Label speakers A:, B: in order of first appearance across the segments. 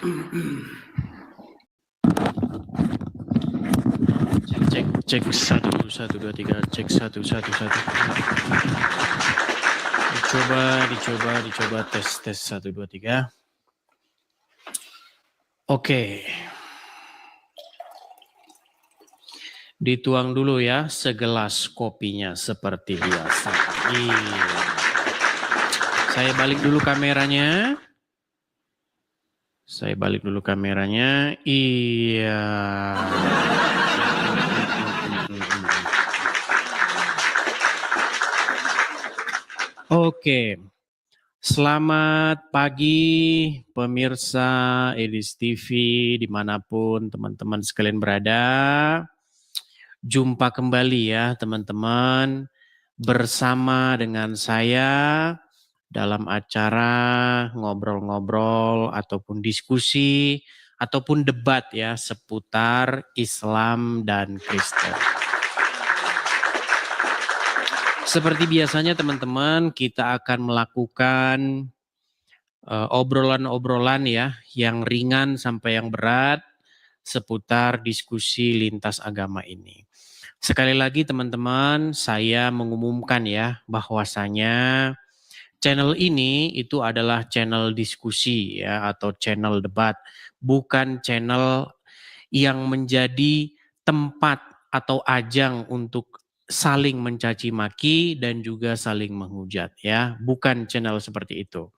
A: Cek 1 1 2 3 cek 1 1 1. Dicoba tes 1 2 3. Oke. Dituang dulu ya segelas kopinya seperti biasa. Saya balik dulu kameranya. Iya. Oke. Selamat pagi pemirsa Edis TV dimanapun teman-teman sekalian berada. Jumpa kembali ya teman-teman bersama dengan saya dalam acara ngobrol-ngobrol ataupun diskusi ataupun debat ya seputar Islam dan Kristen. Seperti biasanya teman-teman kita akan melakukan obrolan-obrolan ya yang ringan sampai yang berat seputar diskusi lintas agama ini. Sekali lagi teman-teman, saya mengumumkan ya bahwasanya channel ini itu adalah channel diskusi ya atau channel debat, bukan channel yang menjadi tempat atau ajang untuk saling mencaci maki dan juga saling menghujat ya, bukan channel seperti itu.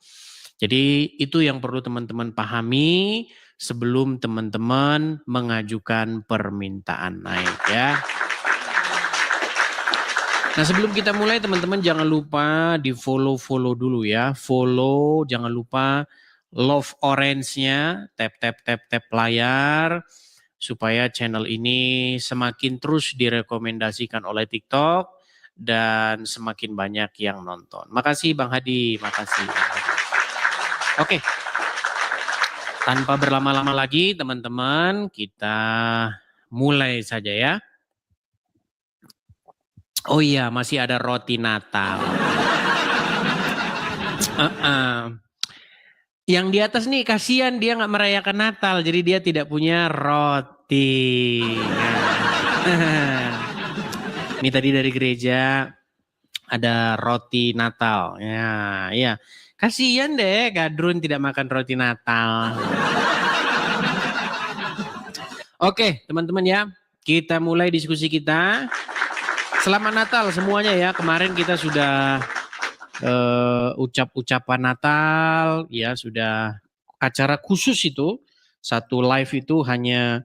A: Jadi itu yang perlu teman-teman pahami sebelum teman-teman mengajukan permintaan naik ya. Nah sebelum kita mulai teman-teman jangan lupa di follow dulu ya. Follow, jangan lupa love orange-nya, tap layar supaya channel ini semakin terus direkomendasikan oleh TikTok dan semakin banyak yang nonton. Makasih Bang Hadi, makasih. Oke. Tanpa berlama-lama lagi teman-teman, kita mulai saja ya. Oh iya, masih ada roti Natal. Yang di atas nih kasihan dia nggak merayakan Natal, jadi dia tidak punya roti. Ini tadi dari gereja ada roti Natal. Ya, iya. Kasihan deh Gadrun tidak makan roti Natal. Oke, teman-teman ya, kita mulai diskusi kita. Selamat Natal semuanya ya. Kemarin kita sudah ucapan Natal ya, sudah acara khusus itu. Satu live itu hanya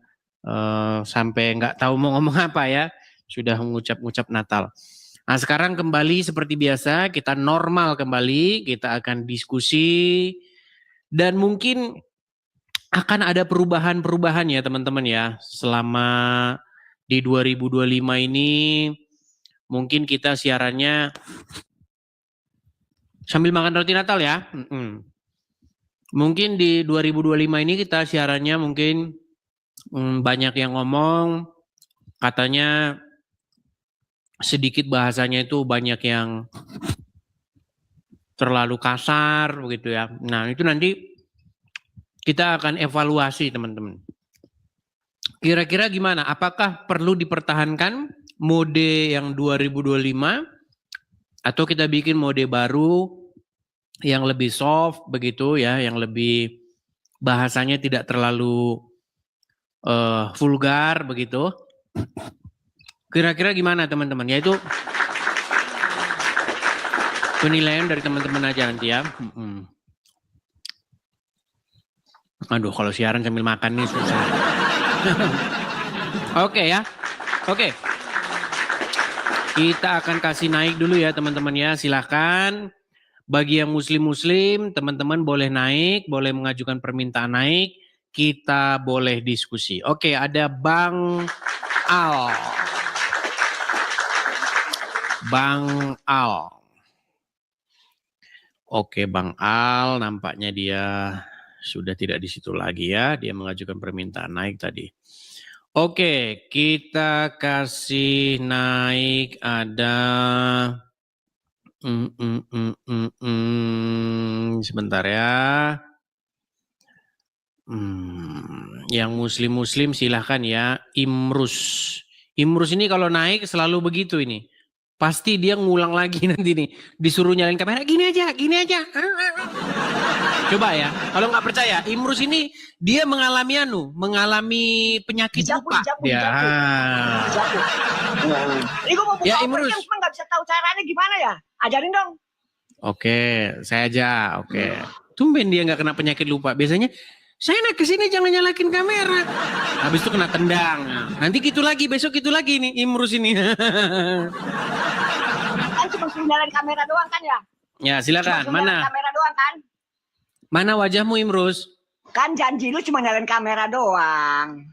A: sampai nggak tahu mau ngomong apa ya. Sudah mengucap Natal. Nah sekarang kembali seperti biasa, kita normal kembali, kita akan diskusi dan mungkin akan ada perubahan-perubahan ya teman-teman ya. Selama di 2025 ini mungkin kita siarannya sambil makan roti Natal ya. Mungkin di 2025 ini kita siarannya mungkin banyak yang ngomong, katanya sedikit bahasanya itu banyak yang terlalu kasar begitu ya. Nah itu nanti kita akan evaluasi teman-teman. Kira-kira gimana? Apakah perlu dipertahankan mode yang 2025 atau kita bikin mode baru yang lebih soft begitu ya, yang lebih bahasanya tidak terlalu vulgar begitu. Kira-kira gimana teman-teman? Yaitu penilaian dari teman-teman aja nanti ya. Aduh kalau siaran sambil makan nih susah. Oke ya. Oke. Kita akan kasih naik dulu ya teman-teman ya. Silahkan. Bagi yang muslim-muslim, teman-teman boleh naik, boleh mengajukan permintaan naik. Kita boleh diskusi. Oke, ada Bang Al. Bang Al. Oke, Bang Al nampaknya dia sudah tidak di situ lagi ya. Dia mengajukan permintaan naik tadi. Oke, kita kasih naik ada sebentar ya. Yang muslim-muslim silahkan ya. Imrus. Imrus ini kalau naik selalu begitu ini. Pasti dia ngulang lagi nanti nih. Disuruh nyalain kamera, gini aja, gini aja. Coba ya, kalau nggak percaya, Imrus ini dia mengalami penyakit lupa. Dia.
B: Ini gue mau buka
A: Ya,
B: operasi
A: Imrus.
B: cuma nggak bisa tahu caranya gimana ya. Ajarin dong.
A: Oke, saya aja. Oke. Tumben dia nggak kena penyakit lupa. Biasanya saya naik ke sini jangan nyalakin kamera. Habis itu kena tendang. Nanti gitu lagi, besok gitu lagi nih Imrus ini.
B: Kan cuma suruh nyalain kamera doang kan ya?
A: Ya, silakan.
B: Cuma
A: Mana?
B: kamera doang kan?
A: Mana wajahmu Imrus?
B: Kan janji lu cuma nyalain kamera doang.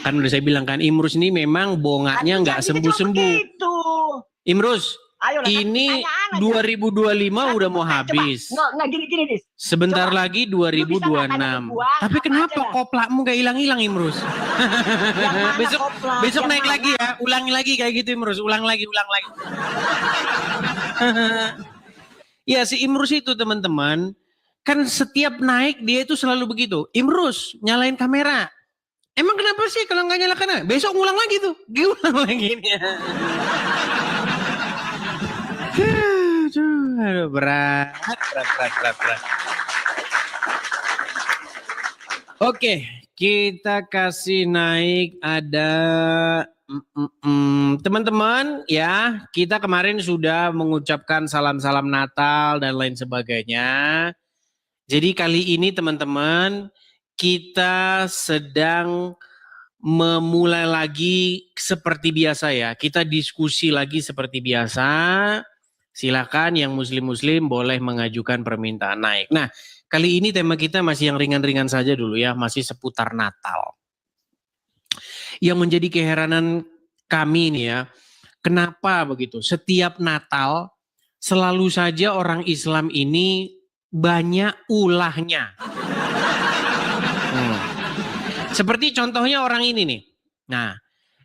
A: Kan udah saya bilang kan Imrus ini memang bongaknya nggak sembuh-sembuh. Imrus, ayo, ini 2025 udah mau habis.
B: Nggak gini Dis.
A: Sebentar lagi 2026. Tapi kenapa koplakmu gak hilang-hilang Imrus? besok naik lagi ya, ulangi lagi kayak gitu Imrus, ulang lagi. Ya si Imrus itu teman-teman, kan setiap naik dia itu selalu begitu. Imrus, nyalain kamera. Emang kenapa sih kalau nggak nyalakan? Besok ngulang lagi tuh, ulang lagi nih. Aduh, berat. Oke, kita kasih naik ada teman-teman ya. Kita kemarin sudah mengucapkan salam-salam Natal dan lain sebagainya. Jadi kali ini teman-teman kita sedang memulai lagi seperti biasa ya. Kita diskusi lagi seperti biasa. Silakan yang muslim-muslim boleh mengajukan permintaan naik. Nah, kali ini tema kita masih yang ringan-ringan saja dulu ya, masih seputar Natal. Yang menjadi keheranan kami nih ya, kenapa begitu? Setiap Natal selalu saja orang Islam ini banyak ulahnya. Seperti contohnya orang ini nih. Nah,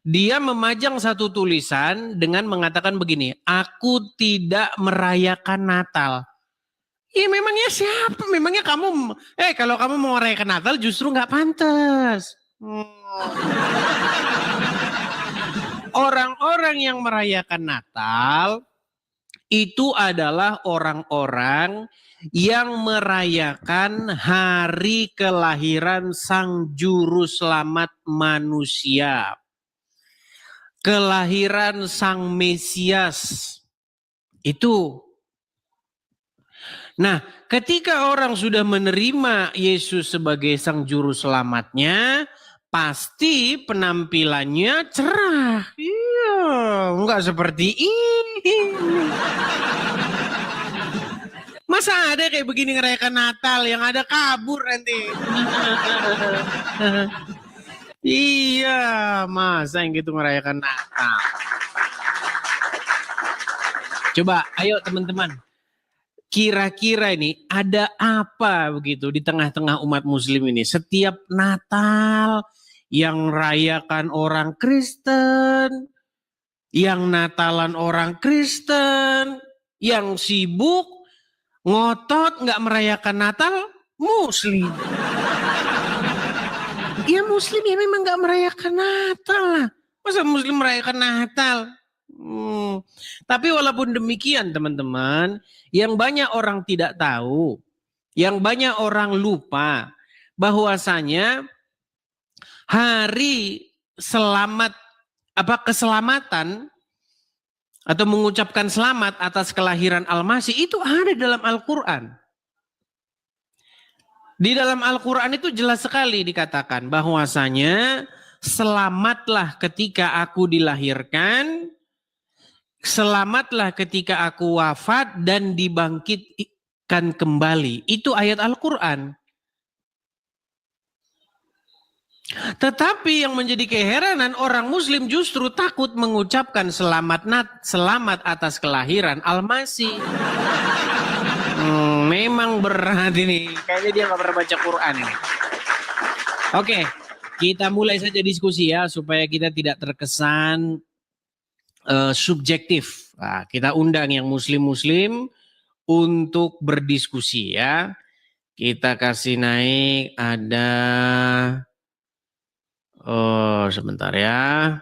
A: dia memajang satu tulisan dengan mengatakan begini, aku tidak merayakan Natal. Ya memangnya siapa? Memangnya kamu, kalau kamu mau merayakan Natal justru nggak pantas. Orang-orang yang merayakan Natal itu adalah orang-orang yang merayakan hari kelahiran Sang Juru Selamat manusia. Kelahiran Sang Mesias. Itu. Nah, ketika orang sudah menerima Yesus sebagai Sang Juru Selamatnya, pasti penampilannya cerah. Iya, enggak seperti ini. Masa ada kayak begini ngerayakan Natal, yang ada kabur nanti. Iya, masa yang gitu ngerayakan Natal. Coba, ayo teman-teman. Kira-kira ini ada apa begitu di tengah-tengah umat muslim ini? Setiap Natal yang rayakan orang Kristen, yang Natalan orang Kristen, yang sibuk, ngotot nggak merayakan Natal, muslim. Ya muslim ya memang nggak merayakan Natal lah. Masa muslim merayakan Natal? Tapi walaupun demikian teman-teman, yang banyak orang tidak tahu, yang banyak orang lupa bahwasanya hari keselamatan atau mengucapkan selamat atas kelahiran Al-Masih itu ada dalam Al-Quran. Di dalam Al-Quran itu jelas sekali dikatakan bahwasanya selamatlah ketika aku dilahirkan, selamatlah ketika aku wafat dan dibangkitkan kembali. Itu ayat Al-Quran. Tetapi yang menjadi keheranan orang muslim justru takut mengucapkan selamat atas kelahiran Al-Masih. Memang berat ini. Kayaknya dia gak pernah baca Quran. Oke, kita mulai saja diskusi ya supaya kita tidak terkesan subjektif. Nah, kita undang yang muslim-muslim untuk berdiskusi ya. Kita kasih naik ada, oh sebentar ya.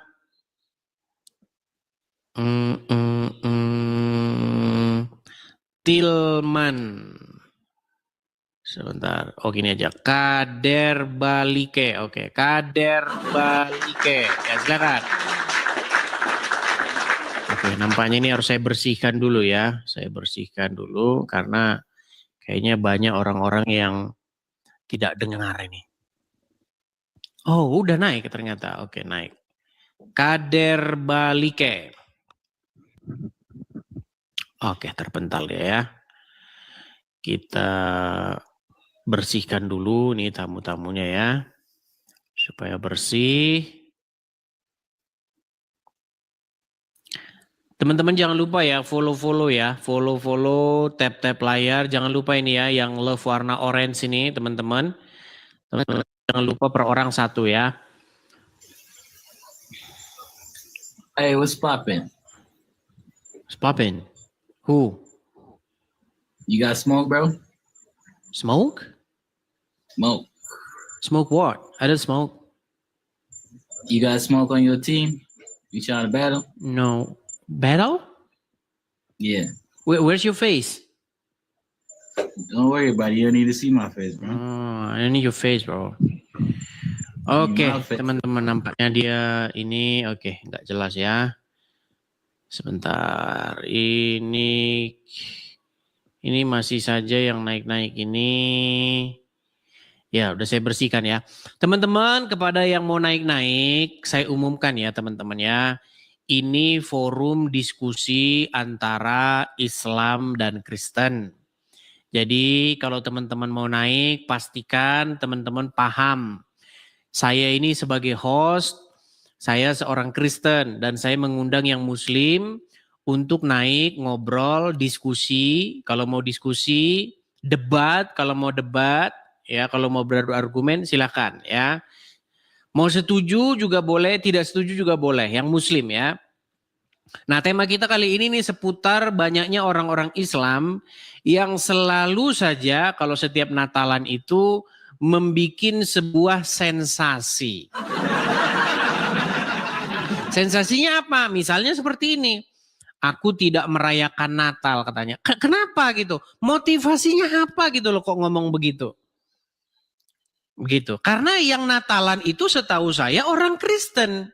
A: Tilman. Sebentar. Oh gini aja. Kader Balike. Oke. Kader Balike. Ya silakan. Oke. Nampaknya ini harus saya bersihkan dulu ya. Saya bersihkan dulu karena kayaknya banyak orang-orang yang tidak dengar ini. Oh udah naik ternyata. Oke naik. Kader Balike. Oke terpental dia ya. Kita bersihkan dulu nih tamu-tamunya ya. Supaya bersih. Teman-teman jangan lupa ya follow-follow ya. Follow-follow, tap-tap layar. Jangan lupa ini ya yang love warna orange ini teman-teman. Jangan lupa per orang satu ya.
C: Hey, what's poppin'?
A: What's poppin'? Who?
C: You got smoke, bro?
A: Smoke?
C: Smoke.
A: Smoke what? I don't smoke.
C: You got smoke on your team? You trying to battle?
A: No. Battle?
C: Yeah.
A: Where's your face?
C: Don't worry about it. You don't need to see my face, bro.
A: Oh, I don't need your face, bro. Oke, teman-teman nampaknya dia ini oke, nggak jelas ya. Sebentar, ini masih saja yang naik-naik ini. Ya, udah saya bersihkan ya. Teman-teman, kepada yang mau naik-naik, saya umumkan ya teman-teman ya. Ini forum diskusi antara Islam dan Kristen. Jadi kalau teman-teman mau naik, pastikan teman-teman paham. Saya ini sebagai host, saya seorang Kristen dan saya mengundang yang Muslim untuk naik, ngobrol, diskusi. Kalau mau diskusi, debat, kalau mau debat, ya kalau mau berargumen silakan ya. Mau setuju juga boleh, tidak setuju juga boleh, yang Muslim ya. Nah tema kita kali ini nih seputar banyaknya orang-orang Islam yang selalu saja kalau setiap Natalan itu membikin sebuah sensasi. Sensasinya apa? Misalnya seperti ini. Aku tidak merayakan Natal katanya. Kenapa gitu? Motivasinya apa gitu loh kok ngomong begitu? Begitu. Karena yang Natalan itu setahu saya orang Kristen.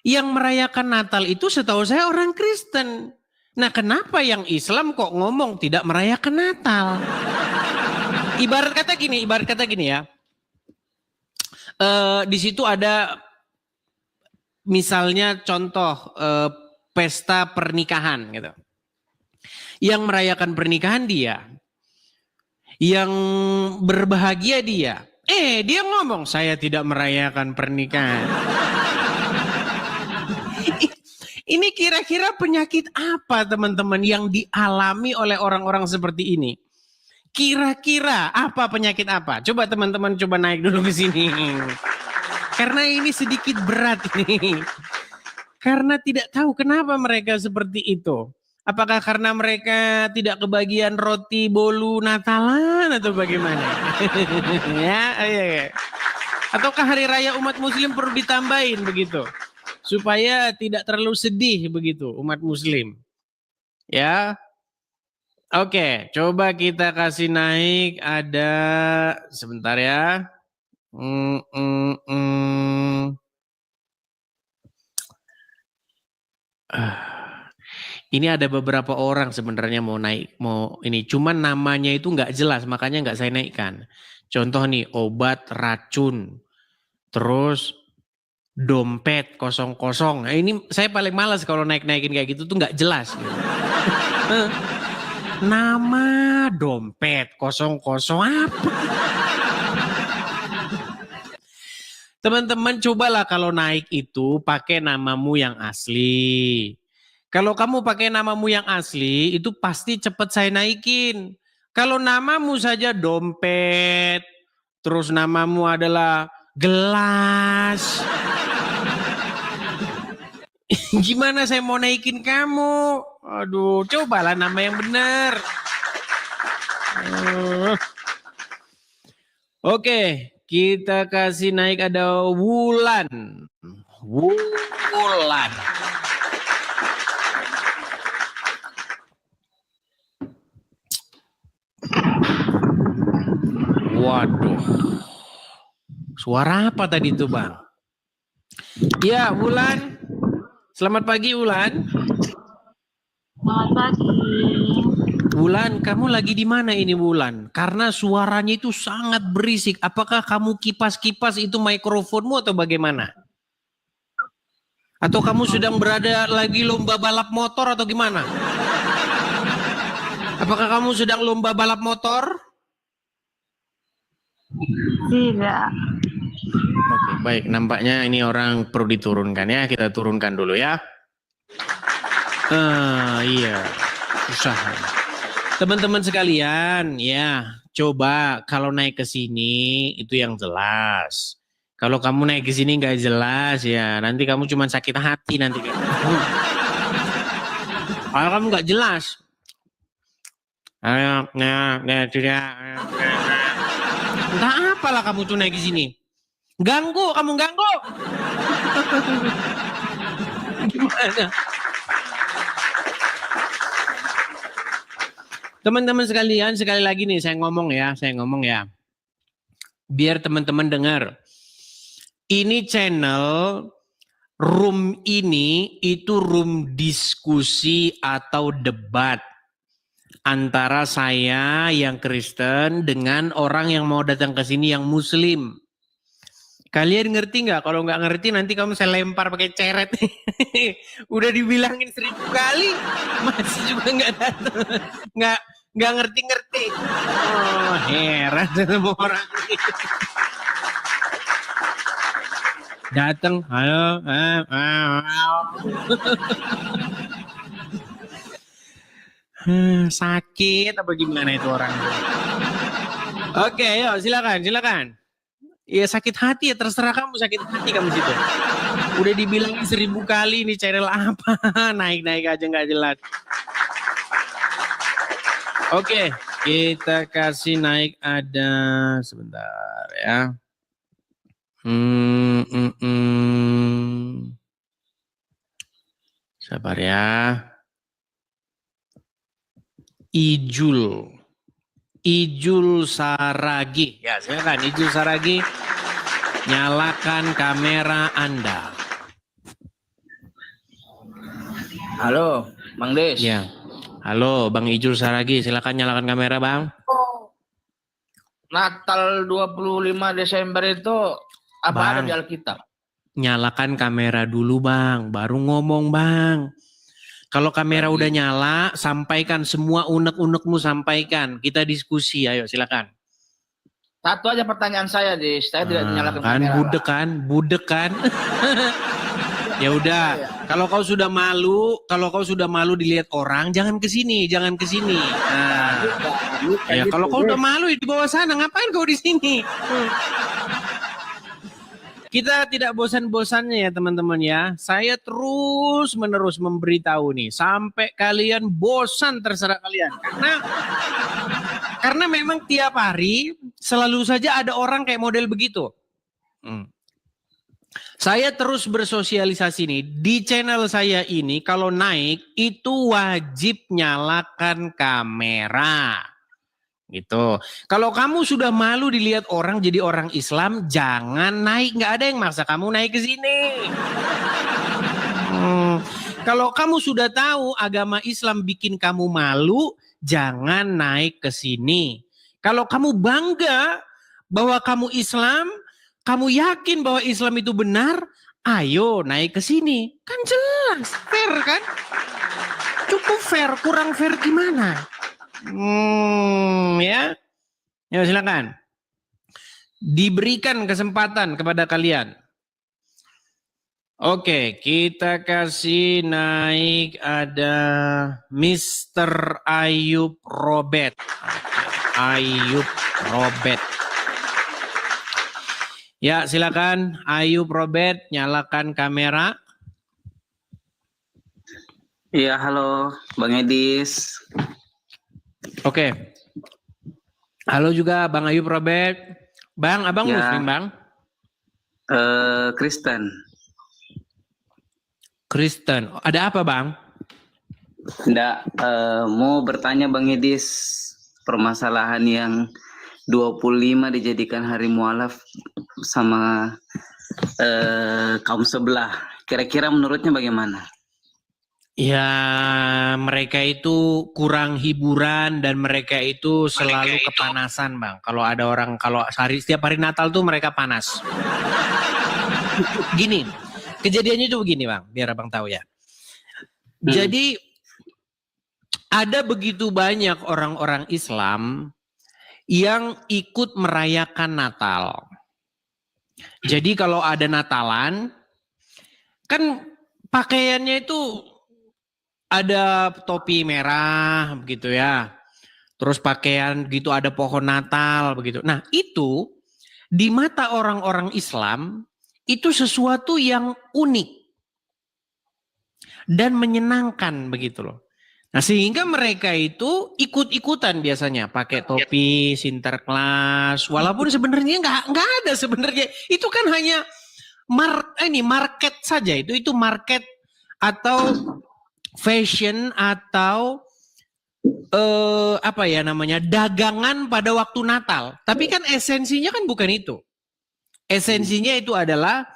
A: Yang merayakan Natal itu setahu saya orang Kristen. Nah kenapa yang Islam kok ngomong tidak merayakan Natal? Ibarat kata gini ya. Di situ ada misalnya contoh pesta pernikahan gitu. Yang merayakan pernikahan dia. Yang berbahagia dia. Dia ngomong saya tidak merayakan pernikahan. Ini kira-kira penyakit apa teman-teman yang dialami oleh orang-orang seperti ini? Kira-kira apa penyakit apa? Coba teman-teman coba naik dulu ke sini. Karena ini sedikit berat ini. Karena tidak tahu kenapa mereka seperti itu. Apakah karena mereka tidak kebagian roti bolu Natalan atau bagaimana? ya. Ataukah hari raya umat muslim perlu ditambahin begitu? Supaya tidak terlalu sedih begitu umat muslim. Ya. Oke, coba kita kasih naik ada sebentar ya. Ini ada beberapa orang sebenarnya mau naik, mau ini. Cuman namanya itu nggak jelas, makanya nggak saya naikkan. Contoh nih, obat racun, terus dompet kosong-kosong. Nah, ini saya paling malas kalau naik-naikin kayak gitu tuh nggak jelas. Gitu. Nama dompet kosong-kosong apa? Teman-teman cobalah kalau naik itu pakai namamu yang asli. Kalau kamu pakai namamu yang asli itu pasti cepat saya naikin. Kalau namamu saja dompet, terus namamu adalah gelas. Gimana saya mau naikin kamu? Aduh, cobalah nama yang benar. Oke, kita kasih naik ada Wulan. Wulan. Waduh. Suara apa tadi tuh, Bang? Ya, Wulan. Selamat pagi, Wulan.
D: Selamat pagi.
A: Wulan, kamu lagi di mana ini, Wulan? Karena suaranya itu sangat berisik. Apakah kamu kipas-kipas itu mikrofonmu atau bagaimana? Atau kamu sedang berada lagi lomba balap motor atau gimana? Apakah kamu sedang lomba balap motor?
D: Tidak.
A: Oke, baik. Nampaknya ini orang perlu diturunkan ya. Kita turunkan dulu ya. Iya. Susah. Teman-teman sekalian, ya, coba kalau naik ke sini itu yang jelas. Kalau kamu naik ke sini nggak jelas ya, nanti kamu cuma sakit hati nanti. Kalau kamu nggak jelas, entah apalah kamu tuh naik ke sini. Ganggu, kamu ganggu. Gimana? Teman-teman sekalian, sekali lagi nih saya ngomong ya. Biar teman-teman dengar. Ini channel room ini itu room diskusi atau debat antara saya yang Kristen dengan orang yang mau datang ke sini yang Muslim. Kalian ngerti nggak? Kalau nggak ngerti nanti kamu saya lempar pakai ceret. Udah dibilangin 1000 kali, masih juga nggak datang, nggak ngerti-ngerti. Oh, heran sama orang ini. Datang, halo, sakit apa gimana itu orang? Oke, yuk silakan. Ya sakit hati ya, terserah kamu sakit hati kamu situ. Udah dibilangin 1000 kali ini channel apa, naik-naik aja nggak jelas. Oke, kita kasih naik ada sebentar ya. Sabar ya. Ijul Saragi. Ya, silakan Ijul Saragi. Nyalakan kamera Anda.
E: Halo, Bang Des.
A: Ya. Halo, Bang Ijul Saragi. Silakan nyalakan kamera, Bang.
E: Natal 25 Desember itu apa
A: Bang,
E: ada di Alkitab?
A: Nyalakan kamera dulu, Bang. Baru ngomong, Bang. Kalau kamera udah nyala, sampaikan semua unek-unekmu, sampaikan. Kita diskusi, ayo silakan.
E: Satu aja pertanyaan saya, Des. Saya tidak menyalakan
A: Kan
E: kamera.
A: budek kan. Ya udah, kalau kau sudah malu dilihat orang, jangan ke sini. Nah, ya kalau kau udah malu di bawah sana, ngapain kau di sini? Kita tidak bosan-bosannya ya teman-teman ya. Saya terus-menerus memberitahu nih sampai kalian bosan, terserah kalian. Karena memang tiap hari selalu saja ada orang kayak model begitu. Saya terus bersosialisasi nih di channel saya ini, kalau naik itu wajib nyalakan kamera. Gitu. Kalau kamu sudah malu dilihat orang jadi orang Islam, jangan naik. Nggak ada yang maksa kamu naik ke sini. Kalau kamu sudah tahu agama Islam bikin kamu malu, jangan naik ke sini. Kalau kamu bangga bahwa kamu Islam, kamu yakin bahwa Islam itu benar, ayo naik ke sini. Kan jelas, fair kan? Cukup fair, kurang fair gimana? Ya silakan. Diberikan kesempatan kepada kalian. Oke, kita kasih naik ada Mr. Ayub Robert. Ayub Robert. Ya, silakan Ayub Robert, nyalakan kamera.
F: Iya, halo Bang Edis.
A: Oke. Halo juga Bang Ayub Robert. Bang, abang
F: Ya.
A: Muslim, Bang?
F: Kristen.
A: Kristen. Ada apa, Bang?
F: Nggak, mau bertanya Bang Edis, permasalahan yang 25 dijadikan hari mualaf sama kaum sebelah. Kira-kira menurutnya bagaimana?
A: Ya, mereka itu kurang hiburan dan mereka itu selalu kepanasan, Bang. Kalau ada orang, setiap hari Natal tuh mereka panas. Gini, kejadiannya itu begini, Bang, biar Abang tahu ya. Jadi ada begitu banyak orang-orang Islam yang ikut merayakan Natal. Jadi kalau ada Natalan, kan pakaiannya itu ada topi merah begitu ya. Terus pakaian gitu ada pohon Natal begitu. Nah, itu di mata orang-orang Islam itu sesuatu yang unik dan menyenangkan begitu loh. Nah, sehingga mereka itu ikut-ikutan biasanya pakai topi Sinterklas, walaupun sebenarnya nggak ada sebenarnya. Itu kan hanya market saja, itu market atau fashion atau dagangan pada waktu Natal. Tapi kan esensinya kan bukan itu. Esensinya itu adalah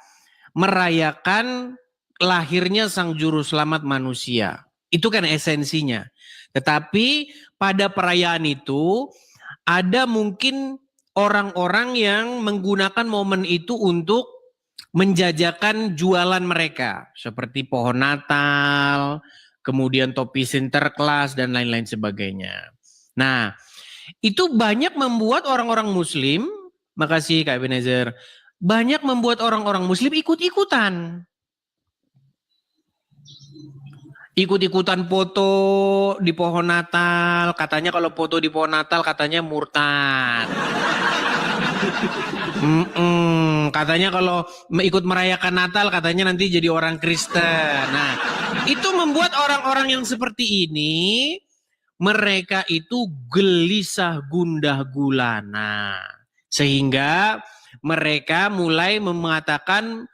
A: merayakan lahirnya Sang Juru Selamat manusia. Itu kan esensinya. Tetapi pada perayaan itu ada mungkin orang-orang yang menggunakan momen itu untuk menjajakan jualan mereka. Seperti pohon Natal, kemudian topi Sinterklas dan lain-lain sebagainya. Nah, itu banyak membuat orang-orang Muslim, makasih Kak Ebenezer, banyak membuat orang-orang Muslim ikut-ikutan. Ikut-ikutan foto di pohon Natal, katanya kalau foto di pohon Natal katanya murtad. Katanya kalau ikut merayakan Natal katanya nanti jadi orang Kristen. Nah, itu membuat orang-orang yang seperti ini mereka itu gelisah gundah gulana. Sehingga mereka mulai mengatakan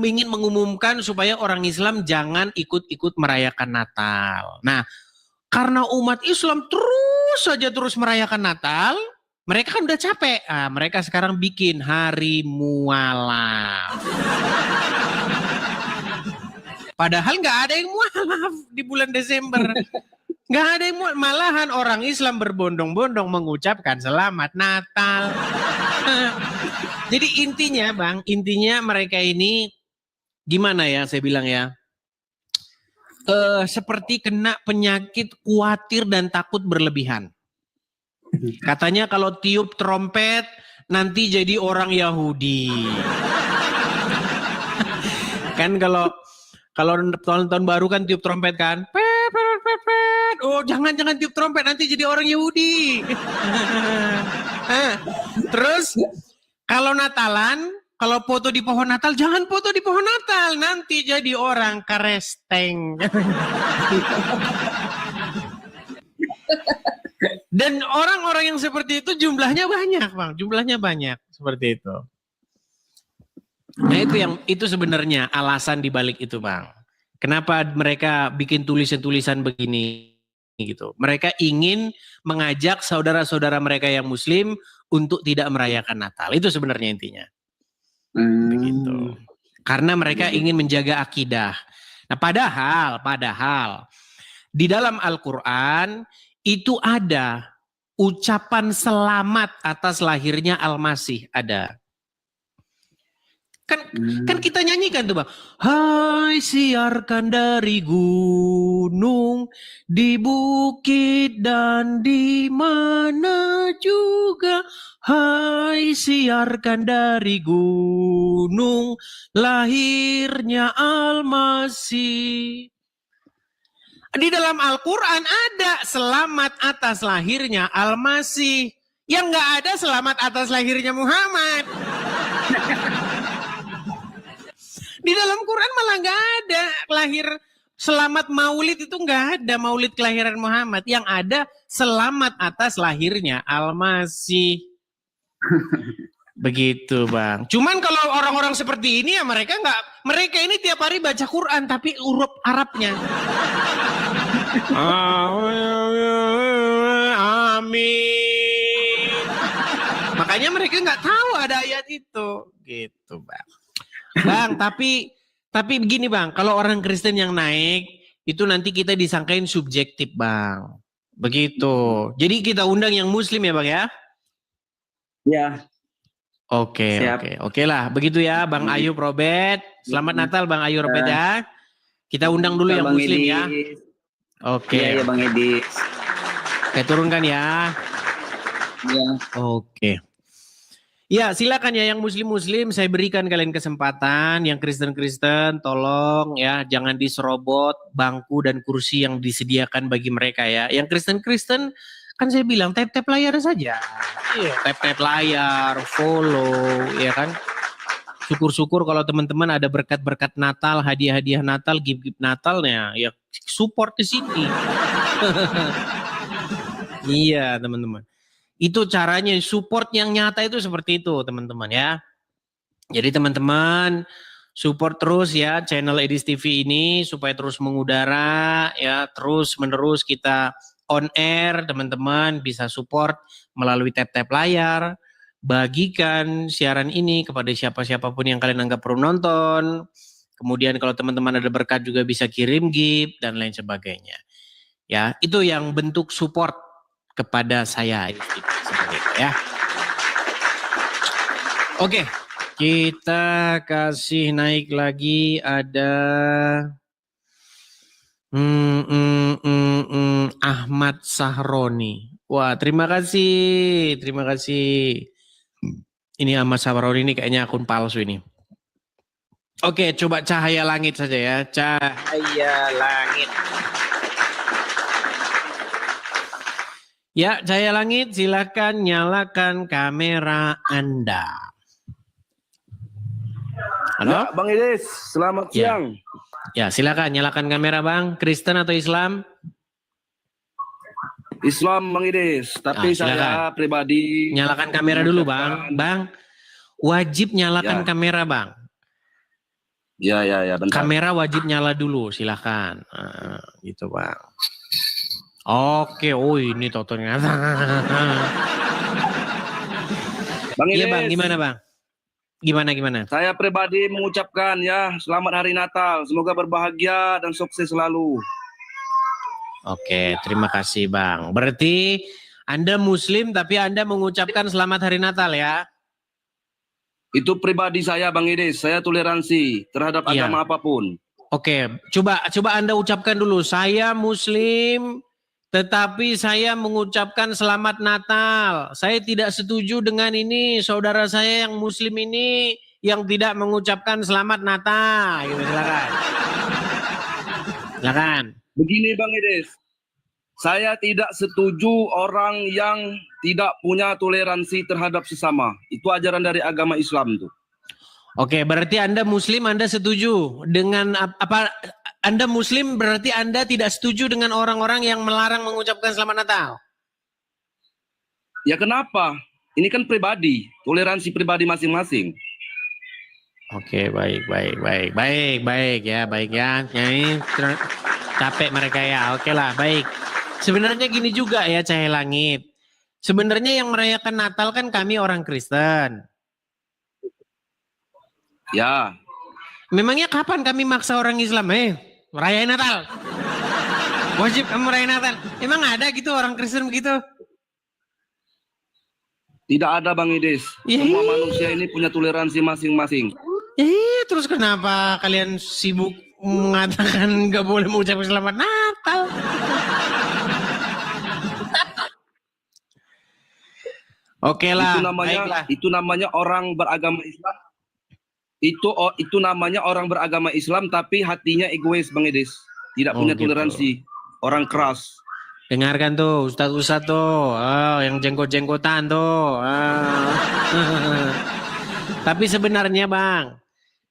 A: ingin mengumumkan supaya orang Islam jangan ikut-ikut merayakan Natal. Nah, karena umat Islam terus merayakan Natal, mereka kan udah capek. Nah, mereka sekarang bikin hari mualaf. Padahal nggak ada yang mualaf di bulan Desember. Nggak ada yang mualaf. Malahan orang Islam berbondong-bondong mengucapkan selamat Natal. Jadi intinya Bang, mereka ini gimana ya saya bilang ya. Seperti kena penyakit khawatir dan takut berlebihan. Katanya kalau tiup trompet nanti jadi orang Yahudi. Kan kalau tahun baru kan tiup trompet kan. Oh jangan tiup trompet nanti jadi orang Yahudi. Terus kalau Natalan, kalau foto di pohon Natal, jangan foto di pohon Natal. Nanti jadi orang Karesteng. Dan orang-orang yang seperti itu jumlahnya banyak, Bang. Jumlahnya banyak seperti itu. Nah itu sebenarnya alasan dibalik itu, Bang. Kenapa mereka bikin tulisan-tulisan begini gitu. Mereka ingin mengajak saudara-saudara mereka yang Muslim untuk tidak merayakan Natal. Itu sebenarnya intinya. Begitu. Karena mereka ingin menjaga akidah. Nah, padahal di dalam Al-Qur'an itu ada ucapan selamat atas lahirnya Al-Masih ada. Kan kita nyanyikan tuh Bang. Hai siarkan dari gunung, di bukit dan di mana juga. Hai siarkan dari gunung, lahirnya Al-Masih. Di dalam Al-Quran ada selamat atas lahirnya Al-Masih. Yang gak ada selamat atas lahirnya Muhammad. Di dalam Quran malah nggak ada selamat maulid itu nggak ada maulid kelahiran Muhammad. Yang ada selamat atas lahirnya Al-Masih. Begitu Bang. Cuman kalau orang-orang seperti ini ya mereka ini tiap hari baca Quran tapi huruf Arabnya. Amin. Makanya mereka nggak tahu ada ayat itu, gitu Bang. Bang, tapi begini Bang, kalau orang Kristen yang naik itu nanti kita disangkain subjektif Bang. Begitu. Jadi kita undang yang Muslim ya Bang ya?
F: Ya.
A: Oke lah. Begitu ya Bang Ayu Robert. Selamat Natal Bang Ayu Robert ya. Kita undang dulu yang
F: Bang
A: Muslim
F: Edis.
A: ya. Oke.
F: Iya Bang Edis.
A: Saya turunkan ya.
F: Iya.
A: Oke. Ya silakan ya yang Muslim saya berikan kalian kesempatan. Yang Kristen tolong ya jangan diserobot bangku dan kursi yang disediakan bagi mereka ya. Yang Kristen kan saya bilang tap layar saja. Iya, tap layar, follow ya kan. Syukur-syukur kalau teman-teman ada berkat-berkat Natal, hadiah-hadiah Natal, gift-gift Natalnya ya support di sini. Iya, teman-teman. Itu caranya support yang nyata itu seperti itu, teman-teman ya. Jadi teman-teman support terus ya channel Edis TV ini supaya terus mengudara ya, terus menerus kita on air, teman-teman bisa support melalui tap layar, bagikan siaran ini kepada siapa-siapapun yang kalian anggap perlu nonton. Kemudian kalau teman-teman ada berkat juga bisa kirim gift dan lain sebagainya. Ya, itu yang bentuk support kepada saya seperti itu ya. Oke, kita kasih naik lagi ada Ahmad Sahroni. Wah, terima kasih. Ini Ahmad Sahroni ini kayaknya akun palsu ini. Oke, coba cahaya langit saja ya. Cahaya langit. Ya, cahaya langit silakan nyalakan kamera Anda. Halo?
G: Ya, Bang Edis, selamat siang.
A: Ya, silakan nyalakan kamera Bang. Kristen atau Islam?
G: Islam Bang Edis, tapi saya pribadi
A: nyalakan kamera dulu Bang. Bang, wajib nyalakan kamera Bang.
G: Ya, bentar.
A: Kamera wajib nyala dulu, silakan. Gitu Bang. Oke, ini totonya.
G: Bang Edis.
A: Iya Bang, gimana Bang? Gimana?
G: Saya pribadi mengucapkan ya selamat hari Natal, semoga berbahagia dan sukses selalu.
A: Oke, terima kasih Bang. Berarti Anda Muslim tapi Anda mengucapkan selamat hari Natal ya?
G: Itu pribadi saya Bang Edis, saya toleransi terhadap agama apapun.
A: Oke, coba Anda ucapkan dulu. Saya Muslim tetapi saya mengucapkan selamat Natal. Saya tidak setuju dengan ini. Saudara saya yang Muslim ini yang tidak mengucapkan selamat Natal. Gitu, silakan.
G: Begini Bang Edis, saya tidak setuju orang yang tidak punya toleransi terhadap sesama. Itu ajaran dari agama Islam tuh.
A: Oke, berarti Anda Muslim, Anda setuju dengan apa? Anda Muslim berarti Anda tidak setuju dengan orang-orang yang melarang mengucapkan selamat Natal?
G: Ya kenapa? Ini kan pribadi, toleransi pribadi masing-masing.
A: Oke, baik ya. Ini capek mereka ya. Oke lah, baik. Sebenarnya gini juga ya Cahaya Langit. Sebenarnya yang merayakan Natal kan kami orang Kristen.
G: Ya.
A: Memangnya kapan kami maksa orang Islam? Merayain Natal. Wajib kamu merayain Natal. Emang ada gitu orang Kristen begitu?
G: Tidak ada Bang Edis. Semua manusia ini punya toleransi masing-masing.
A: Terus kenapa kalian sibuk mengatakan nggak boleh mengucapkan selamat Natal? Oke lah.
G: Itu namanya orang beragama Islam. Itu namanya orang beragama Islam tapi hatinya egois Bang Edis. Tidak punya toleransi. Orang keras.
A: Dengarkan tuh Ustadz tuh. Yang jenggot-jenggotan tuh. Tapi sebenarnya Bang,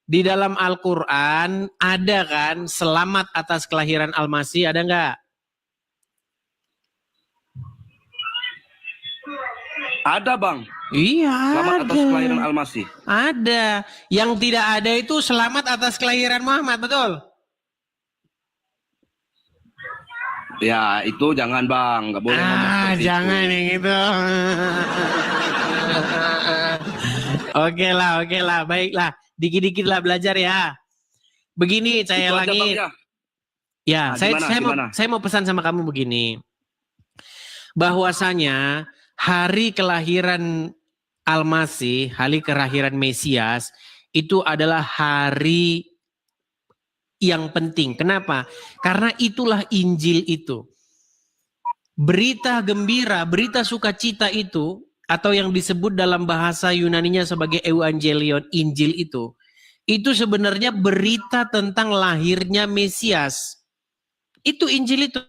A: di dalam Al-Quran ada kan selamat atas kelahiran Al-Masih, ada nggak?
G: Ada Bang.
A: Iya,
G: Selamat atas
A: ada.
G: kelahiran Al-Masih.
A: Ada. Yang tidak ada itu selamat atas kelahiran Muhammad, betul?
G: Ya, itu jangan Bang, nggak boleh ngomong seperti
A: Jangan
G: itu.
A: yang itu. Oke lah, baiklah. Dikit-dikit lah belajar ya. Begini saya
G: Itu aja, Bang,
A: langit.
G: ya.
A: Ya,
G: Nah, gimana?
A: saya mau pesan sama kamu begini. Bahwasanya hari kelahiran Al-Masih, hari kelahiran Mesias itu adalah hari yang penting. Kenapa? Karena itulah Injil itu. Berita gembira, berita sukacita itu, atau yang disebut dalam bahasa Yunaninya sebagai Evangelion, Injil itu sebenarnya berita tentang lahirnya Mesias. Itu Injil itu.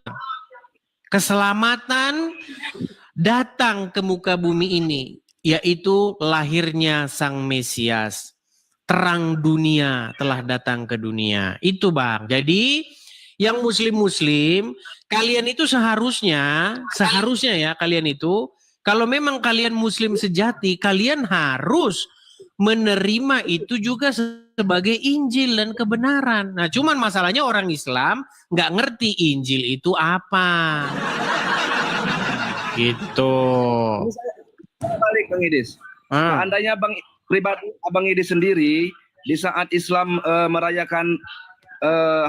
A: Keselamatan datang ke muka bumi ini, yaitu lahirnya Sang Mesias. Terang dunia telah datang ke dunia. Itu Bang. Jadi yang muslim-muslim, kalian itu seharusnya ya kalian itu, kalau memang kalian muslim sejati, kalian harus menerima itu juga sebagai Injil dan kebenaran. Nah cuman masalahnya orang Islam nggak ngerti Injil itu apa. Gitu.
G: Balik Bang Idis. Seandainya Bang pribadi Abang Idis sendiri di saat Islam merayakan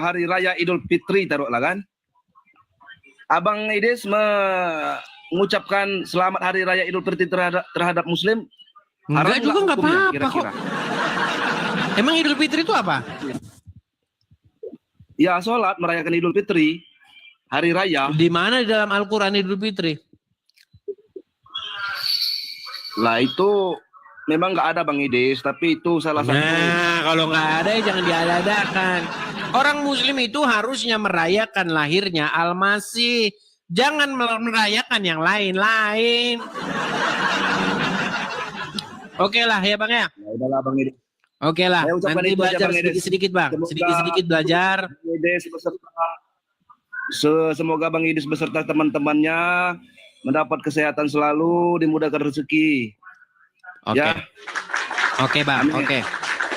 G: hari raya Idul Fitri taruhlah kan. Abang Idis mengucapkan selamat hari raya Idul Fitri terhadap muslim.
A: Enggak juga nggak
G: hukumnya,
A: apa-apa
G: kira-kira?
A: kok. Emang Idul Fitri itu apa?
G: Ya sholat merayakan Idul Fitri hari raya.
A: Di mana di dalam Al-Quran Idul Fitri?
G: Lah itu memang nggak ada Bang Idis, tapi itu salah satu.
A: Nah, kalau nggak ada ya jangan diada-adakan. Orang muslim itu harusnya merayakan lahirnya Al-Masih. Jangan merayakan yang lain-lain. Oke lah ya Bang ya.
G: Ya udahlah Bang Idis.
A: Oke lah,
G: Saya ucapkan
A: nanti
G: itu aja,
A: belajar
G: Bang Idis.
A: sedikit-sedikit Bang.
G: Semoga-
A: Sedikit-sedikit belajar.
G: Bang Idis beserta semoga Bang Idis beserta teman-temannya mendapat kesehatan selalu, dimudahkan rezeki.
A: Oke.
G: Ya.
A: Oke Bang,
G: Amin.
A: oke.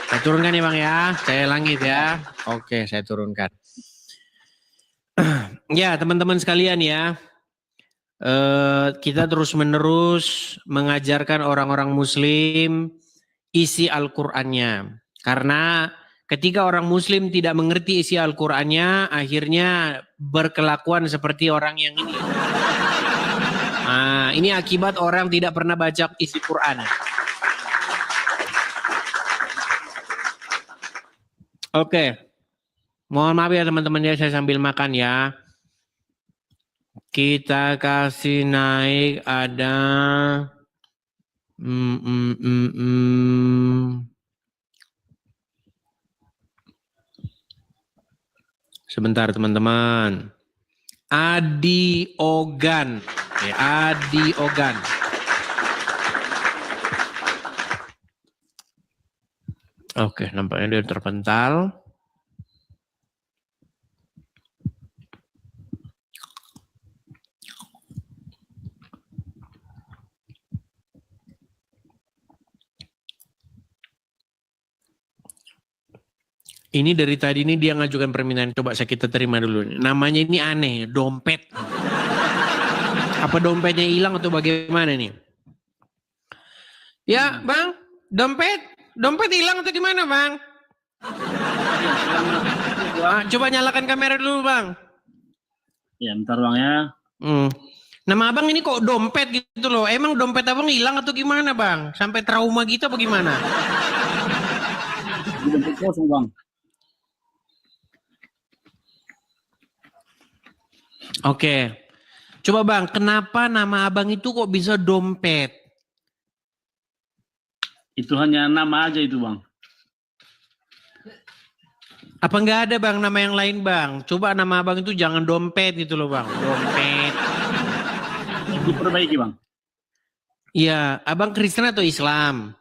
A: Saya turunkan ya Bang ya. Saya langit ya. Oke, saya turunkan. Ya teman-teman sekalian ya. Kita terus-menerus mengajarkan orang-orang muslim isi Al-Qur'annya. Karena ketika orang muslim tidak mengerti isi Al-Qur'annya, akhirnya berkelakuan seperti orang yang ini. Nah, ini akibat orang tidak pernah baca isi Quran. Oke. Mohon maaf ya teman-teman ya, saya sambil makan ya. Kita kasih naik ada Sebentar teman-teman. Adi Ogan. Oke, Adi Ogan. Oke, nampaknya dia terpental. Ini dari tadi ini dia ngajukan permintaan. Coba kita terima dulu. Namanya ini aneh, dompet. Apa dompetnya hilang atau bagaimana nih? Ya, Bang, dompet hilang atau gimana, Bang? Coba nyalakan kamera dulu, Bang.
F: Ya, bentar Bang ya.
A: Nama Abang ini kok dompet gitu loh. Emang dompet Abang hilang atau gimana, Bang? Sampai trauma gitu apa gimana?
F: Dompet kosong Bang.
A: Oke. Coba Bang, kenapa nama Abang itu kok bisa dompet?
F: Itu hanya nama aja itu Bang.
A: Apa nggak ada Bang nama yang lain Bang? Coba nama Abang itu jangan dompet gitu loh Bang. Dompet.
F: Diperbaiki Bang.
A: Iya, Abang Kristen atau Islam?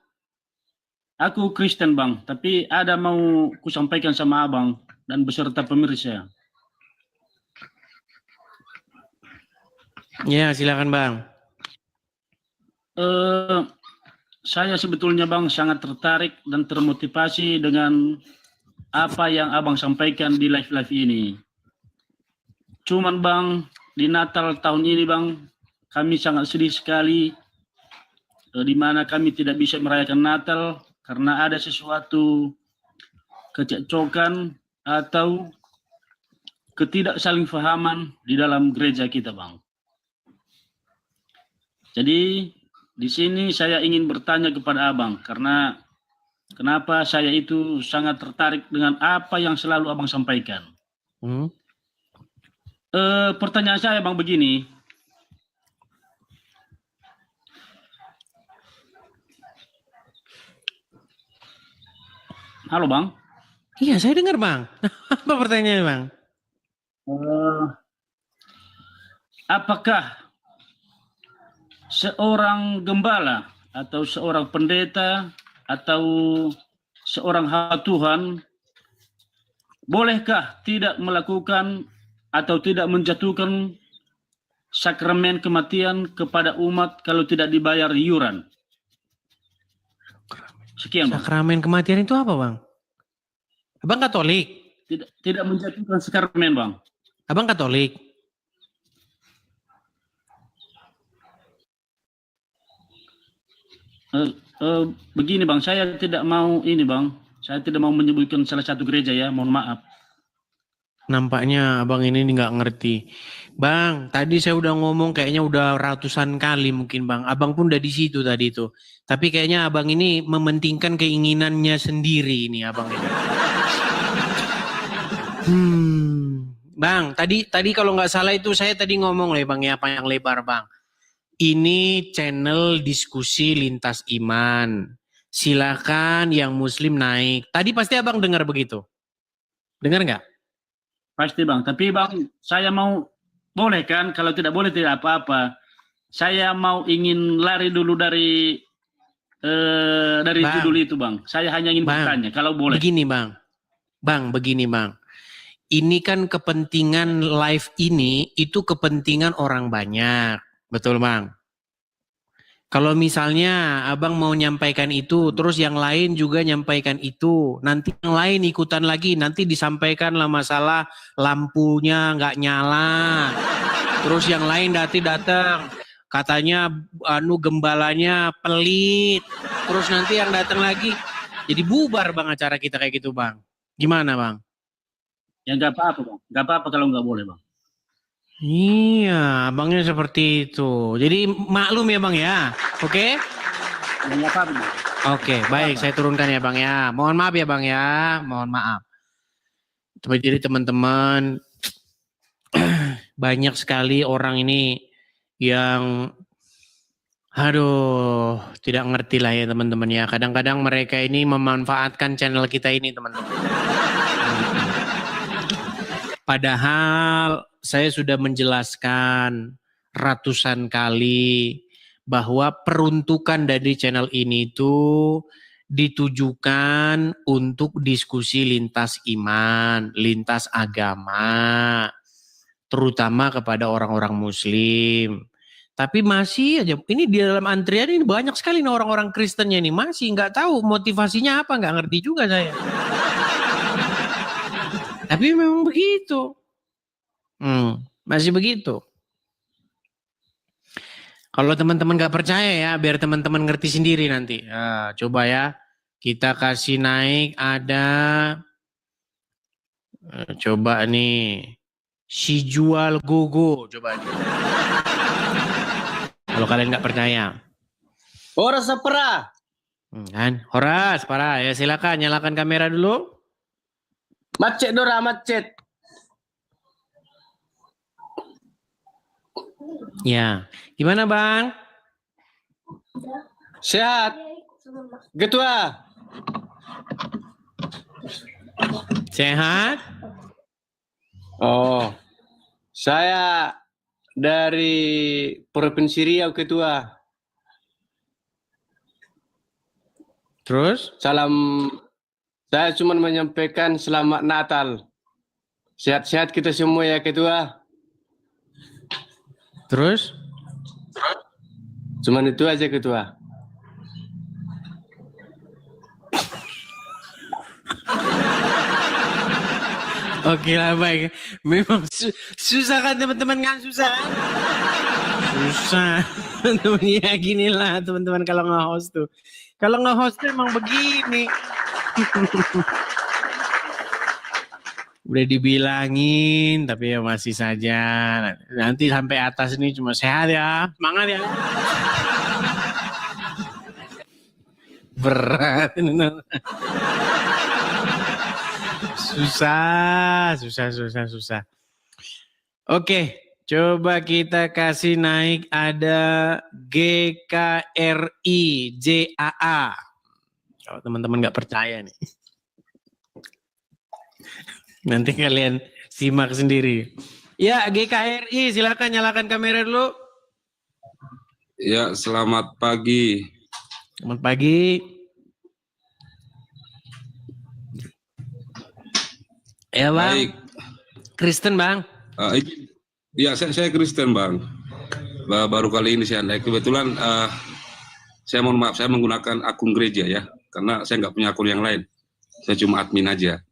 F: Aku Kristen Bang, tapi ada mau ku sampaikan sama Abang dan beserta pemirsa.
A: Ya, silakan Bang.
F: saya sebetulnya Bang sangat tertarik dan termotivasi dengan apa yang Abang sampaikan di live-live ini. Cuman Bang, di Natal tahun ini Bang, kami sangat sedih sekali di mana kami tidak bisa merayakan Natal karena ada sesuatu kecekcokan atau ketidaksalingfahaman di dalam gereja kita, Bang. Jadi di sini saya ingin bertanya kepada Abang karena kenapa saya itu sangat tertarik dengan apa yang selalu Abang sampaikan. Pertanyaan saya Bang begini. Halo Bang.
A: Iya, saya dengar Bang. Apa pertanyaannya Bang?
F: Apakah seorang gembala atau seorang pendeta atau seorang hamba Tuhan bolehkah tidak melakukan atau tidak menjatuhkan sakramen kematian kepada umat kalau tidak dibayar iuran? Sekian Bang.
A: Sakramen kematian itu apa Bang? Abang Katolik?
F: Tidak menjatuhkan sakramen Bang.
A: Abang Katolik?
F: Begini Bang, saya tidak mau ini Bang. Saya tidak mau menyebutkan salah satu gereja ya, mohon maaf.
A: Nampaknya abang ini nggak ngerti. Bang, tadi saya udah ngomong kayaknya udah ratusan kali mungkin Bang. Abang pun udah di situ tadi itu. Tapi kayaknya abang ini mementingkan keinginannya sendiri ini abang ini. Bang, tadi kalau nggak salah itu saya tadi ngomong lah Bang ya, panjang lebar Bang. Ini channel diskusi lintas iman. Silakan yang Muslim naik. Tadi pasti abang dengar begitu. Dengar nggak?
F: Pasti Bang, tapi Bang, saya mau, boleh kan? Kalau tidak boleh tidak apa-apa. Saya mau ingin lari dulu dari
A: Bang,
F: judul itu Bang. Saya hanya ingin bertanya, kalau boleh.
A: Begini Bang, begini Bang. Ini kan kepentingan live ini, itu kepentingan orang banyak. Betul Bang? Kalau misalnya abang mau nyampaikan itu, terus yang lain juga nyampaikan itu, nanti yang lain ikutan lagi, nanti disampaikanlah masalah lampunya nggak nyala, terus yang lain datang, katanya gembalanya pelit, terus nanti yang datang lagi, jadi bubar Bang acara kita kayak gitu Bang. Gimana Bang?
F: Ya nggak apa-apa Bang, nggak apa-apa kalau nggak boleh Bang.
A: Iya, abangnya seperti itu. Jadi maklum ya Bang ya, oke?
F: Nggak apa-apa Bang.
A: Oke, baik, saya turunkan ya Bang ya. Mohon maaf ya Bang ya, mohon maaf. Jadi teman-teman, banyak sekali orang ini yang, aduh, tidak ngerti lah ya teman-teman ya. Kadang-kadang mereka ini memanfaatkan channel kita ini teman-teman. Padahal saya sudah menjelaskan ratusan kali bahwa peruntukan dari channel ini itu ditujukan untuk diskusi lintas iman, lintas agama, terutama kepada orang-orang Muslim. Tapi masih aja, ini di dalam antrian ini banyak sekali nih orang-orang Kristennya ini masih nggak tahu motivasinya apa, nggak ngerti juga saya. Tapi memang begitu. Masih begitu. Kalau teman-teman gak percaya ya, biar teman-teman ngerti sendiri nanti. Nah, coba ya, kita kasih naik ada, coba nih, si jual gogo, coba nih. Kalau kalian gak percaya.
H: Horas para.
A: Kan, Horas, para ya silakan nyalakan kamera dulu.
H: Macet Dora, macet.
A: Ya, gimana Bang?
H: Sehat. Ketua.
A: Sehat?
H: Oh, saya dari Provinsi Riau Ketua.
A: Terus?
H: Salam, saya cuma menyampaikan selamat Natal. Sehat-sehat kita semua ya Ketua.
A: Terus?
H: Cuman itu aja Ketua.
A: Oke lah, baik. Memang susah kan teman-teman, kan susah. Susah. Teman-teman, ya gini lah teman-teman kalau nge-host tuh. Kalau nge-host tuh emang begini. Udah dibilangin tapi ya masih saja. Nanti sampai atas ini cuma sehat ya, semangat ya. Berat. Susah. Oke, coba kita kasih naik ada GKRI JAA. Kalau teman-teman nggak percaya nih. Nanti kalian simak sendiri. Ya, GKRI, silakan nyalakan kamera dulu.
I: Ya, selamat pagi.
A: Selamat pagi. Ya, Bang.
I: Baik.
A: Kristen, Bang.
I: Ya, saya Kristen, Bang. Baru kali ini saya naik. Kebetulan saya mohon maaf, saya menggunakan akun gereja ya, karena saya nggak punya akun yang lain. Saya cuma admin aja.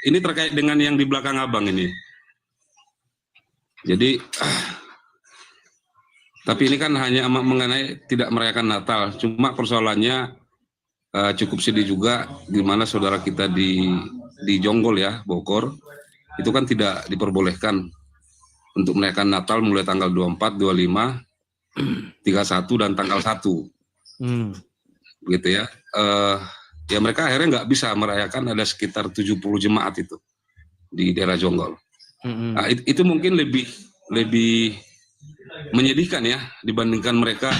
I: Ini terkait dengan yang di belakang abang ini. Jadi, tapi ini kan hanya mengenai tidak merayakan Natal. Cuma persoalannya cukup sedih juga, di mana saudara kita di Jonggol ya, Bogor, itu kan tidak diperbolehkan untuk merayakan Natal mulai tanggal 24, 25, 31 dan tanggal 1. Begitu ya. Ya mereka akhirnya nggak bisa merayakan, ada sekitar 70 jemaat itu di daerah Jonggol. Nah, itu mungkin lebih menyedihkan ya dibandingkan mereka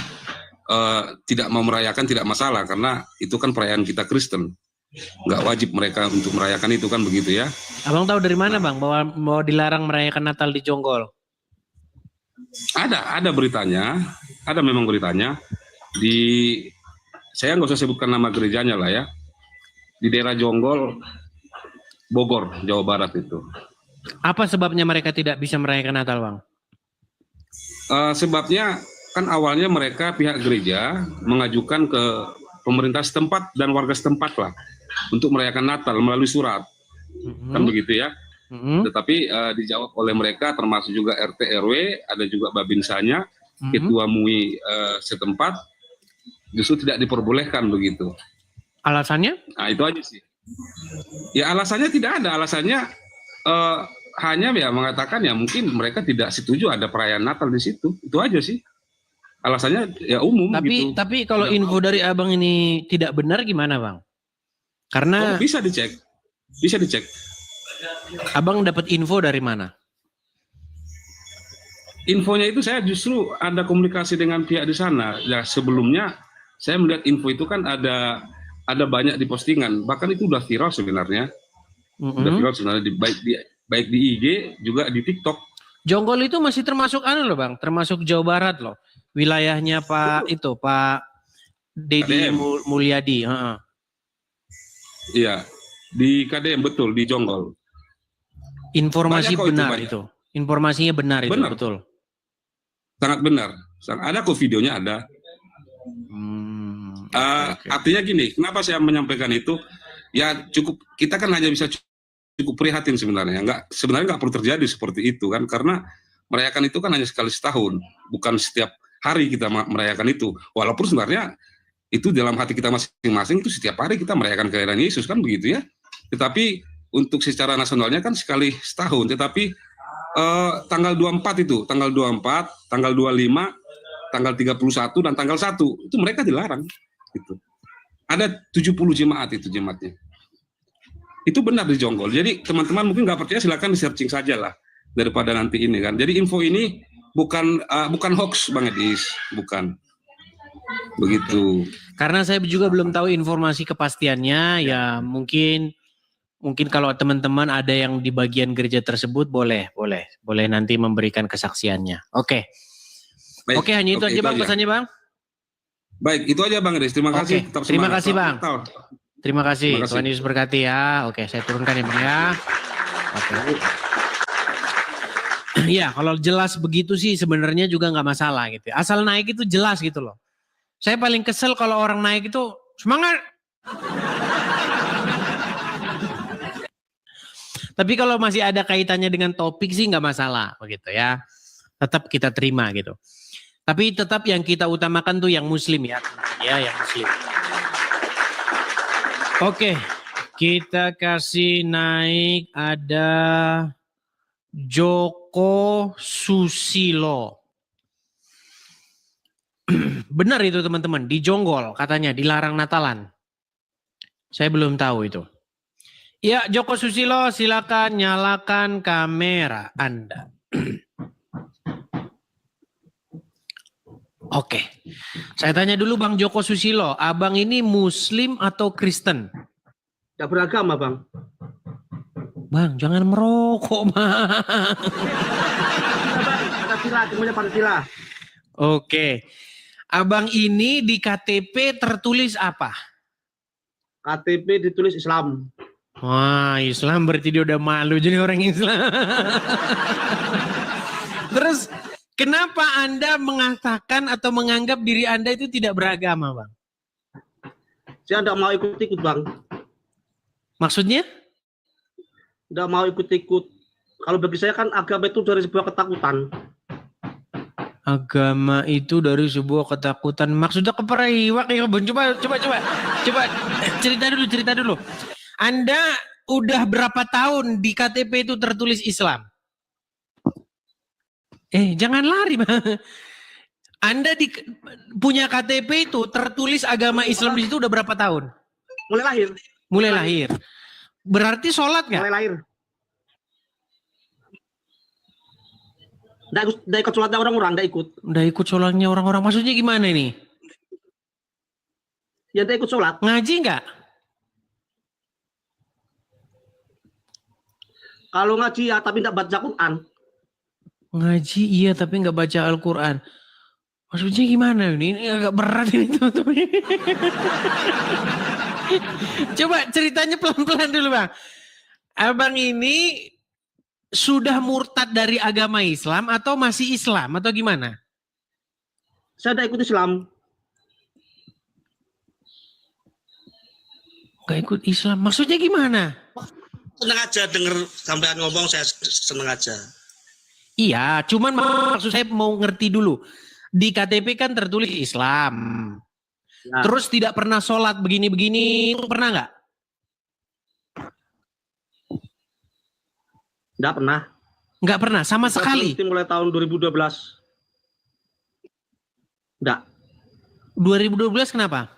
I: tidak mau merayakan, tidak masalah karena itu kan perayaan kita Kristen. Nggak wajib mereka untuk merayakan itu kan begitu ya. Abang tahu dari mana Bang bahwa dilarang merayakan Natal di Jonggol? Ada beritanya, ada memang beritanya. Saya nggak usah sebutkan nama gerejanya lah ya, di daerah Jonggol, Bogor, Jawa Barat itu. Apa sebabnya mereka tidak bisa merayakan Natal, Bang? Sebabnya kan awalnya mereka pihak gereja mengajukan ke pemerintah setempat dan warga setempat lah untuk merayakan Natal melalui surat, kan begitu ya. Tetapi dijawab oleh mereka, termasuk juga RT RW, ada juga babinsanya, ketua MUI setempat, justru tidak diperbolehkan begitu. Alasannya? Nah itu aja sih. Ya alasannya tidak ada, alasannya hanya ya mengatakan ya mungkin mereka tidak setuju ada perayaan Natal di situ, itu aja sih. Alasannya ya umum. Tapi kalau info dari abang ini tidak benar gimana Bang? Karena bisa dicek, Abang dapat info dari mana? Infonya itu saya justru ada komunikasi dengan pihak di sana. Ya sebelumnya saya melihat info itu kan ada banyak di postingan, bahkan itu udah viral sebenarnya. Udah viral sebenarnya baik di IG juga di TikTok. Jonggol itu masih termasuk loh Bang, termasuk Jawa Barat loh. Wilayahnya Pak Dedi Mulyadi. Iya, di KDM betul, di Jonggol. Informasi benar itu. Informasinya benar itu, betul. Sangat benar. Ada kok videonya ada. Artinya gini, kenapa saya menyampaikan itu? Ya cukup, kita kan hanya bisa cukup prihatin sebenarnya. Sebenarnya nggak perlu terjadi seperti itu kan, karena merayakan itu kan hanya sekali setahun, bukan setiap hari kita merayakan itu. Walaupun sebenarnya itu dalam hati kita masing-masing itu setiap hari kita merayakan kelahiran Yesus kan begitu ya. Tetapi untuk secara nasionalnya kan sekali setahun. Tetapi tanggal 24 itu, tanggal 24, tanggal 25, tanggal 31 dan tanggal 1 itu mereka dilarang. Gitu. Ada 70 jemaat itu jemaatnya. Itu benar di Jonggol. Jadi teman-teman mungkin nggak percaya silakan di searching saja lah daripada nanti ini kan. Jadi info ini bukan hoax Bang Edis, bukan. Begitu. Karena saya juga belum tahu informasi kepastiannya, ya mungkin kalau teman-teman ada yang di bagian gereja tersebut boleh nanti memberikan kesaksiannya. Oke. Oke, hanya itu aja Bang pesannya Bang. Baik, itu aja Bang Edis. Terima kasih. Terima kasih Bang. Terima kasih. Tuhan Yesus berkati ya. Oke, saya turunkan ya Bang ya. Oke. Iya, kalau jelas begitu sih sebenarnya juga nggak masalah gitu. Asal naik itu jelas gitu loh. Saya paling kesel kalau orang naik itu semangat.
A: Tapi kalau masih ada kaitannya dengan topik sih nggak masalah begitu ya. Tetap kita terima gitu. Tapi tetap yang kita utamakan tuh yang muslim ya. Ya, yang muslim. Oke, kita kasih naik ada Joko Susilo. Benar itu teman-teman, di Jonggol katanya dilarang Natalan. Saya belum tahu itu. Ya, Joko Susilo silakan nyalakan kamera Anda. Oke, saya tanya dulu Bang Joko Susilo, abang ini Muslim atau Kristen?
J: Tidak beragama, Bang.
A: Bang, jangan merokok, Bang.
J: Pancasila, semuanya Pancasila.
A: Oke, abang ini di KTP tertulis apa?
J: KTP ditulis Islam.
A: Wah, Islam berarti dia udah malu jadi orang Islam. Terus, kenapa Anda mengatakan atau menganggap diri Anda itu tidak beragama, Bang?
J: Saya tidak mau ikut-ikut, Bang.
A: Maksudnya?
J: Tidak mau ikut-ikut. Kalau bagi saya kan agama itu dari sebuah ketakutan.
A: Agama itu dari sebuah ketakutan. Maksudnya keperiwak ya, Bang. Coba cerita dulu. Anda udah berapa tahun di KTP itu tertulis Islam? Jangan lari, Bang. Anda punya KTP itu tertulis agama Islam di situ udah berapa tahun?
J: Mulai lahir.
A: Mulai lahir. Berarti sholat nggak?
J: Mulai lahir. Nggak ikut sholatnya orang-orang, nggak ikut.
A: Udah ikut sholatnya orang-orang. Maksudnya gimana ini?
J: Ya nggak ikut sholat.
A: Ngaji nggak?
J: Kalau ngaji ya, tapi nggak baca Quran.
A: Ngaji iya, tapi nggak baca Al-Quran. Maksudnya gimana ini? Ini agak berat ini teman-teman. Coba ceritanya pelan-pelan dulu, Bang. Abang ini sudah murtad dari agama Islam atau masih Islam atau gimana?
J: Saya udah ikut Islam.
A: Gak ikut Islam, maksudnya gimana?
J: Senang aja denger sampean ngomong, saya senang aja.
A: Iya, cuman maksud saya mau ngerti dulu. Di KTP kan tertulis Islam.
J: Ya.
A: Terus tidak pernah sholat begini-begini, pernah nggak?
J: Nggak pernah.
A: Nggak pernah, sama sekali.
J: Mulai tahun 2012. Nggak.
A: 2012 kenapa?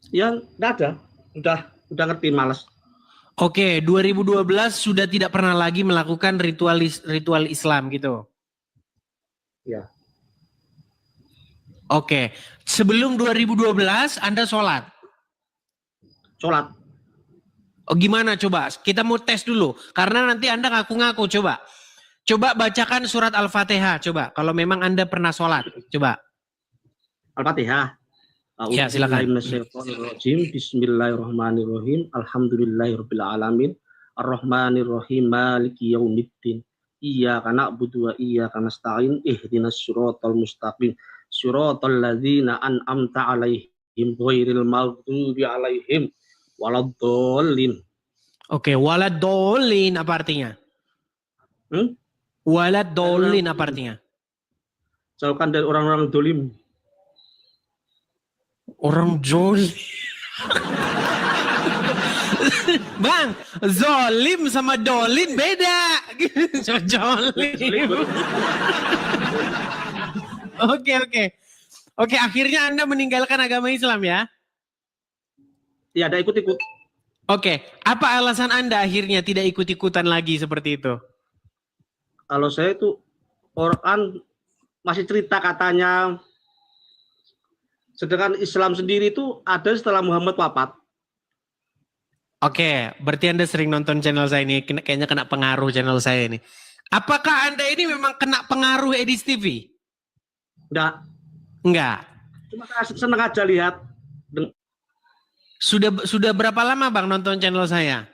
J: Ya nggak ada. Udah ngerti, malas.
A: Oke, 2012 sudah tidak pernah lagi melakukan ritual Islam gitu.
J: Ya.
A: Oke, sebelum 2012 Anda sholat?
J: Sholat.
A: Oh gimana coba? Kita mau tes dulu. Karena nanti Anda ngaku-ngaku coba. Coba bacakan surat Al-Fatihah coba. Kalau memang Anda pernah sholat. Coba.
J: Al-Fatihah.
A: Ya silakan.
J: Bismillahirrahmanirrahim. Alhamdulillahirrahmanirrahim. Ar-Rahmanirrahim. Maliki yaumiddin. Iyyaka na'budu wa iyyaka nasta'in. Ihdinas siratal mustaqim. Siratal ladzina an'amta 'alaihim ghairil maghdubi 'alaihim waladdallin.
A: Oke, waladdallin apa artinya? Waladdallin apa artinya?
J: Jauhkan dari orang-orang dolim.
A: Orang zolim. Bang, zolim sama dolin beda. Zolim. Oke, akhirnya Anda meninggalkan agama Islam ya?
J: Ya, ada ikut-ikut.
A: Oke, apa alasan Anda akhirnya tidak ikut-ikutan lagi seperti itu?
J: Kalau saya itu Quran masih cerita katanya. Sedangkan Islam sendiri itu ada setelah Muhammad wafat.
A: Oke, berarti Anda sering nonton channel saya ini, kayaknya kena pengaruh channel saya ini. Apakah Anda ini memang kena pengaruh Edis TV? Enggak.
J: Cuma saya senang aja lihat.
A: Sudah berapa lama Bang nonton channel saya?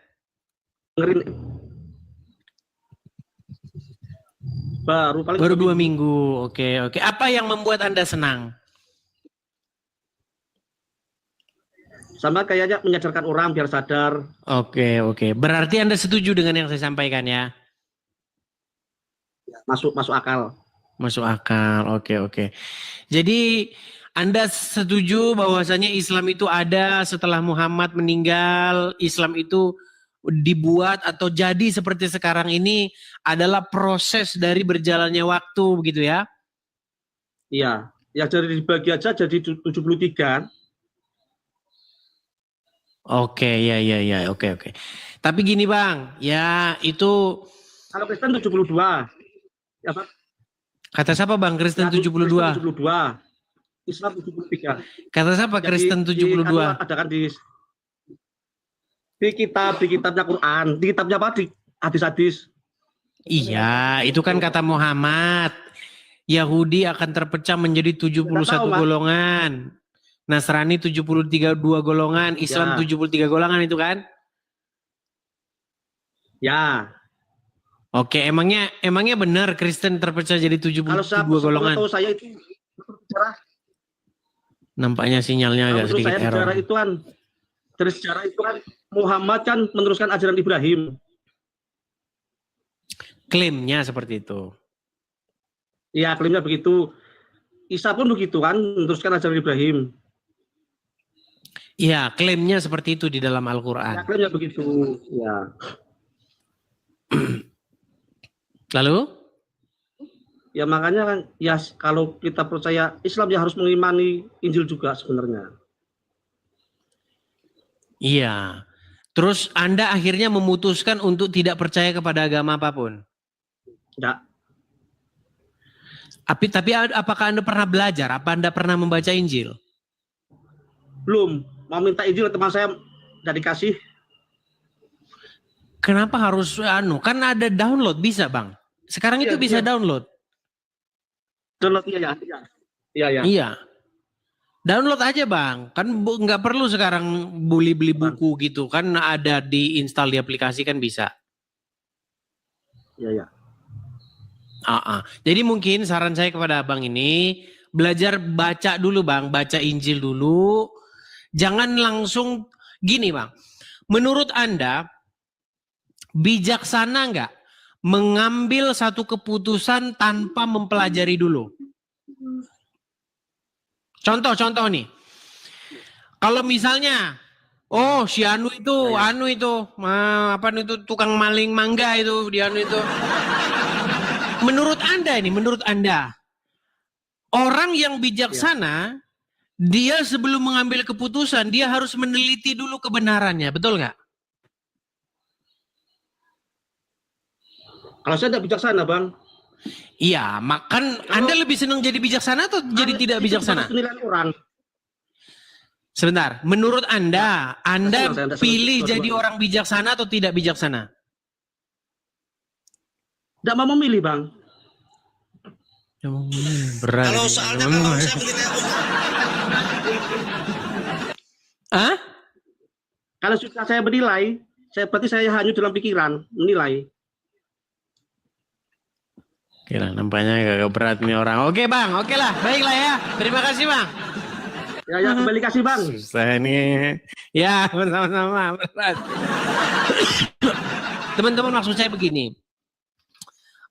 J: Dengerin. Baru
A: 2 minggu. Oke. Apa yang membuat Anda senang?
J: Sama kayaknya menyadarkan orang biar sadar.
A: Oke. Berarti Anda setuju dengan yang saya sampaikan ya?
J: Masuk akal.
A: Masuk akal. Oke. Jadi Anda setuju bahwasanya Islam itu ada setelah Muhammad meninggal, Islam itu dibuat atau jadi seperti sekarang ini adalah proses dari berjalannya waktu begitu ya?
J: Iya, ya dari dibagi aja jadi 73.
A: Oke, ya, oke. Tapi gini Bang, ya itu
J: Kalau Kristen 72. Ya, Pak?
A: kata siapa Bang Kristen 72?
J: Kristen 72. Islam 73.
A: Kata siapa Kristen 72?
J: Ada kan di kitabnya Quran, di kitabnya apa? Di hadis-hadis.
A: Iya, itu kan kata Muhammad. Yahudi akan terpecah menjadi 71 golongan. Nasrani 73 golongan, Islam 73 golongan itu kan?
J: Ya.
A: Oke, emangnya benar Kristen terpecah jadi 72 golongan?
J: Kalau saya itu sejarah.
A: Nampaknya sinyalnya agak sedikit error.
J: Dari sejarah itu kan Muhammad kan meneruskan ajaran Ibrahim.
A: Klaimnya seperti itu.
J: Iya, klaimnya begitu. Isa pun begitu kan, meneruskan ajaran Ibrahim.
A: Iya, klaimnya seperti itu di dalam Al-Quran.
J: Ya, klaimnya begitu. Ya.
A: Lalu?
J: Ya makanya kan, ya kalau kita percaya Islam ya harus mengimani Injil juga sebenarnya.
A: Iya. Terus Anda akhirnya memutuskan untuk tidak percaya kepada agama apapun?
J: Tidak.
A: Tapi apakah Anda pernah belajar? Apa Anda pernah membaca Injil?
J: Belum. Mau minta Injil teman saya tidak dikasih.
A: Kenapa harus kan ada download bisa Bang. Sekarang itu bisa download.
J: Download iya.
A: Iya. Download aja Bang. Kan nggak perlu sekarang beli buku gitu. Kan ada di install di aplikasi kan bisa.
J: Iya.
A: Jadi mungkin saran saya kepada Abang ini belajar baca dulu Bang. Baca Injil dulu. Jangan langsung gini Bang. Menurut Anda bijaksana nggak mengambil satu keputusan tanpa mempelajari dulu? Contoh nih. Kalau misalnya, si Anu itu tukang maling mangga itu, di Anu itu. Menurut Anda, orang yang bijaksana, dia sebelum mengambil keputusan, dia harus meneliti dulu kebenarannya, betul nggak?
J: Kalau saya tidak bijaksana, Bang.
A: Iya, makan Anda lebih senang jadi bijaksana atau jadi tidak bijaksana?
J: Penilaian orang.
A: Sebentar, menurut Anda pilih jadi orang bijaksana atau tidak bijaksana?
J: Tidak mau memilih, Bang.
A: Berat.
K: Kalau soalnya kalau saya menilai
J: Kalau suka saya menilai, berarti saya hanya dalam pikiran menilai.
A: Oke lah, nampaknya agak berat nih orang. Oke Bang, oke lah, baiklah ya. Terima kasih Bang.
J: Ya, kembali kasih Bang.
A: Susah nih. Ya, sama-sama. Berat. Teman-teman, maksud saya begini.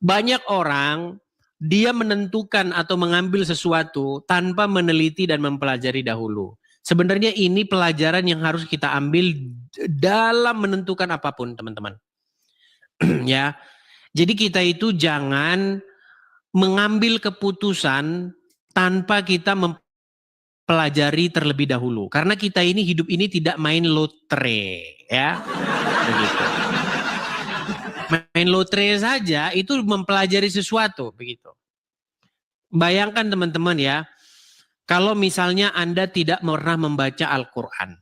A: Banyak orang, dia menentukan atau mengambil sesuatu tanpa meneliti dan mempelajari dahulu. Sebenarnya ini pelajaran yang harus kita ambil dalam menentukan apapun, teman-teman. Ya. Jadi kita itu jangan mengambil keputusan tanpa kita mempelajari terlebih dahulu. Karena kita ini hidup ini tidak main lotre, ya. Begitu. Main lotre saja itu mempelajari sesuatu, begitu. Bayangkan teman-teman ya, kalau misalnya Anda tidak pernah membaca Al-Quran,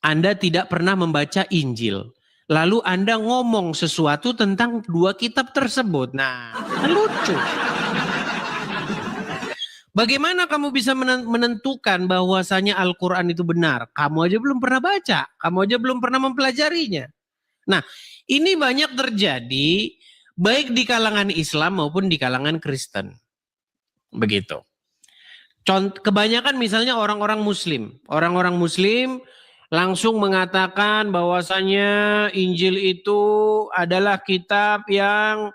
A: Anda tidak pernah membaca Injil, lalu Anda ngomong sesuatu tentang dua kitab tersebut. Nah, lucu. Bagaimana kamu bisa menentukan bahwasanya Al-Quran itu benar? Kamu aja belum pernah baca. Kamu aja belum pernah mempelajarinya. Nah, ini banyak terjadi baik di kalangan Islam maupun di kalangan Kristen. Begitu. Kebanyakan misalnya orang-orang muslim langsung mengatakan bahwasanya Injil itu adalah kitab yang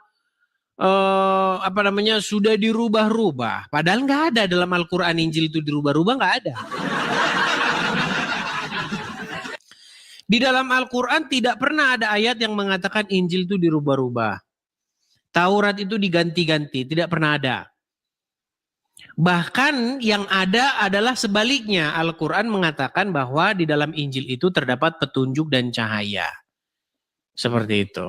A: sudah dirubah-rubah. Padahal nggak ada dalam Al-Quran Injil itu dirubah-rubah, nggak ada. Di dalam Al-Quran tidak pernah ada ayat yang mengatakan Injil itu dirubah-rubah. Taurat itu diganti-ganti, tidak pernah ada. Bahkan yang ada adalah sebaliknya. Al-Quran mengatakan bahwa di dalam Injil itu terdapat petunjuk dan cahaya. Seperti itu.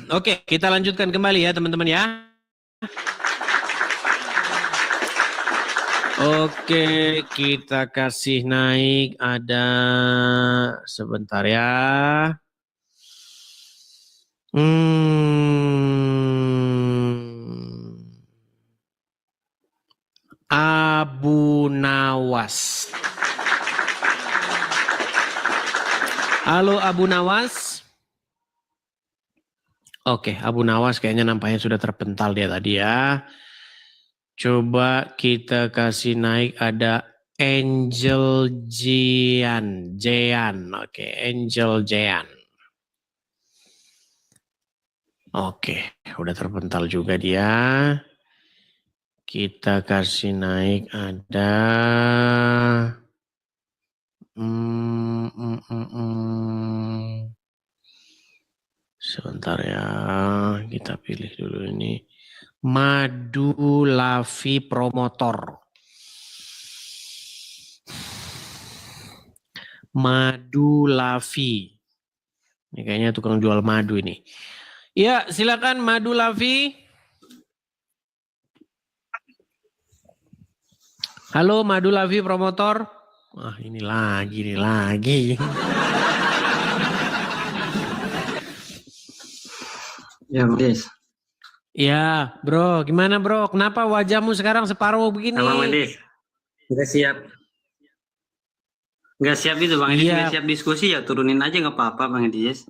A: Oke, kita lanjutkan kembali ya teman-teman ya. Oke, kita kasih naik, ada sebentar ya. Abu Nawas. Halo Abu Nawas. Oke, Abu Nawas kayaknya nampaknya sudah terpental dia tadi ya. Coba kita kasih naik, ada Angel Jian. Oke, Angel Jian. Oke, udah terpental juga dia. Kita kasih naik, ada sebentar ya, kita pilih dulu ini. Madu Lavi Promotor. Madu Lavi. Ini kayaknya tukang jual madu ini. Ya, silakan Madu Lavi. Halo Madu Lavi Promotor. Wah, ini lagi.
K: Ya, Mas.
A: Ya, bro. Gimana, bro? Kenapa wajahmu sekarang separuh begini?
K: Bang Edis. Nggak siap. Nggak siap itu, Bang Edis. Nggak siap diskusi ya, turunin aja nggak apa-apa, Bang Edis.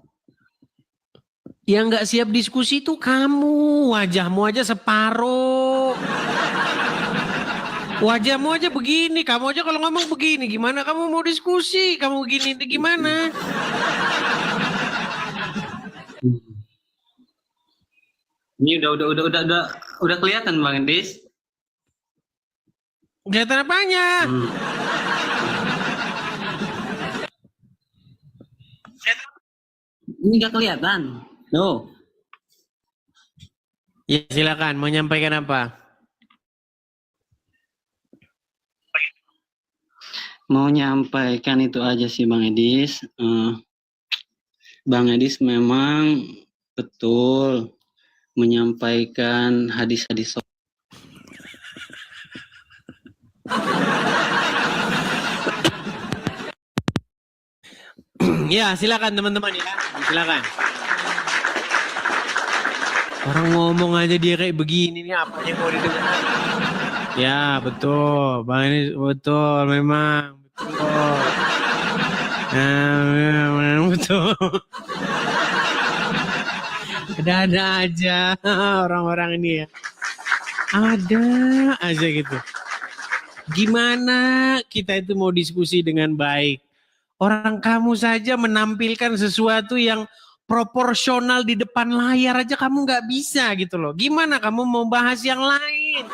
A: Yang nggak siap diskusi itu kamu. Wajahmu aja separuh. Wajahmu aja begini. Kamu aja kalau ngomong begini. Gimana kamu mau diskusi? Kamu begini itu gimana?
K: Ini udah kelihatan Bang Edis.
A: Kelihatan apanya?
K: Ini nggak kelihatan. No.
A: Ya silakan, mau nyampaikan apa?
K: Mau nyampaikan itu aja sih Bang Edis. Bang Edis memang betul menyampaikan hadis-hadis.
A: Ya silakan teman-teman ya, silakan. Orang ngomong aja dia kayak begini nih, apa yang mau didengar? Ya betul, Bang ini betul, memang betul. Memang betul. Ada aja orang-orang ini ya. Ada aja gitu. Gimana kita itu mau diskusi dengan baik? Orang kamu saja menampilkan sesuatu yang proporsional di depan layar aja kamu nggak bisa gitu loh. Gimana kamu mau bahas yang lain?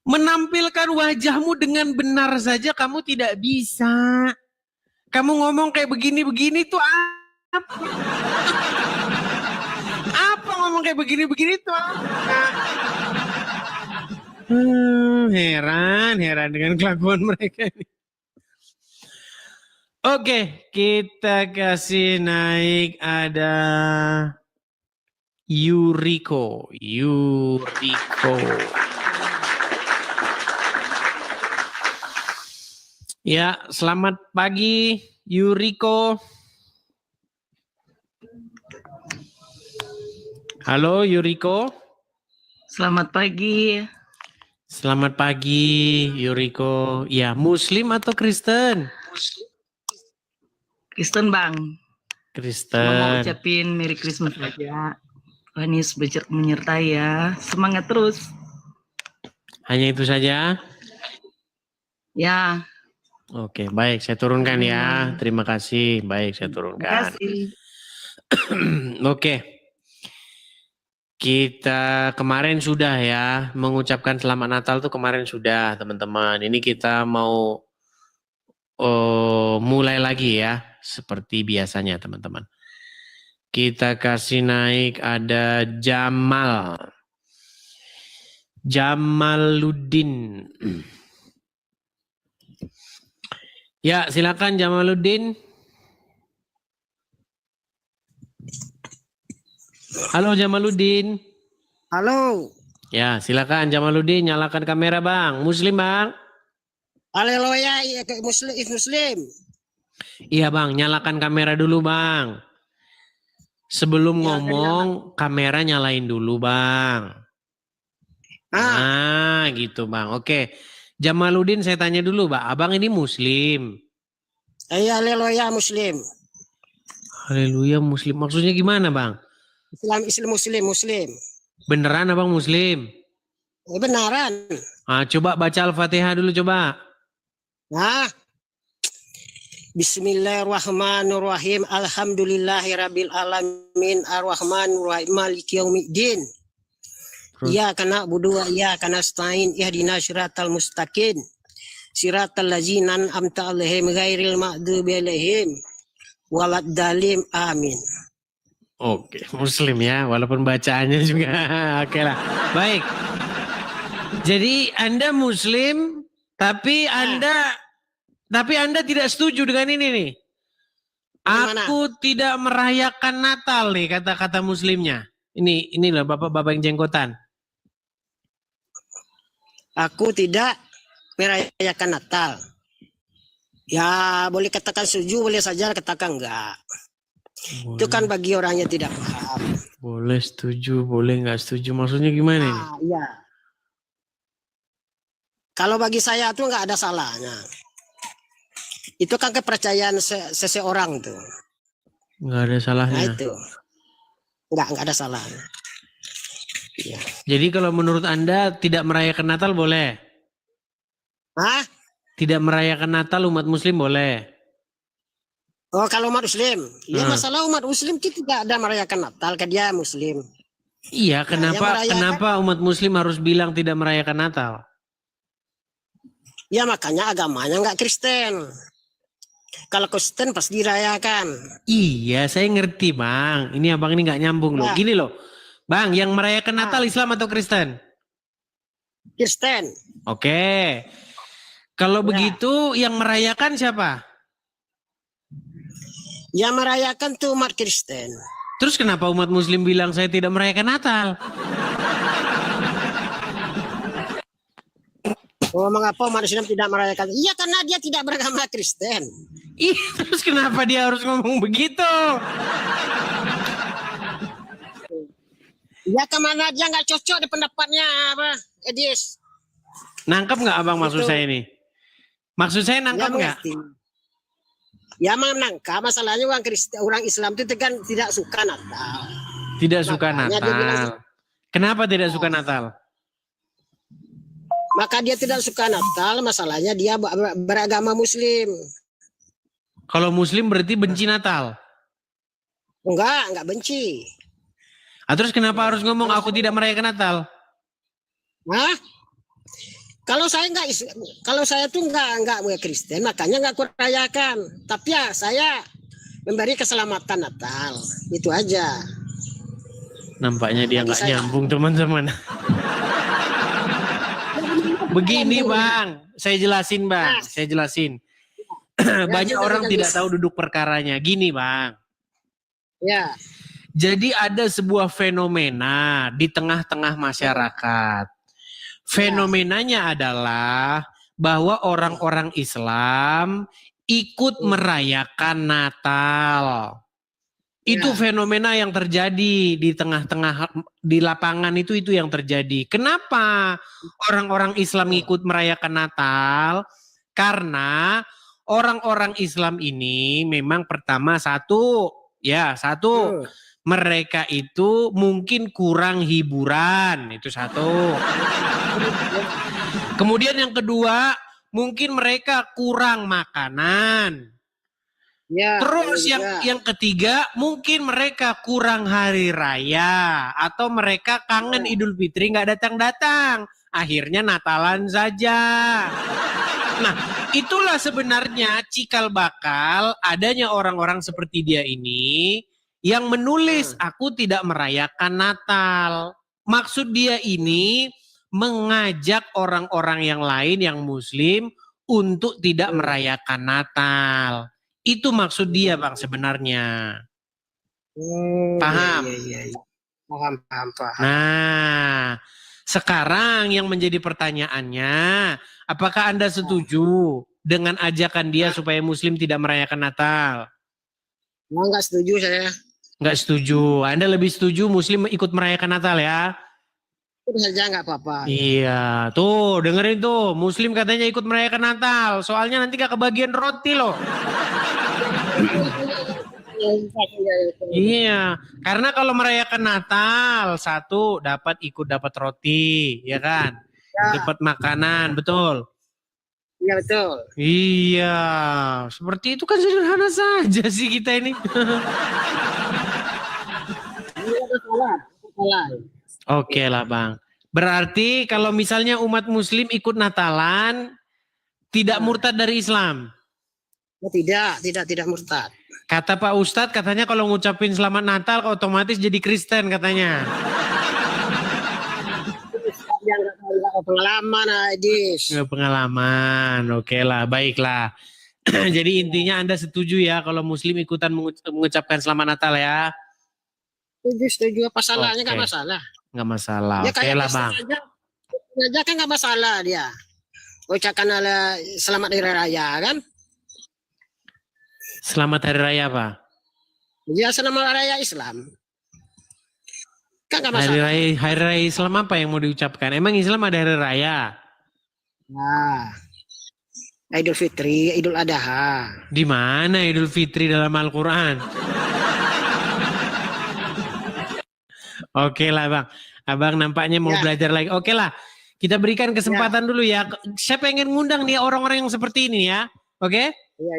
A: Menampilkan wajahmu dengan benar saja kamu tidak bisa. Kamu ngomong kayak begini-begini tuh apa? Apa ngomong kayak begini-begini tuh apa? Heran dengan kelakuan mereka ini. Oke, kita kasih naik, ada Yuriko. Ya, selamat pagi Yuriko. Halo Yuriko.
L: Selamat pagi.
A: Selamat pagi Yuriko. Ya, Muslim atau Kristen?
L: Kristen Bang.
A: Kristen.
L: Mau ucapin Merry Christmas aja. Tuhan Yesus menyertai ya. Semangat terus.
A: Hanya itu saja?
L: Ya.
A: Oke, baik. Saya turunkan ya. Terima kasih. Baik, saya turunkan.
L: Terima kasih.
A: Oke. Kita kemarin sudah ya mengucapkan selamat Natal tuh kemarin sudah teman-teman. Ini kita mau mulai lagi ya seperti biasanya teman-teman. Kita kasih naik ada Jamaluddin. Ya, silakan Jamaluddin. Halo Jamaluddin.
M: Halo.
A: Ya, silakan Jamaluddin, nyalakan kamera Bang. Muslim Bang.
M: Haleluya, Muslim.
A: Iya Bang, nyalakan kamera dulu Bang. Sebelum ngomong, kamera nyalain dulu Bang. Nah, gitu Bang. Oke. Jamaluddin saya tanya dulu, Pak. Abang ini Muslim.
M: Iya, haleluya Muslim.
A: Haleluya Muslim. Maksudnya gimana, Bang?
M: Muslim.
A: Beneran Abang Muslim?
M: Beneran.
A: Coba baca Al-Fatihah dulu coba.
M: Bismillahirrahmanirrahim. Alhamdulillahirabbil alamin arrahmanirrahim maliki yaumiddin. Iyyaka na'budu wa iyyaka nasta'in ihdinas siratal mustaqim. Siratal ladzina an'amta 'alaihim ghairil maghdubi 'alaihim waladdallin. Amin.
A: Oke, Muslim ya, walaupun bacaannya juga oke lah. Baik. Jadi Anda Muslim, tapi Anda tidak setuju dengan ini nih. Aku tidak merayakan Natal nih kata-kata Muslimnya. Ini loh bapak-bapak yang jenggotan.
M: Aku tidak merayakan Natal. Ya boleh katakan setuju, boleh saja katakan enggak. Boleh. Itu kan bagi orang yang tidak paham.
A: Boleh setuju, boleh nggak setuju. Maksudnya gimana nih?
M: Iya. Kalau bagi saya itu nggak ada salahnya. Itu kan kepercayaan seseorang tuh.
A: Nggak ada salahnya.
M: Nah itu. Nggak ada salahnya. Ya.
A: Jadi kalau menurut Anda tidak merayakan Natal boleh? Tidak merayakan Natal umat Muslim boleh?
M: Oh kalau umat Muslim, ya masalah umat Muslim kita tidak ada merayakan Natal, kan dia Muslim.
A: Iya, kenapa umat Muslim harus bilang tidak merayakan Natal?
M: Ya makanya agamanya nggak Kristen. Kalau Kristen pasti dirayakan.
A: Iya, saya ngerti Bang. Ini abang ini nggak nyambung loh. Gini loh, Bang, yang merayakan Natal Islam atau Kristen?
M: Kristen.
A: Oke. Kalau begitu yang merayakan siapa?
M: Yang merayakan tuh umat Kristen.
A: Terus kenapa umat Muslim bilang saya tidak merayakan Natal?
M: Oh, mengapa umat Islam tidak merayakan? Iya karena dia tidak beragama Kristen.
A: Terus kenapa dia harus ngomong begitu?
M: Ya kemana dia nggak cocok di pendapatnya apa, Edis?
A: Nangkep nggak abang maksud saya ini? Maksud saya nangkep nggak?
M: Ya menangkap, masalahnya orang Islam itu kan tidak suka Natal.
A: Tidak suka Natal. Kenapa tidak suka Natal?
M: Maka dia tidak suka Natal, masalahnya dia beragama Muslim.
A: Kalau Muslim berarti benci Natal?
M: Enggak benci.
A: Terus kenapa harus ngomong aku tidak merayakan Natal?
M: Kalau saya tuh enggak Kristen, makanya enggak aku rayakan. Tapi ya saya memberi keselamatan Natal, itu aja.
A: Nampaknya dia nggak nyambung teman-teman. Begini Bang, saya jelasin Bang, Banyak orang tidak tahu duduk perkaranya. Gini Bang.
M: Ya.
A: Jadi ada sebuah fenomena di tengah-tengah masyarakat. Fenomenanya adalah bahwa orang-orang Islam ikut merayakan Natal. Itu fenomena yang terjadi di tengah-tengah di lapangan itu yang terjadi. Kenapa orang-orang Islam ikut merayakan Natal? Karena orang-orang Islam ini memang pertama satu mereka itu mungkin kurang hiburan, itu satu. Kemudian yang kedua, mungkin mereka kurang makanan.
M: Ya,
A: Terus
M: juga.
A: yang ketiga, mungkin mereka kurang hari raya atau mereka kangen Idul Fitri nggak datang-datang. Akhirnya Natalan saja. Nah, itulah sebenarnya cikal bakal adanya orang-orang seperti dia ini yang menulis aku tidak merayakan Natal. Maksud dia ini mengajak orang-orang yang lain yang muslim untuk tidak merayakan Natal. Itu maksud dia Bang sebenarnya. Paham?
M: Iya. Paham.
A: Nah, sekarang yang menjadi pertanyaannya, apakah Anda setuju dengan ajakan dia supaya muslim tidak merayakan Natal?
M: Enggak setuju saya.
A: Enggak setuju. Anda lebih setuju muslim ikut merayakan Natal ya?
M: Itu saja nggak apa-apa.
A: Iya, tuh dengerin tuh. Muslim katanya ikut merayakan Natal. Soalnya nanti gak kebagian roti loh. Iya, karena kalau merayakan Natal, satu dapat roti, ya kan?
M: Ya.
A: Dapat makanan, betul?
M: Iya betul.
A: Iya, seperti itu kan sederhana saja sih kita ini. Oke lah Bang. Berarti kalau misalnya umat muslim ikut Natalan, tidak murtad dari Islam?
M: Oh, tidak murtad.
A: Kata Pak Ustadz katanya kalau ngucapin selamat Natal otomatis jadi Kristen katanya.
M: Yang nggak tahu pengalaman, Adis.
A: Pengalaman, oke lah, baiklah. Jadi intinya Anda setuju ya kalau muslim ikutan mengucapkan selamat Natal ya?
M: Setuju. Apa salahnya? Nggak masalah.
A: Nggak masalah,
M: Ya,
A: oke lah Bang.
M: Aja kan nggak masalah dia. Ucapkan selamat hari raya kan?
A: Selamat hari raya apa?
M: Ya selamat raya Islam. Kan nggak masalah.
A: Hari raya Islam apa yang mau diucapkan? Emang Islam ada hari raya?
M: Nah, Idul Fitri, Idul Adha.
A: Di mana Idul Fitri dalam Al-Quran? Oke lah Bang. Abang nampaknya mau belajar lagi. Oke lah. Kita berikan kesempatan dulu ya. Saya pengen ngundang nih orang-orang yang seperti ini ya. Oke?
M: Iya.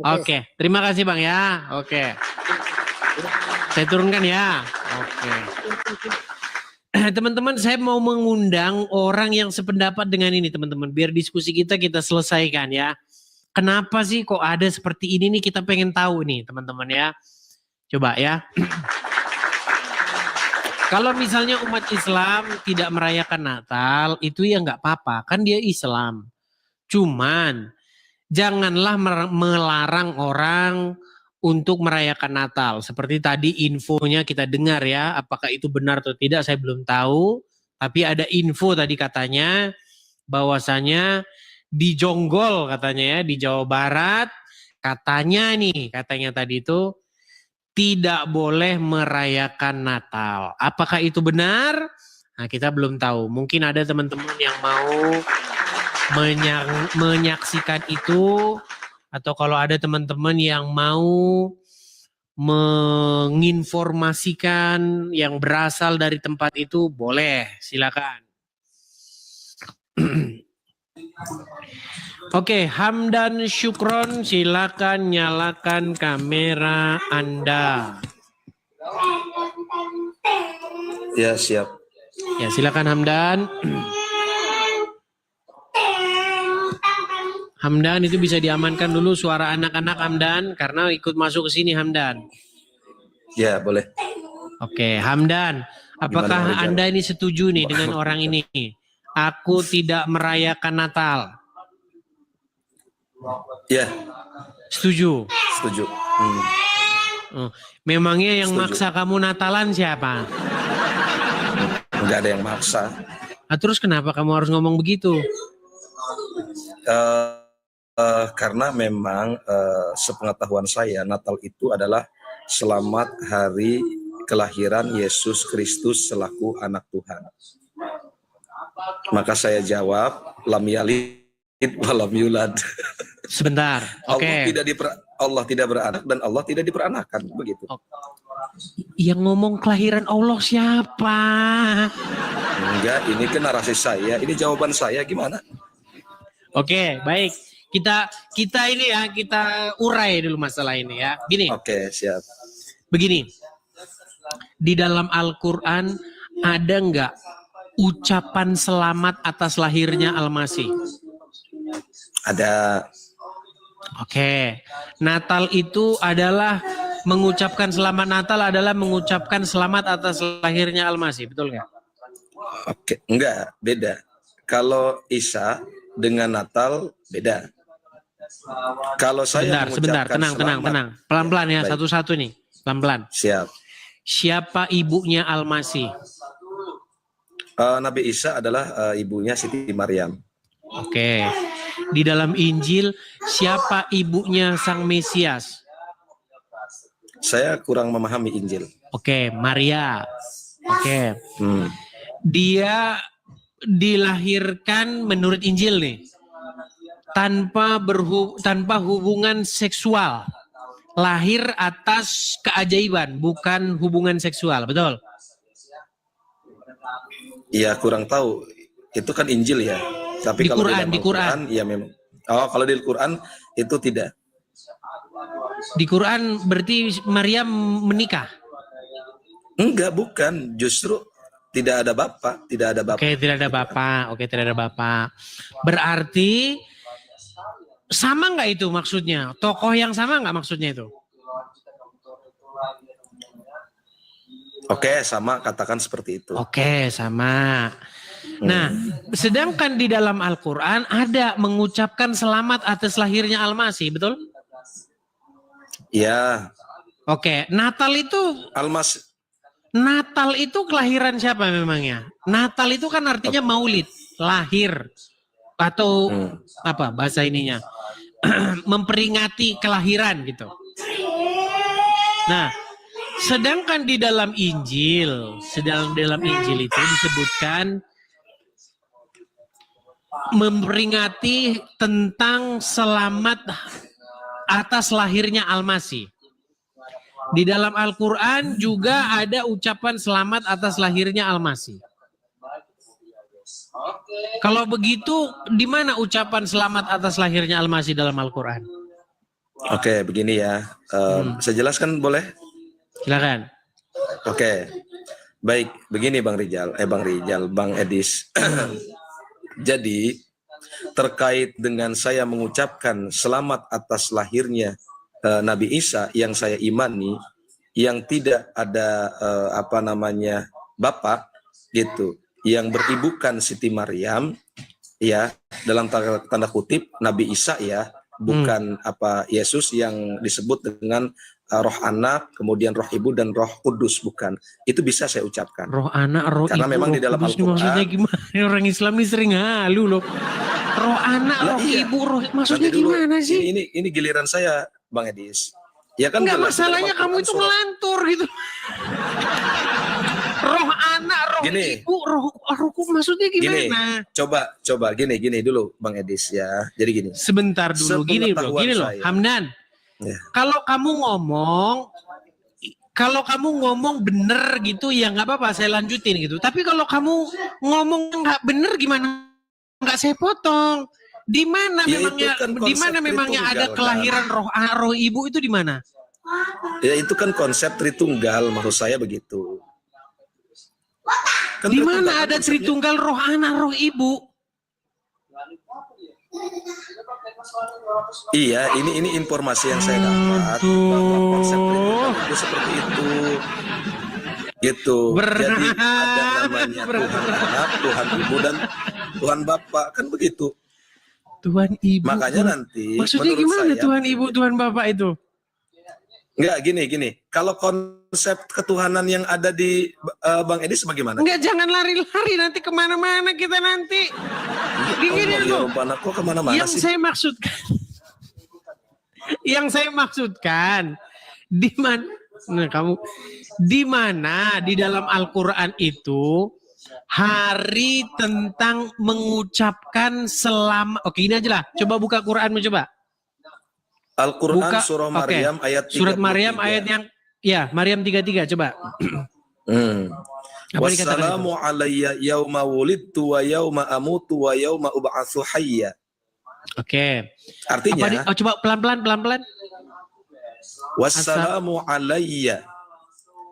A: Oke. Terima kasih Bang ya. Oke. Saya turunkan ya. Oke. Teman-teman, saya mau mengundang orang yang sependapat dengan ini teman-teman. Biar diskusi kita selesaikan ya. Kenapa sih kok ada seperti ini nih, kita pengen tahu nih teman-teman ya. Coba ya. Kalau misalnya umat Islam tidak merayakan Natal, itu ya nggak apa-apa, kan dia Islam. Cuman janganlah melarang orang untuk merayakan Natal. Seperti tadi infonya kita dengar ya, apakah itu benar atau tidak saya belum tahu. Tapi ada info tadi katanya bahwasanya di Jonggol katanya ya, di Jawa Barat, katanya tadi itu tidak boleh merayakan Natal. Apakah itu benar? Nah, kita belum tahu. Mungkin ada teman-teman yang mau menyaksikan itu, atau kalau ada teman-teman yang mau menginformasikan yang berasal dari tempat itu, boleh, silakan. Oke, Hamdan Syukron, silakan nyalakan kamera Anda.
G: Ya, siap.
A: Ya, silakan Hamdan. Hamdan itu bisa diamankan dulu suara anak-anak Hamdan karena ikut masuk ke sini Hamdan.
G: Ya, boleh.
A: Oke, Hamdan, apakah Anda ini setuju nih dengan orang ini? Aku tidak merayakan Natal.
G: Ya.
A: Setuju?
G: Setuju.
A: Memangnya yang
G: Setuju.
A: maksa kamu Natalan siapa?
G: Enggak ada yang maksa.
A: Nah, terus kenapa kamu harus ngomong begitu?
G: Karena memang sepengetahuan saya Natal itu adalah selamat hari kelahiran Yesus Kristus selaku anak Tuhan. Maka saya jawab lam yalid wa lam yulad.
A: Sebentar. Oke.
G: Allah tidak beranak dan Allah tidak diperanakan begitu.
A: Yang ngomong kelahiran Allah siapa?
G: Enggak, ini kan narasi saya, ini jawaban saya gimana?
A: Oke, baik. Kita ini ya, kita urai dulu masalah ini ya. Gini.
G: Oke, siap.
A: Begini. Di dalam Al-Qur'an ada nggak ucapan selamat atas lahirnya Al-Masih?
G: Ada.
A: Oke. Natal itu adalah mengucapkan selamat Natal adalah mengucapkan selamat atas lahirnya Al-Masih, betul nggak?
G: Oke, enggak, beda. Kalau Isa dengan Natal beda. Kalau saya
A: Sebentar, tenang. Pelan-pelan ya, satu-satu nih, pelan-pelan.
G: Siap.
A: Siapa ibunya Al-Masih?
G: Nabi Isa adalah ibunya Siti Maryam.
A: Oke. Di dalam Injil, siapa ibunya Sang Mesias?
G: Saya kurang memahami Injil.
A: Oke, Maria. Oke. Dia dilahirkan menurut Injil nih. Tanpa hubungan seksual. Lahir atas keajaiban, bukan hubungan seksual, betul?
G: Iya, kurang tahu. Itu kan Injil ya. Tapi kalau di Quran, ya memang. Oh, kalau di Quran itu tidak.
A: Di Quran berarti Maryam menikah?
G: Enggak, bukan. Justru tidak ada bapak,
A: Oke, tidak ada bapak. Berarti sama nggak itu maksudnya? Tokoh yang sama nggak maksudnya itu?
G: Oke, sama, katakan seperti itu.
A: Oke, sama. Nah, sedangkan di dalam Al-Quran ada mengucapkan selamat atas lahirnya Al-Masih, betul?
G: Ya.
A: Oke, Natal itu Natal itu kelahiran siapa memangnya? Natal itu kan artinya maulid, lahir atau apa bahasa ininya? Memperingati kelahiran gitu. Nah, sedangkan di dalam Injil itu disebutkan memperingati tentang selamat atas lahirnya Al-Masih. Di dalam Al-Quran juga ada ucapan selamat atas lahirnya Al-Masih. Kalau begitu, di mana ucapan selamat atas lahirnya Al-Masih dalam Al-Quran?
G: Oke, begini ya. Saya jelaskan boleh?
A: Silakan.
G: Oke. Baik, begini Bang Edis. Jadi, terkait dengan saya mengucapkan selamat atas lahirnya Nabi Isa yang saya imani, yang tidak ada bapak gitu, yang beribukan Siti Maryam, ya, dalam tanda kutip Nabi Isa ya, bukan Yesus yang disebut dengan roh anak, kemudian roh ibu dan roh kudus, bukan. Itu bisa saya ucapkan.
A: Roh anak, roh
G: karena
A: ibu,
G: memang
A: roh
G: di dalam
A: kudus
G: Al-Quran.
A: Maksudnya gimana? Orang Islam ini sering halu loh. Roh anak, roh ibu, roh maksudnya gimana sih?
G: Ini giliran saya, Bang Edis. Ya kan
A: enggak, masalahnya kamu itu ngelantur gitu. Roh anak, roh ibu, roh maksudnya gimana?
G: Coba gini dulu Bang Edis ya. Jadi gini.
A: Sebentar dulu, gini loh, Hamdan.
G: Ya.
A: Kalau kamu ngomong bener gitu ya nggak apa-apa, saya lanjutin gitu. Tapi kalau kamu ngomong nggak bener gimana? Nggak saya potong. Di mana memangnya ada kelahiran roh ibu itu di mana?
G: Ya itu kan konsep Tritunggal, maksud saya begitu.
A: Di mana ada Tritunggal roh anak roh ibu?
G: Iya, ini informasi yang saya dapat bahwa konsep Tritunggal itu seperti itu. Gitu. Jadi ada namanya Tuhan Anak, Tuhan Ibu dan Tuhan Bapa, kan begitu.
A: Tuhan Ibu.
G: Makanya nanti
A: maksudnya gimana saya, Tuhan Ibu, Tuhan Bapak itu?
G: Enggak, gini. Kalau konsep ketuhanan yang ada di Bang Edis bagaimana?
A: Enggak, jangan lari-lari nanti kemana-mana kita nanti. Gini dulu.
G: Kok kemana-mana
A: yang
G: sih?
A: Yang saya maksudkan, di mana di dalam Al-Quran itu hari tentang mengucapkan selamat. Oke, ini aja lah. Coba buka Quranmu coba.
G: Al-Quran surah Maryam ayat 33.
A: Surat Maryam ayat yang Ya, Maryam 33 coba. Apa dikatakan itu?
G: Wassalamu alayya yauma wulidtu wa yauma amutu wa yauma ub'atsu hayya.
A: Oke.
G: Artinya,
A: coba pelan-pelan.
G: wassalamu alayya.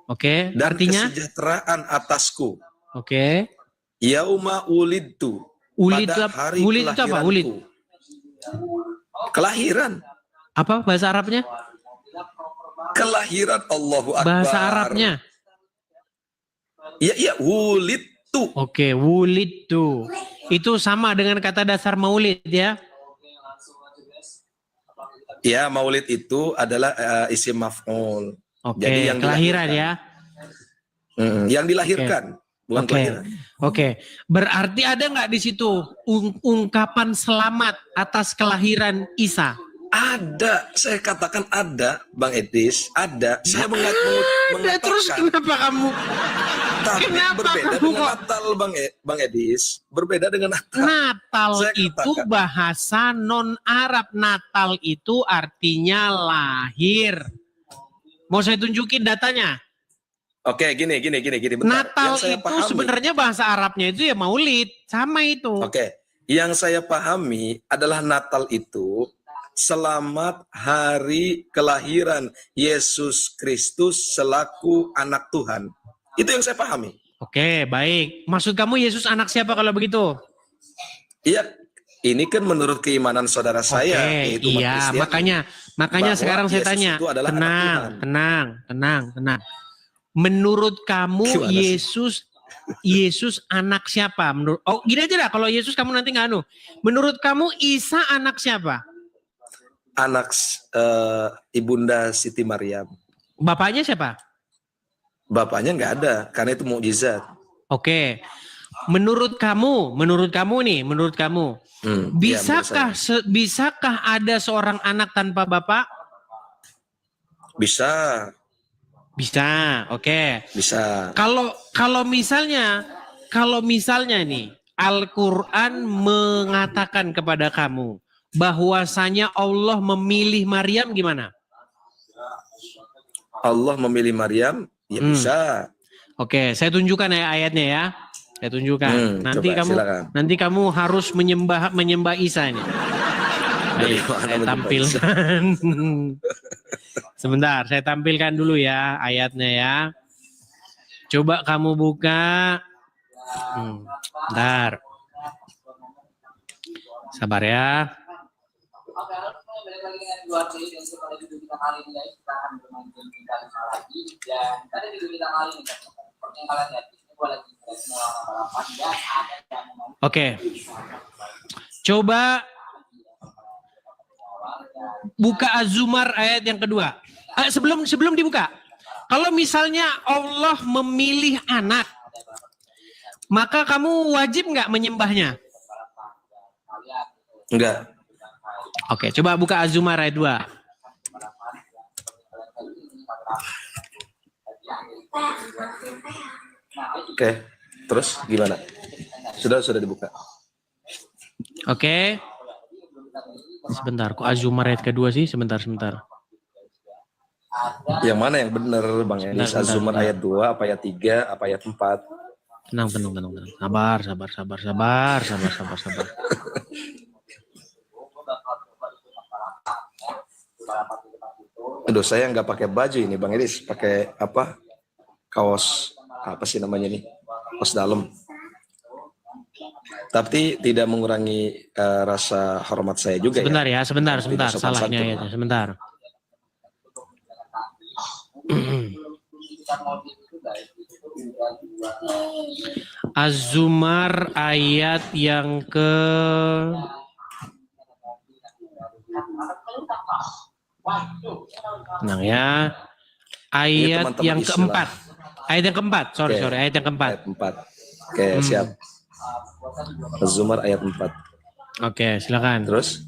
A: Oke,
G: Dan
A: artinya?
G: kesejahteraan atasku.
A: Oke.
G: Yauma wulidtu. Pada hari
A: wulid itu apa? Wulid.
G: Kelahiran.
A: Apa bahasa Arabnya?
G: Kelahiran, Allahu Akbar.
A: Bahasa Arabnya?
G: Iya, wulidtu.
A: Oke, wulidtu. Itu sama dengan kata dasar maulid ya?
G: Ya, maulid itu adalah isim maf'ul.
A: Oke,
G: Jadi yang
A: kelahiran ya?
G: Yang dilahirkan, bukan kelahiran.
A: Oke, berarti ada nggak di situ ungkapan selamat atas kelahiran Isa?
G: Ada, saya katakan ada, Bang Edis, ada. Saya mengatakan.
A: Terus kenapa kamu?
G: Tapi berbeda dengan Natal, Bang Edis. Berbeda dengan Natal.
A: Natal itu bahasa non-Arab. Natal itu artinya lahir. Mau saya tunjukin datanya?
G: Oke, gini. Bentar.
A: Natal itu sebenarnya bahasa Arabnya itu ya maulid, sama itu.
G: Oke, yang saya pahami adalah Natal itu selamat hari kelahiran Yesus Kristus selaku anak Tuhan. Itu yang saya pahami.
A: Oke, baik. Maksud kamu Yesus anak siapa kalau begitu?
G: Iya, ini kan menurut keimanan saudara saya.
A: Oke, iya, makanya sekarang saya tanya. Tenang. Menurut kamu Yesus anak siapa? Gini aja dah, kalau Yesus kamu nanti nggak anu. Menurut kamu Isa anak siapa?
G: Anak Ibunda Siti Maryam.
A: Bapaknya siapa?
G: Bapaknya nggak ada, karena itu mukjizat.
A: Oke. Menurut kamu, bisakah ada seorang anak tanpa bapak?
G: Bisa.
A: Oke.
G: Bisa.
A: Kalau misalnya nih Al-Qur'an mengatakan kepada kamu bahwasanya Allah memilih Maryam, gimana?
G: Allah memilih Maryam, ya bisa.
A: Oke, saya tunjukkan ya ayatnya ya. Saya tunjukkan. Nanti kamu harus menyembah Isa ini. Baik, saya tampilkan. Sebentar, saya tampilkan dulu ya ayatnya ya. Coba kamu buka. Bentar. Sabar ya. Oke. Coba buka Az-Zumar ayat yang kedua. Sebelum dibuka. Kalau misalnya Allah memilih anak, maka kamu wajib nggak menyembahnya?
G: Enggak.
A: Oke, coba buka Az-Zumar ayat 2.
G: Oke, terus gimana? Sudah dibuka.
A: Oke. Sebentar, kok Az-Zumar ayat kedua sih? Sebentar.
G: Yang mana yang benar, Bang Edis? Az-Zumar ayat 2, apa ayat 3, apa ayat 4?
A: Tenang. Sabar.
G: Aduh, saya nggak pakai baju ini, Bang Edis. Pakai apa? Kaos, apa sih namanya nih? Kaos dalam. Tapi tidak mengurangi rasa hormat saya juga.
A: Sebentar. Salahnya ya, sebentar. Az-Zumar ayat yang ke Tenang ya. Ayat yang keempat. Ayat yang keempat. Sorry, ayat yang keempat.
G: Ayat 4. Oke, siap. Az-Zumar ayat 4.
A: Oke, silakan.
G: Terus?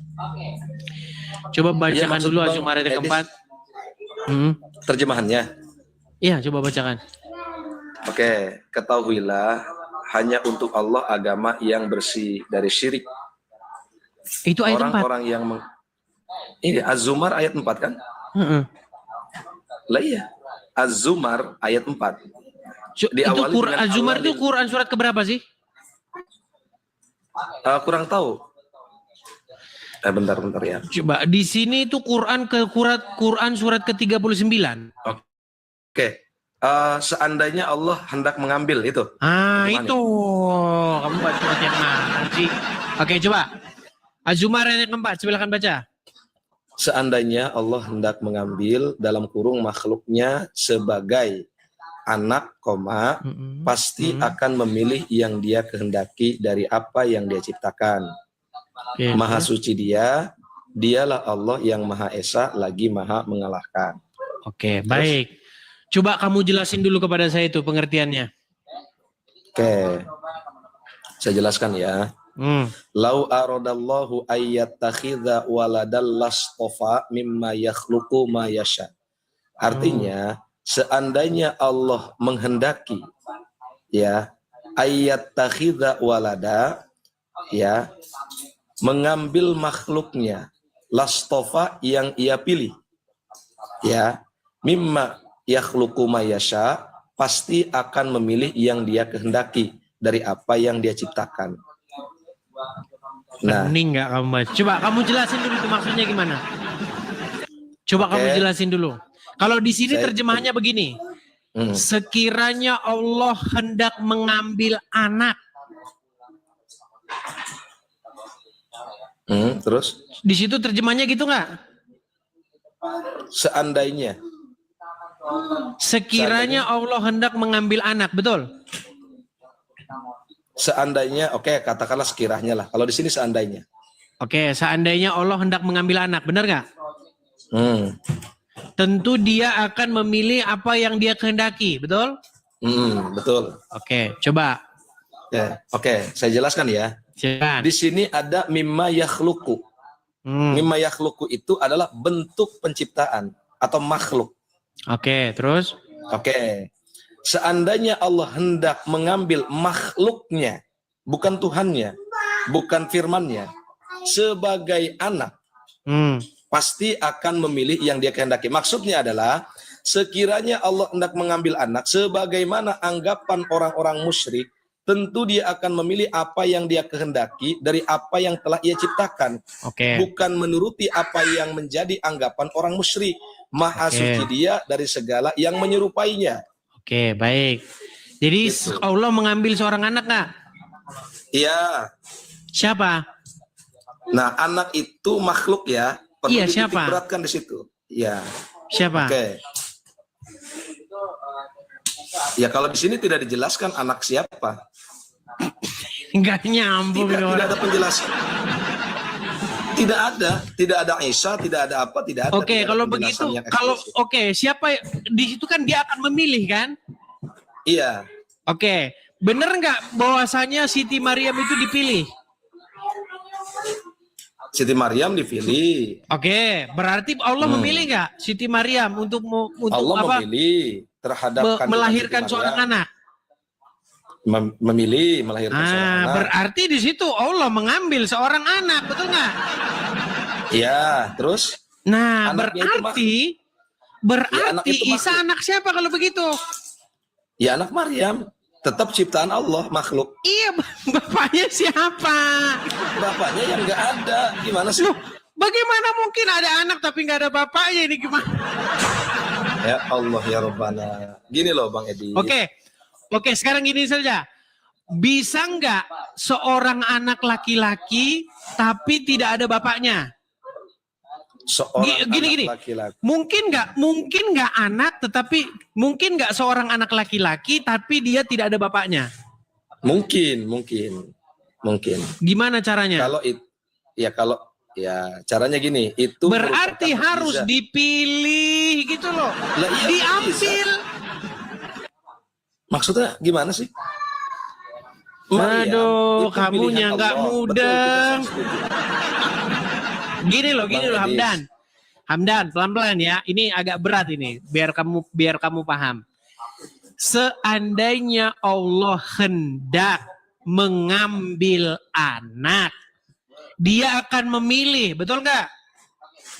A: Coba bacakan dulu Az-Zumar ayat yang keempat.
G: Terjemahannya?
A: Iya, coba bacakan.
G: Oke, ketahuilah hanya untuk Allah agama yang bersih dari syirik.
A: Itu ayat 4.
G: Orang-orang yang ini Az-Zumar ayat 4 kan? Lah iya. Az-Zumar ayat 4.
A: Itu
G: Diawali
A: Quran
G: dengan
A: Az-Zumar
G: Allah
A: itu Quran surat keberapa sih?
G: kurang tahu. Bentar ya.
A: Coba di sini itu Quran surat ke-39.
G: Oke. Seandainya Allah hendak mengambil itu.
A: Ah,
G: Bagaimana?
A: itu. Kamu baca surat yang mana sih? Oke, coba. Az-Zumar ayat keempat, silakan baca.
G: Seandainya Allah hendak mengambil dalam kurung makhluknya sebagai anak, pasti akan memilih yang dia kehendaki dari apa yang dia ciptakan.
A: Oke.
G: Maha suci dia, dialah Allah yang Maha Esa lagi Maha mengalahkan.
A: Oke, baik. Coba kamu jelasin dulu kepada saya itu pengertiannya.
G: Oke. Saya jelaskan ya. Lau aradallahu ayyattakhidha waladal lastofa mimma yakhluqu ma yasha. Artinya, seandainya Allah menghendaki ya ayyattakhidha walada ya mengambil makhluknya lastofa yang ia pilih ya mimma yakhluqu ma yasha, pasti akan memilih yang dia kehendaki dari apa yang dia ciptakan. Nah,
A: Pening nggak kamu baca? Coba kamu jelasin dulu itu maksudnya gimana? Coba kamu jelasin dulu. Kalau di sini terjemahannya begini. Sekiranya Allah hendak mengambil anak.
G: Terus?
A: Di situ terjemahannya gitu nggak?
G: Seandainya.
A: Sekiranya Allah hendak mengambil anak, betul?
G: Seandainya, oke, katakanlah sekiranya lah. Kalau di sini seandainya.
A: Oke, seandainya Allah hendak mengambil anak, benar nggak? Tentu dia akan memilih apa yang dia kehendaki, betul?
G: Betul.
A: Oke, coba.
G: Ya, oke, saya jelaskan ya.
A: Silakan.
G: Di sini ada mimma yakhluqu. Mimma yakhluqu itu adalah bentuk penciptaan atau makhluk.
A: Oke, terus?
G: Oke. Seandainya Allah hendak mengambil makhluknya, bukan Tuhannya, bukan firmannya, sebagai anak, pasti akan memilih yang dia kehendaki. Maksudnya adalah, sekiranya Allah hendak mengambil anak, sebagaimana anggapan orang-orang musyrik, tentu dia akan memilih apa yang dia kehendaki dari apa yang telah ia ciptakan. Bukan menuruti apa yang menjadi anggapan orang musyrik. Maha suci dia dari segala yang menyerupainya.
A: Oke, baik. Jadi Allah mengambil seorang anak nggak?
G: Iya.
A: Siapa?
G: Nah, anak itu makhluk ya. Perlu
A: siapa?
G: diberatkan di situ. Iya.
A: Siapa?
G: Oke. Ya kalau di sini tidak dijelaskan anak siapa.
A: Enggak nyambung.
G: Tidak ada penjelasan. Tidak ada Isa, tidak ada apa, tidak ada.
A: Oke, kalau begitu, siapa di situ kan dia akan memilih kan?
G: Iya.
A: Oke, bener nggak bahwasanya Siti Maryam itu dipilih?
G: Siti Maryam dipilih.
A: Oke, berarti Allah memilih nggak Siti Maryam untuk
G: Allah
A: apa?
G: Memilih terhadap
A: melahirkan seorang anak.
G: Memilih melahirkan seorang anak.
A: Berarti di situ Allah mengambil seorang anak, betul nggak?
G: Iya, terus?
A: Nah, berarti Isa anak siapa kalau begitu?
G: Ya anak Maryam, tetap ciptaan Allah, makhluk.
A: Iya, bapaknya siapa?
G: Bapaknya yang nggak ada, gimana sih?
A: Loh, bagaimana mungkin ada anak tapi nggak ada bapaknya, ini gimana?
G: Ya Allah ya Rabbana. Gini loh Bang Edi.
A: Oke, sekarang gini saja. Bisa nggak seorang anak laki-laki tapi tidak ada bapaknya? Gini.
G: Laki-laki.
A: Mungkin nggak anak, tetapi mungkin nggak seorang anak laki-laki tapi dia tidak ada bapaknya?
G: Mungkin.
A: Gimana caranya?
G: Kalau caranya gini, itu
A: berarti harus dipilih gitu loh. Diambil.
G: Maksudnya gimana sih?
A: Aduh, kamunya nggak mudah. Gini loh Hamdan, pelan-pelan ya. Ini agak berat ini, biar kamu paham. Seandainya Allah hendak mengambil anak, dia akan memilih, betul nggak?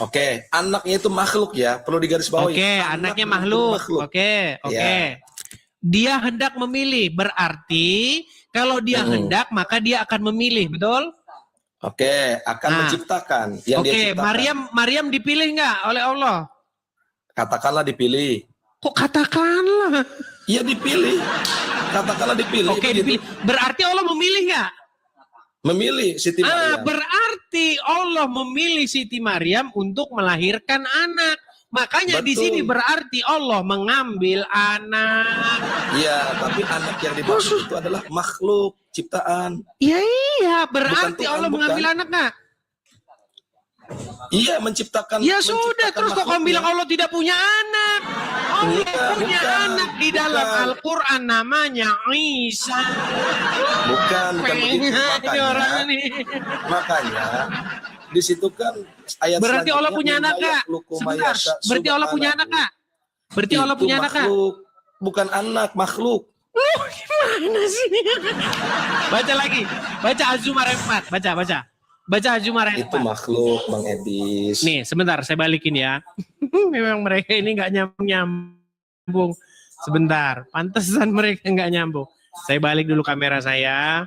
N: Oke, anaknya itu makhluk ya, perlu digarisbawahi.
A: Oke, anaknya makhluk. Oke.
N: Ya.
A: Dia hendak memilih, berarti kalau dia hendak maka dia akan memilih, betul?
N: Oke, akan menciptakan yang dia
A: Oke,
N: ciptakan.
A: Maryam dipilih nggak oleh Allah?
N: Katakanlah dipilih.
A: Kok katakanlah?
N: Iya dipilih. Katakanlah dipilih.
A: Oke, dipilih. Berarti Allah memilih nggak?
N: Memilih Siti Maryam.
A: Berarti Allah memilih Siti Maryam untuk melahirkan anak. Makanya di sini berarti Allah mengambil anak.
N: Iya, tapi anak yang dimaksud itu adalah makhluk ciptaan.
A: Iya, berarti
N: Tuhan,
A: Allah mengambil anak nggak?
N: Iya, menciptakan.
A: Ya sudah, terus kok kamu bilang Allah tidak punya anak? Allah punya anak di dalam Al-Quran namanya Isa.
N: Bukan begitu. Makanya di situ kan ayat
A: berarti Allah punya anak kak? Sebentar, berarti Allah punya anak kak? Berarti Allah punya anak kak?
N: Bukan anak, makhluk.
A: Gimana sih? Baca lagi, baca Az-Zumar 4, baca. Baca Az-Zumar 4.
N: Itu makhluk, Bang Edis.
A: Nih, sebentar, saya balikin ya. Memang mereka ini nggak nyambung. Sebentar, pantesan mereka nggak nyambung. Saya balik dulu kamera saya.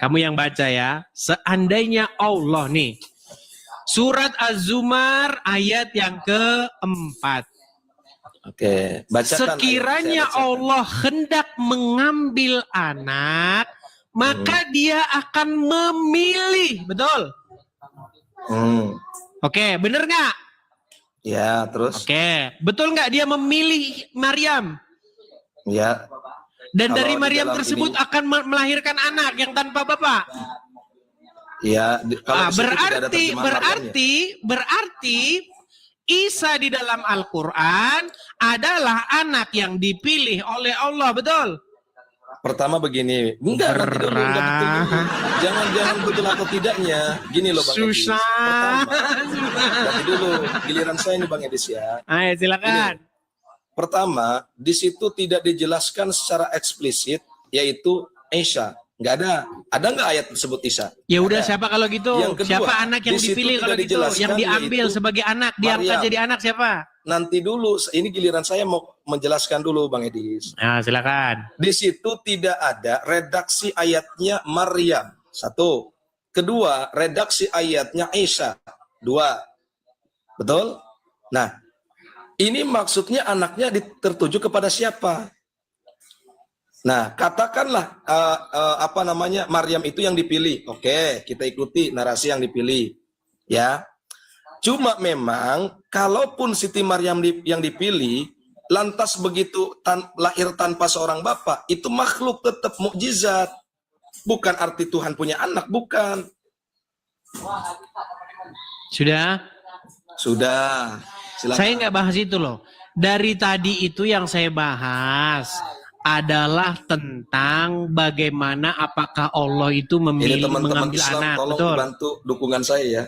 A: Kamu yang baca ya. Seandainya Allah nih. Surat Az-Zumar ayat yang keempat.
N: Oke, bacakan.
A: Sekiranya Allah hendak mengambil anak, maka dia akan memilih, betul? Oke, bener nggak?
N: Ya, terus?
A: Oke, betul nggak dia memilih Maryam?
N: Ya.
A: Dan dari Maryam tersebut akan melahirkan anak yang tanpa bapak.
N: Ya,
A: berarti Isa di dalam Al-Quran adalah anak yang dipilih oleh Allah, betul?
N: Pertama begini, enggak betul dulu. Jangan betul atau tidaknya. Gini loh Bang Edis. Pertama, dulu giliran saya nih Bang Edis ya.
A: Ayo silakan.
N: Pertama, di situ tidak dijelaskan secara eksplisit, yaitu Isa. Nggak ada. Ada nggak ayat tersebut Isa?
A: Ya udah, siapa kalau gitu?
N: Yang kedua,
A: siapa anak yang dipilih kalau gitu? Yang diambil sebagai anak, diangkat jadi anak siapa?
N: Nanti dulu, ini giliran saya mau menjelaskan dulu Bang Edis.
A: Nah, silakan.
N: Di situ tidak ada redaksi ayatnya Maryam. Satu. Kedua, redaksi ayatnya Isa. Dua. Betul? Nah, ini maksudnya anaknya tertuju kepada siapa? Nah, katakanlah Maryam itu yang dipilih. Oke, kita ikuti narasi yang dipilih. Ya. Cuma memang kalaupun Siti Maryam yang dipilih lantas begitu lahir tanpa seorang bapak, itu makhluk tetap mukjizat. Bukan arti Tuhan punya anak, bukan.
A: Sudah?
N: Sudah. Silakan.
A: Saya nggak bahas itu loh. Dari tadi itu yang saya bahas adalah tentang bagaimana apakah Allah itu memilih mengambil
N: Islam,
A: anak,
N: tolong
A: betul?
N: bantu dukungan saya ya.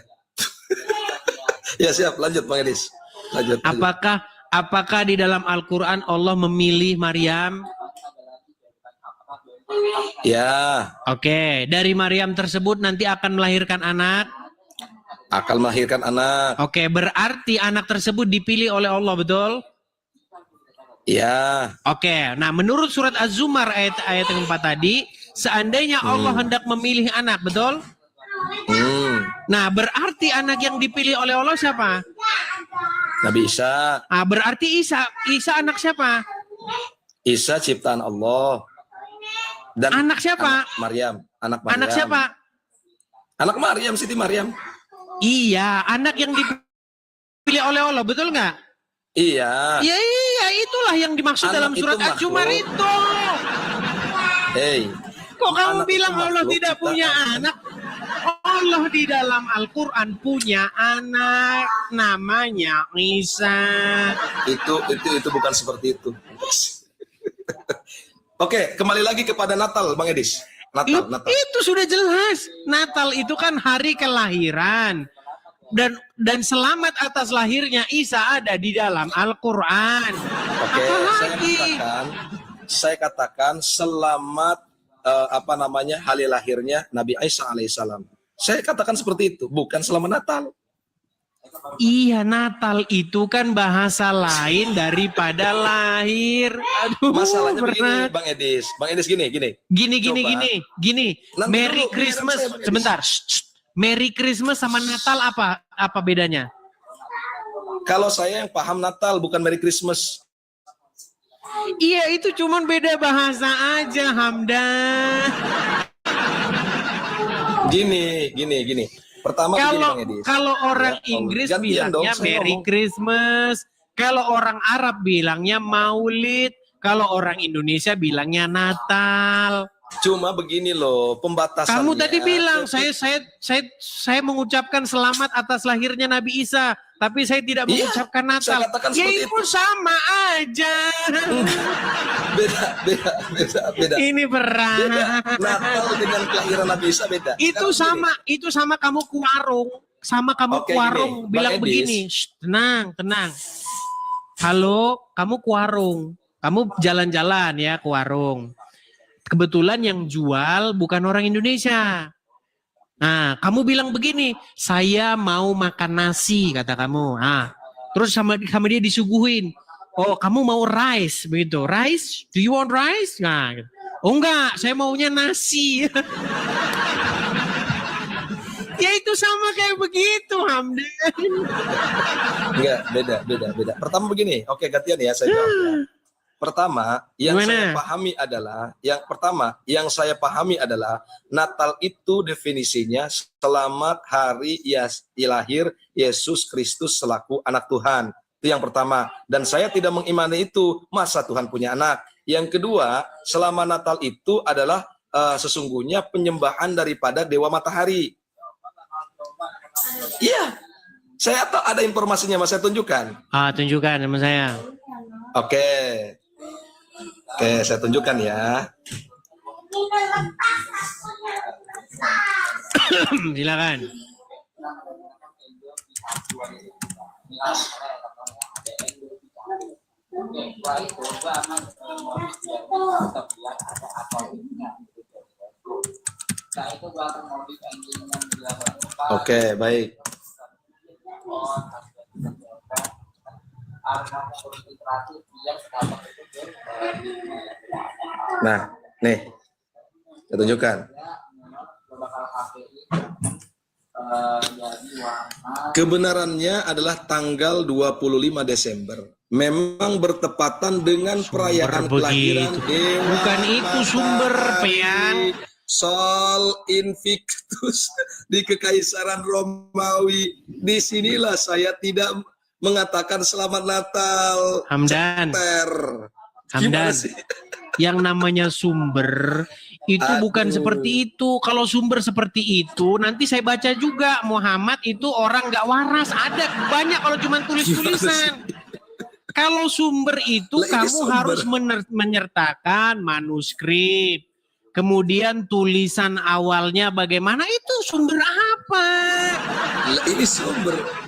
N: Ya siap, lanjut Bang Edis. Lanjut.
A: Apakah di dalam Al-Quran Allah memilih Maryam?
N: Ya.
A: Oke, dari Maryam tersebut nanti akan melahirkan anak.
N: Akan melahirkan anak.
A: Oke, berarti anak tersebut dipilih oleh Allah, betul?
N: Ya.
A: Oke, nah menurut surat Az-Zumar ayat yang 4 tadi, seandainya Allah hendak memilih anak, betul? Nah, berarti anak yang dipilih oleh Allah siapa?
N: Nabi Isa.
A: Ah, berarti Isa anak siapa?
N: Isa ciptaan Allah. Dan
A: anak siapa?
N: Anak Maryam.
A: Anak siapa?
N: Anak Maryam, Siti Maryam.
A: Iya, anak yang dipilih oleh Allah, betul nggak?
N: Iya.
A: Ya iya, itulah yang dimaksud
N: anak
A: dalam surat Az-Zumar itu.
N: Hei.
A: Kok kamu bilang Allah tidak punya anak? Allah di dalam Al-Quran punya anak namanya Isa.
N: Itu bukan seperti itu. Oke, kembali lagi kepada Natal, Bang Edis. Natal.
A: Itu sudah jelas. Natal itu kan hari kelahiran. Dan selamat atas lahirnya Isa ada di dalam Al-Quran.
N: Oke, saya katakan selamat hari lahirnya Nabi Isa alaihissalam. Saya katakan seperti itu, bukan selamat Natal.
A: Iya, Natal itu kan bahasa lain daripada lahir. Aduh,
N: Masalahnya begini,
A: berat.
N: Bang Edis. Bang Edis gini.
A: Gini.
N: Nanti
A: Merry
N: dulu,
A: Christmas.
N: giliran saya, Bang Edis.
A: Sebentar. Merry Christmas sama Natal apa bedanya?
N: Kalau saya yang paham Natal bukan Merry Christmas.
A: Iya, itu cuman beda bahasa aja, Hamdan.
N: Gini. Pertama begini, Bang Edis.
A: Kalau orang
N: Ya,
A: Inggris
N: gantian dong,
A: bilangnya
N: saya
A: Merry
N: ngomong.
A: Christmas. Kalau orang Arab bilangnya Maulid. Kalau orang Indonesia bilangnya Natal.
N: Cuma begini loh, pembatasannya.
A: Kamu tadi bilang saya mengucapkan selamat atas lahirnya Nabi Isa, tapi saya tidak
N: Iya,
A: mengucapkan Natal.
N: saya katakan
A: Ya
N: seperti
A: itu sama aja.
N: Beda.
A: Ini berat.
N: Beda. Natal dengan kelahiran Nabi Isa beda.
A: Itu sama kamu ke warung,
N: Oke,
A: warung
N: gini,
A: bilang
N: Bang Edis.
A: begini, "Shh, tenang. Halo, kamu ke warung, kamu jalan-jalan ya ke warung. Kebetulan yang jual bukan orang Indonesia. Nah, kamu bilang begini, saya mau makan nasi, kata kamu. Nah, terus sama dia disuguhin. Oh, kamu mau rice, begitu. Rice? Do you want rice? Nah, gitu. Oh enggak, saya maunya nasi. Ya itu sama kayak begitu, Hamdan.
N: Enggak, beda. Pertama begini, oke gantian ya saya jawab ya. Pertama, yang saya pahami adalah Natal itu definisinya selamat hari lahir Yesus Kristus selaku anak Tuhan. Itu yang pertama. Dan saya tidak mengimani itu, masa Tuhan punya anak. Yang kedua, selama Natal itu adalah sesungguhnya penyembahan daripada Dewa Matahari. Iya, saya tahu ada informasinya, Mas, saya tunjukkan.
A: Tunjukkan sama saya.
N: Oke, saya tunjukkan ya.
A: Silakan.
N: Oke, baik. Nah, nih, saya tunjukkan. Kebenarannya adalah tanggal 25 Desember. Memang bertepatan dengan perayaan kelahiran Dewa
A: Bukan itu sumber, Pian.
N: Sol Invictus di Kekaisaran Romawi. Disinilah saya tidak mengatakan selamat Natal.
A: Hamdan.
N: Gimana sih?
A: Yang namanya sumber itu bukan seperti itu. Kalau sumber seperti itu, nanti saya baca juga Muhammad itu orang nggak waras. Ada banyak kalau cuma tulis-tulisan. Kalau sumber itu kamu harus menyertakan manuskrip. Kemudian tulisan awalnya bagaimana, itu sumber apa?
N: Ini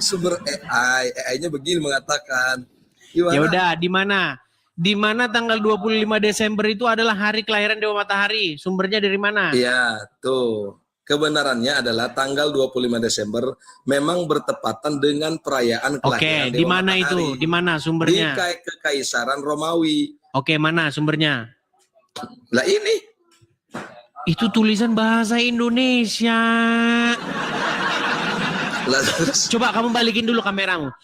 N: sumber AI. AI-nya begini mengatakan. Gimana?
A: Ya udah, di mana? Di mana tanggal 25 Desember itu adalah hari kelahiran Dewa Matahari? Sumbernya dari mana?
N: Iya, tuh. Kebenarannya adalah tanggal 25 Desember memang bertepatan dengan perayaan kelahiran Dewa
A: di mana
N: Matahari.
A: itu? Di mana sumbernya?
N: Di Kekaisaran Romawi.
A: Oke, mana sumbernya?
N: Lah ini.
A: Itu tulisan bahasa Indonesia. Coba kamu balikin dulu kameramu.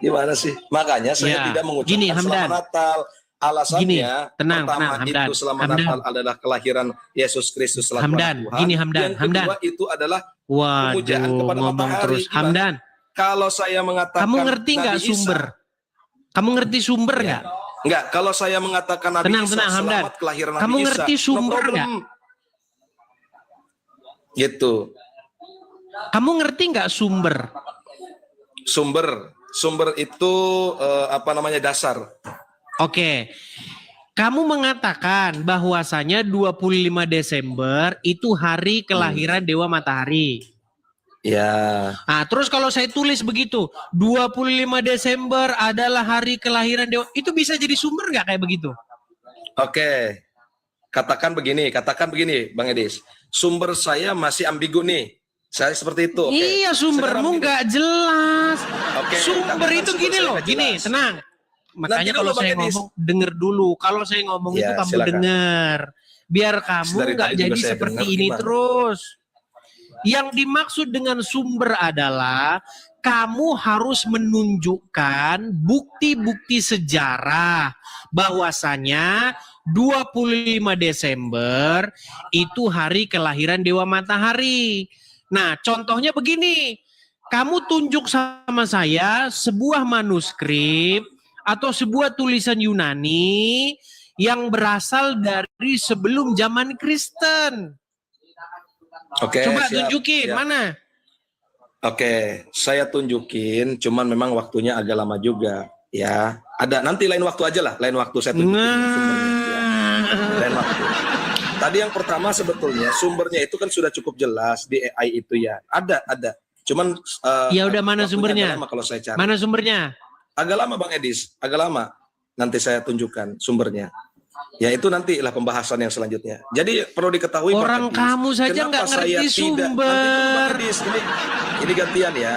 N: Gimana sih? Makanya saya tidak mengucapkan selamat Natal. Alasannya
A: tenang,
N: pertama
A: Hamdan.
N: itu selamat Natal adalah kelahiran Yesus Kristus selaku anak Tuhan. Yang kedua itu adalah pemujaan kepada matahari.
A: Terus. Hamdan,
N: kalau saya mengatakan
A: kamu ngerti nggak sumber? Kamu ngerti sumber nggak?
N: Enggak, kalau saya mengatakan Nabi Isa selamat kelahiran Nabi Isa.
A: Kamu ngerti sumber nggak?
N: Gitu.
A: Kamu ngerti nggak sumber?
N: Sumber itu dasar.
A: Oke. Kamu mengatakan bahwasanya 25 Desember itu hari kelahiran Dewa Matahari.
N: Ya.
A: Nah, terus kalau saya tulis begitu, 25 Desember adalah hari kelahiran Dewa, itu bisa jadi sumber nggak kayak begitu?
N: Oke. Katakan begini, Bang Edis. Sumber saya masih ambigu nih. Saya seperti itu. Oke.
A: Iya, sumbermu nggak jelas.
N: Oke,
A: Sumber
N: kan
A: itu
N: sumber
A: gini
N: saya
A: loh,
N: nggak
A: gini,
N: jelas.
A: tenang. Makanya
N: dulu,
A: kalau
N: Bang
A: saya
N: Edis.
A: ngomong, denger dulu. Kalau saya ngomong
N: Ya,
A: itu kamu
N: silakan.
A: dengar. Biar kamu
N: Dari
A: nggak
N: tadi juga
A: jadi
N: saya
A: seperti
N: dengar,
A: ini
N: gimana?
A: terus. Yang dimaksud dengan sumber adalah kamu harus menunjukkan bukti-bukti sejarah bahwasanya 25 Desember itu hari kelahiran Dewa Matahari. Nah, contohnya begini. Kamu tunjuk sama saya sebuah manuskrip atau sebuah tulisan Yunani yang berasal dari sebelum zaman Kristen.
N: Oke,
A: Coba
N: siap,
A: tunjukin,
N: siap.
A: mana?
N: Oke, saya tunjukin, cuman memang waktunya agak lama juga, ya. Ada, nanti lain waktu aja lah, lain waktu saya tunjukin sumbernya. Ya. Lain waktu. Tadi yang pertama sebetulnya sumbernya itu kan sudah cukup jelas di AI itu ya. Ada. Cuman
A: Ya udah, mana
N: waktunya
A: sumbernya?
N: agak lama kalau saya cari.
A: Mana sumbernya?
N: Agak lama Bang Edis, agak lama. Nanti saya tunjukkan sumbernya. Ya itu nantilah pembahasan yang selanjutnya. Jadi perlu diketahui Bang
A: Orang
N: Edis,
A: kamu saja
N: kenapa
A: nggak
N: saya
A: ngerti
N: tidak- Nanti dulu,
A: sumber.
N: Bang Edis, ini gantian ya,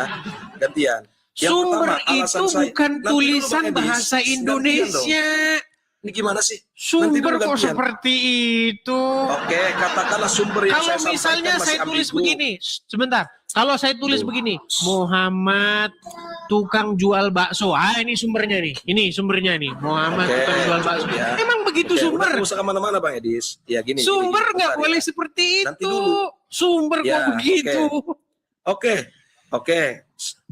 N: gantian. Yang
A: Sumber
N: pertama, alasan
A: itu
N: saya-
A: bukan
N: nanti dulu,
A: tulisan
N: Bang Edis.
A: bahasa
N: Gantian dong.
A: Indonesia.
N: Ini gimana sih? Nanti
A: Sumber
N: dulu
A: kok
N: gantian.
A: seperti itu.
N: Oke, katakanlah sumber yang
A: Kalau
N: saya
A: misalnya
N: sampaikan
A: saya
N: masih
A: tulis
N: ambigu.
A: begini, sebentar. Kalau saya tulis begini, Muhammad tukang jual bakso. Ah, ini sumbernya nih. Ini sumbernya nih. Muhammad
N: Oke,
A: tukang jual
N: cukup
A: bakso.
N: ya.
A: Emang begitu
N: Oke,
A: sumber?
N: udah, nggak usah kemana-mana Bang Edis. Ya gini.
A: Sumber
N: gini,
A: nggak
N: bentar
A: boleh
N: ya.
A: seperti
N: Nanti
A: itu.
N: dulu.
A: Sumber kok
N: Ya,
A: begitu.
N: Oke.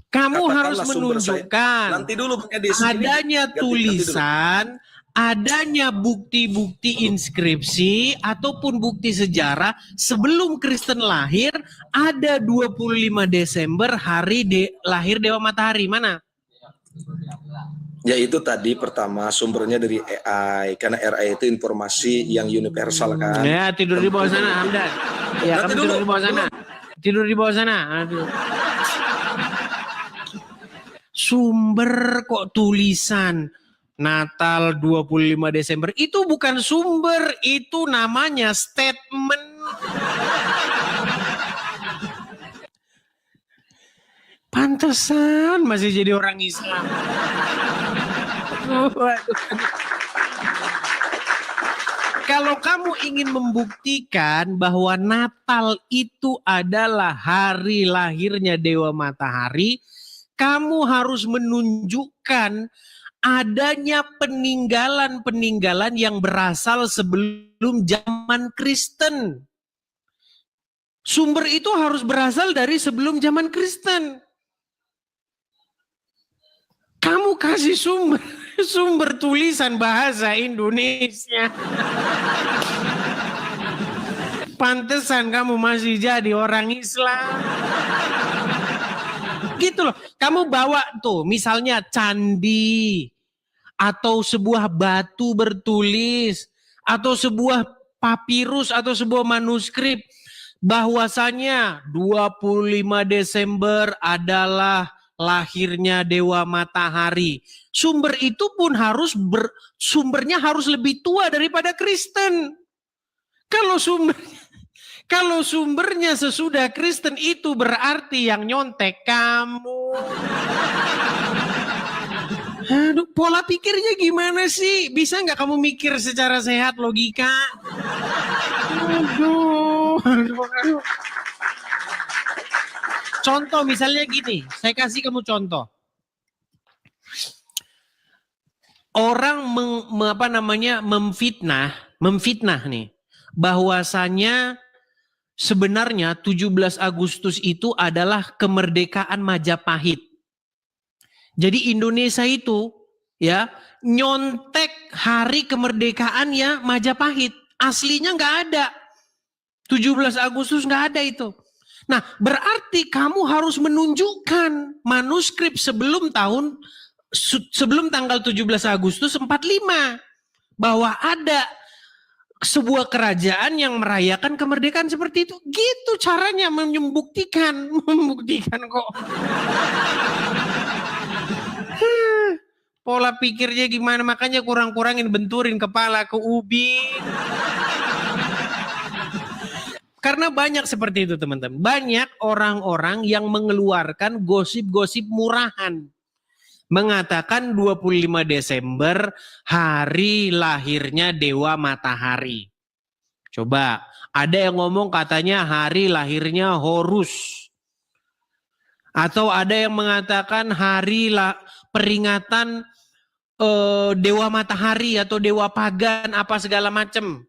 A: Kamu
N: Katakanlah
A: harus
N: sumber saya.
A: menunjukkan
N: Nanti dulu Bang Edis. Ini
A: adanya
N: ganti dulu.
A: tulisan, adanya bukti-bukti inskripsi ataupun bukti sejarah sebelum Kristen lahir ada 25 Desember hari lahir Dewa Matahari. Mana?
N: Ya itu tadi pertama sumbernya dari AI, karena AI itu informasi yang universal kan.
A: Ya, tidur di bawah sana, Hamdan. Ya,
N: Nanti
A: kamu
N: dulu,
A: tidur di bawah sana. Tidur di bawah sana. Aduh. Sumber kok tulisan Natal 25 Desember. Itu bukan sumber, itu namanya statement. Pantesan masih jadi orang Islam. Kalau kamu ingin membuktikan bahwa Natal itu adalah hari lahirnya Dewa Matahari, kamu harus menunjukkan adanya peninggalan-peninggalan yang berasal sebelum zaman Kristen. Sumber itu harus berasal dari sebelum zaman Kristen. Kamu kasih sumber tulisan bahasa Indonesia. Pantesan kamu masih jadi orang Islam. Gitu loh. Kamu bawa tuh misalnya candi atau sebuah batu bertulis atau sebuah papirus atau sebuah manuskrip bahwasanya 25 Desember adalah lahirnya Dewa Matahari. Sumber itu pun sumbernya harus lebih tua daripada Kristen. Kalau sumbernya sesudah Kristen itu berarti yang nyontek kamu. Aduh, pola pikirnya gimana sih? Bisa nggak kamu mikir secara sehat, logika? Aduh. Contoh misalnya gini, saya kasih kamu contoh. Orang memfitnah nih, bahwasanya sebenarnya 17 Agustus itu adalah kemerdekaan Majapahit. Jadi Indonesia itu ya nyontek hari kemerdekaan ya Majapahit. Aslinya nggak ada. 17 Agustus nggak ada itu. Nah, berarti kamu harus menunjukkan manuskrip sebelum tanggal 17 Agustus 45 bahwa ada sebuah kerajaan yang merayakan kemerdekaan seperti itu. Gitu caranya membuktikan kok. Pola pikirnya gimana? Makanya kurang-kurangin benturin kepala ke ubin. Karena banyak seperti itu teman-teman. Banyak orang-orang yang mengeluarkan gosip-gosip murahan. Mengatakan 25 Desember hari lahirnya Dewa Matahari. Coba, ada yang ngomong katanya hari lahirnya Horus. Atau ada yang mengatakan peringatan Dewa Matahari atau Dewa Pagan apa segala macam.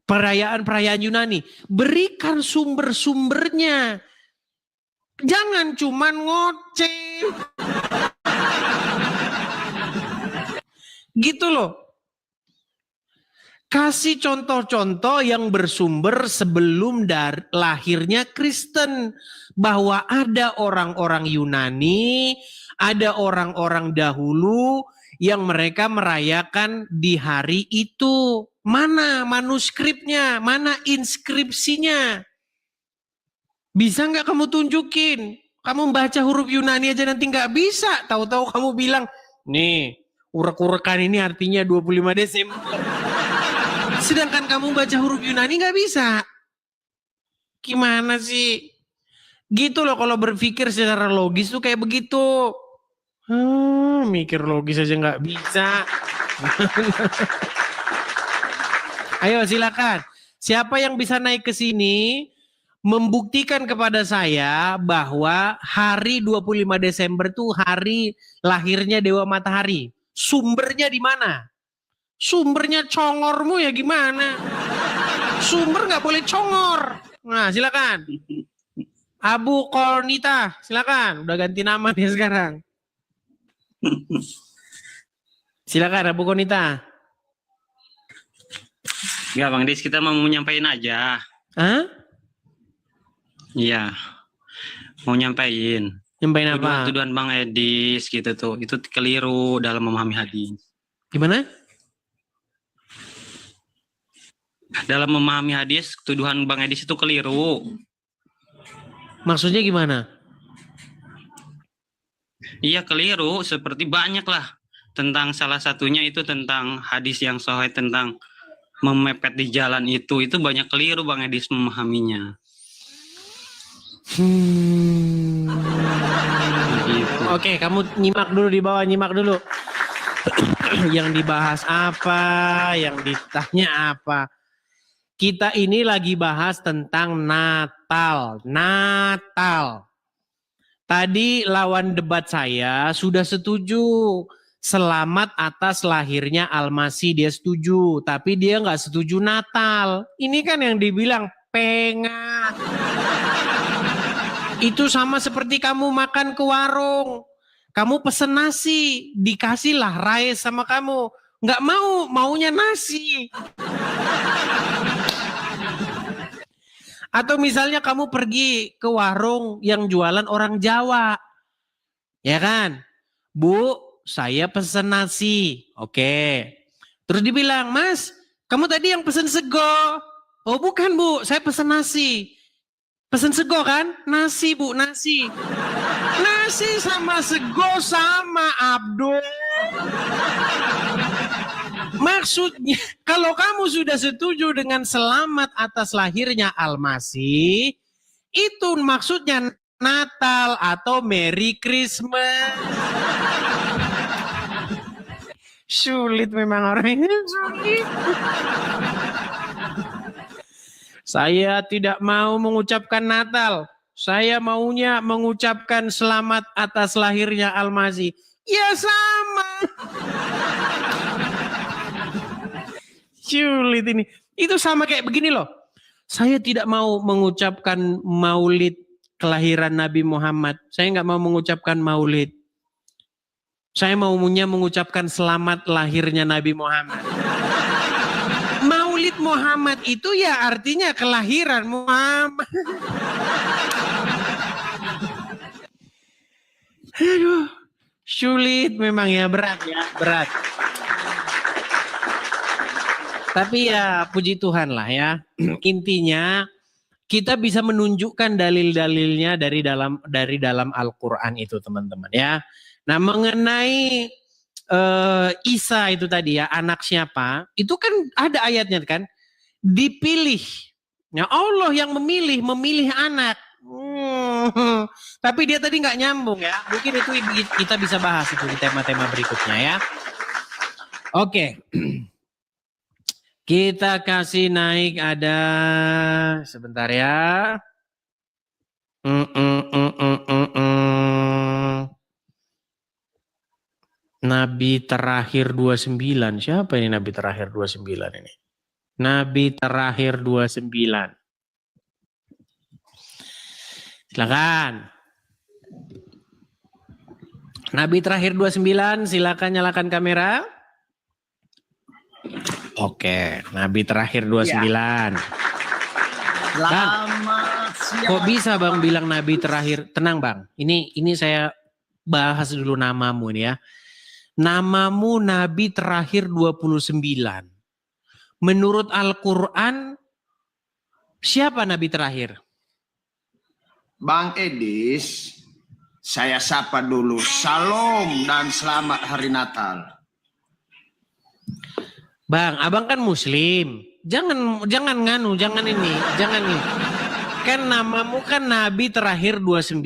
A: Perayaan-perayaan Yunani. Berikan sumber-sumbernya. Jangan cuman ngoceh. Gitu loh. Kasih contoh-contoh yang bersumber sebelum lahirnya Kristen. Bahwa ada orang-orang Yunani, ada orang-orang dahulu yang mereka merayakan di hari itu. Mana manuskripnya, mana inskripsinya? Bisa nggak kamu tunjukin? Kamu baca huruf Yunani aja nanti nggak bisa. Tahu-tahu kamu bilang, nih urek-urekan ini artinya 25 Desember. Sedangkan kamu baca huruf Yunani nggak bisa. Gimana sih? Gitu loh kalau berpikir secara logis tuh kayak begitu. Mikir logis aja nggak bisa. Ayo silakan. Siapa yang bisa naik ke sini membuktikan kepada saya bahwa hari 25 Desember tuh hari lahirnya Dewa Matahari. Sumbernya di mana? Sumbernya congormu ya gimana? Sumber nggak boleh congor. Nah silakan. Abu Konita, silakan. Udah ganti nama nih sekarang. Silakan Abu Konita.
K: Enggak Bang Dis, kita mau menyampaikan aja.
A: Hah?
K: Iya. Mau nyampein.
A: Nyampein apa?
K: Tuduhan Bang Edis gitu tuh. Itu keliru dalam memahami hadis.
A: Gimana?
K: Dalam memahami hadis, tuduhan Bang Edis itu keliru.
A: Maksudnya gimana?
K: Iya keliru, seperti banyak lah. Tentang salah satunya itu tentang hadis yang sahih tentang memepet di jalan itu banyak keliru Bang Edis memahaminya.
A: Gitu. Oke, kamu nyimak dulu di bawah, nyimak dulu. Yang dibahas apa, yang ditanya apa. Kita ini lagi bahas tentang Natal. Natal. Tadi lawan debat saya sudah setuju. Selamat atas lahirnya Al-Masih, dia setuju. Tapi dia nggak setuju Natal. Ini kan yang dibilang pengat. Itu sama seperti kamu makan ke warung. Kamu pesen nasi, dikasihlah rice sama kamu. Nggak mau, maunya nasi. Atau misalnya kamu pergi ke warung yang jualan orang Jawa. Ya kan? Bu, saya pesen nasi. Oke. Terus dibilang, Mas, kamu tadi yang pesen sego. Oh bukan Bu, saya pesen nasi. Pesen sego kan? Nasi Bu, nasi. Nasi sama sego sama Abdul. Maksudnya, kalau kamu sudah setuju dengan selamat atas lahirnya Al-Masih, itu maksudnya Natal atau Merry Christmas. Sulit memang orang ini, sulit. Saya tidak mau mengucapkan Natal. Saya maunya mengucapkan selamat atas lahirnya Al-Masih. Ya sama. Sulit ini. Itu sama kayak begini loh. Saya tidak mau mengucapkan maulid kelahiran Nabi Muhammad. Saya nggak mau mengucapkan maulid. Saya maunya mengucapkan selamat lahirnya Nabi Muhammad. Maulid Muhammad itu ya artinya kelahiran Muhammad. Aduh, sulit memang ya, berat ya, berat. Tapi ya puji Tuhan lah ya. Intinya kita bisa menunjukkan dalil-dalilnya dari dalam Al-Qur'an itu teman-teman ya. Nah, mengenai Isa itu tadi ya, anak siapa? Itu kan ada ayatnya kan? Dipilih. Ya Allah yang memilih anak. Tapi dia tadi nggak nyambung ya. Mungkin itu kita bisa bahas itu di tema-tema berikutnya ya. Oke. Kita kasih naik ada sebentar ya. Nabi terakhir 29. Siapa ini Nabi terakhir 29 ini? Nabi terakhir 29. Silakan. Nabi terakhir 29, silakan nyalakan kamera. Oke, Nabi terakhir 29. Bang, kok bisa Bang bilang Nabi terakhir? Tenang Bang, ini saya bahas dulu namamu nih ya. Namamu Nabi terakhir 29. Menurut Al-Quran, siapa Nabi terakhir?
O: Bang Edis, saya sapa dulu. Salam dan selamat hari Natal.
A: Bang, abang kan Muslim. Jangan ini. Kan namamu kan Nabi terakhir 29.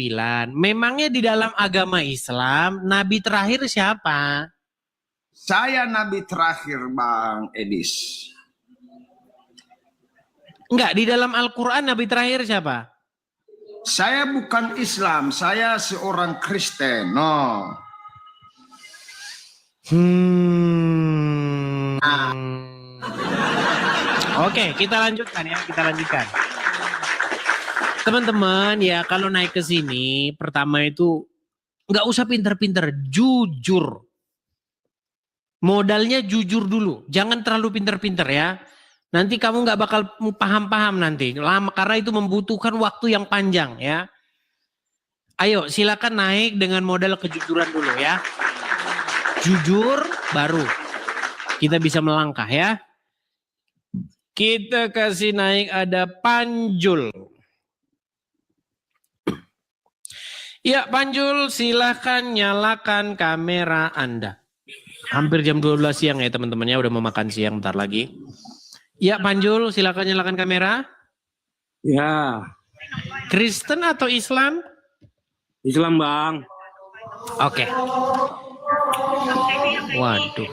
A: Memangnya di dalam agama Islam, Nabi terakhir siapa?
O: Saya Nabi terakhir, Bang Edis.
A: Enggak, di dalam Al-Quran Nabi terakhir siapa?
O: Saya bukan Islam, saya seorang Kristen. No.
A: Oke, kita lanjutkan ya, Teman-teman ya, kalau naik ke sini, pertama itu nggak usah pinter-pinter, jujur. Modalnya jujur dulu, jangan terlalu pinter-pinter ya. Nanti kamu nggak bakal paham-paham nanti, lama karena itu membutuhkan waktu yang panjang ya. Ayo, silakan naik dengan modal kejujuran dulu ya. Jujur, baru kita bisa melangkah ya. Kita kasih naik ada Panjul. Ya Panjul, silakan nyalakan kamera Anda. Hampir jam 12 siang ya teman-teman ya, udah mau makan siang bentar lagi. Ya Panjul, silakan nyalakan kamera.
H: Ya.
A: Kristen atau Islam?
H: Islam Bang.
A: Oke. Waduh.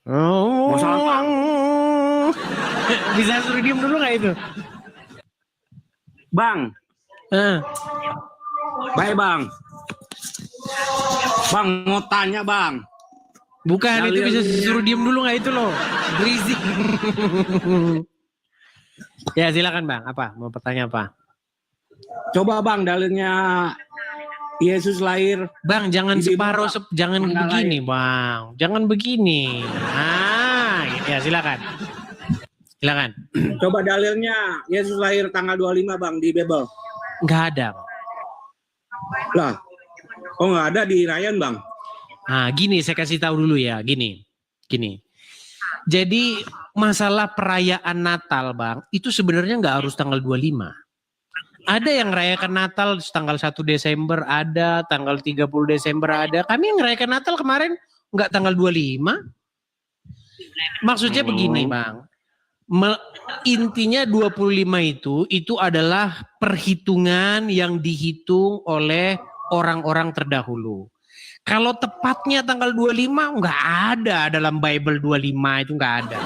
H: Mau salah Bang.
A: Bisa suruh diem dulu nggak itu?
H: Bang. Baik Bang. Bang mau tanya Bang.
A: Bukan, itu bisa suruh diem dulu nggak itu loh. Berisik. Ya silakan Bang, apa? Mau bertanya apa?
H: Coba Bang dalilnya Yesus lahir.
A: Bang jangan separuh, jangan begini Bang. Jangan begini. Ah, ya silakan. Silakan.
H: Coba dalilnya Yesus lahir tanggal 25 Bang di Bible.
A: Nggak ada.
H: Lah, oh nggak ada di Ryan Bang.
A: Nah gini saya kasih tahu dulu ya, gini. Jadi masalah perayaan Natal Bang, itu sebenarnya nggak harus tanggal 25. Ada yang merayakan Natal tanggal 1 Desember ada, tanggal 30 Desember ada. Kami yang merayakan Natal kemarin nggak tanggal 25. Maksudnya begini Bang, intinya 25 itu adalah perhitungan yang dihitung oleh orang-orang terdahulu. Kalau tepatnya tanggal 25 nggak ada dalam Bible 25 itu nggak ada.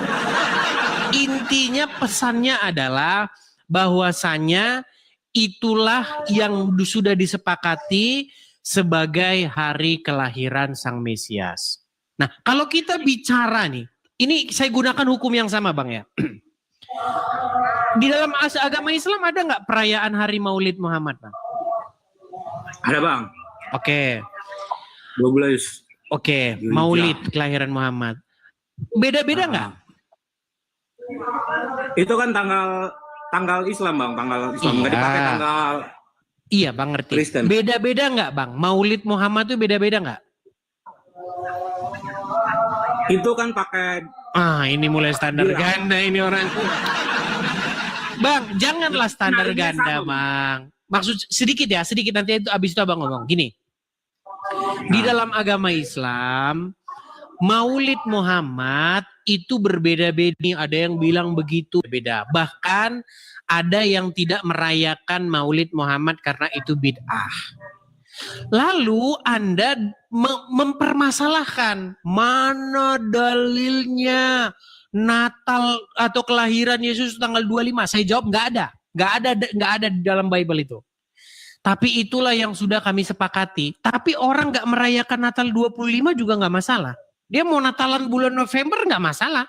A: Intinya pesannya adalah bahwasannya itulah yang sudah disepakati sebagai hari kelahiran Sang Mesias. Nah kalau kita bicara nih, ini saya gunakan hukum yang sama Bang ya. Di dalam agama Islam ada nggak perayaan hari Maulid Muhammad Bang?
H: Ada Bang.
A: Oke.
H: 12.
A: Oke, Maulid kelahiran Muhammad. Beda-beda nggak?
H: Itu kan tanggal Islam Bang, tanggal Islam nggak dipakai tanggal.
A: Iya Bang ngerti.
H: Kristen.
A: Beda-beda nggak Bang? Maulid Muhammad itu beda-beda nggak?
H: Itu kan pakai.
A: Ini mulai standar ganda ini orang. Bang, janganlah standar ganda Bang. Maksud sedikit nanti itu abis itu Abang ngomong. Gini. Di dalam agama Islam, Maulid Muhammad itu berbeda-beda. Ada yang bilang begitu, beda. Bahkan ada yang tidak merayakan Maulid Muhammad karena itu bid'ah. Lalu Anda mempermasalahkan mana dalilnya Natal atau kelahiran Yesus tanggal 25. Saya jawab nggak ada di dalam Bible itu. Tapi itulah yang sudah kami sepakati. Tapi orang nggak merayakan Natal 25 juga nggak masalah. Dia mau Natalan bulan November nggak masalah.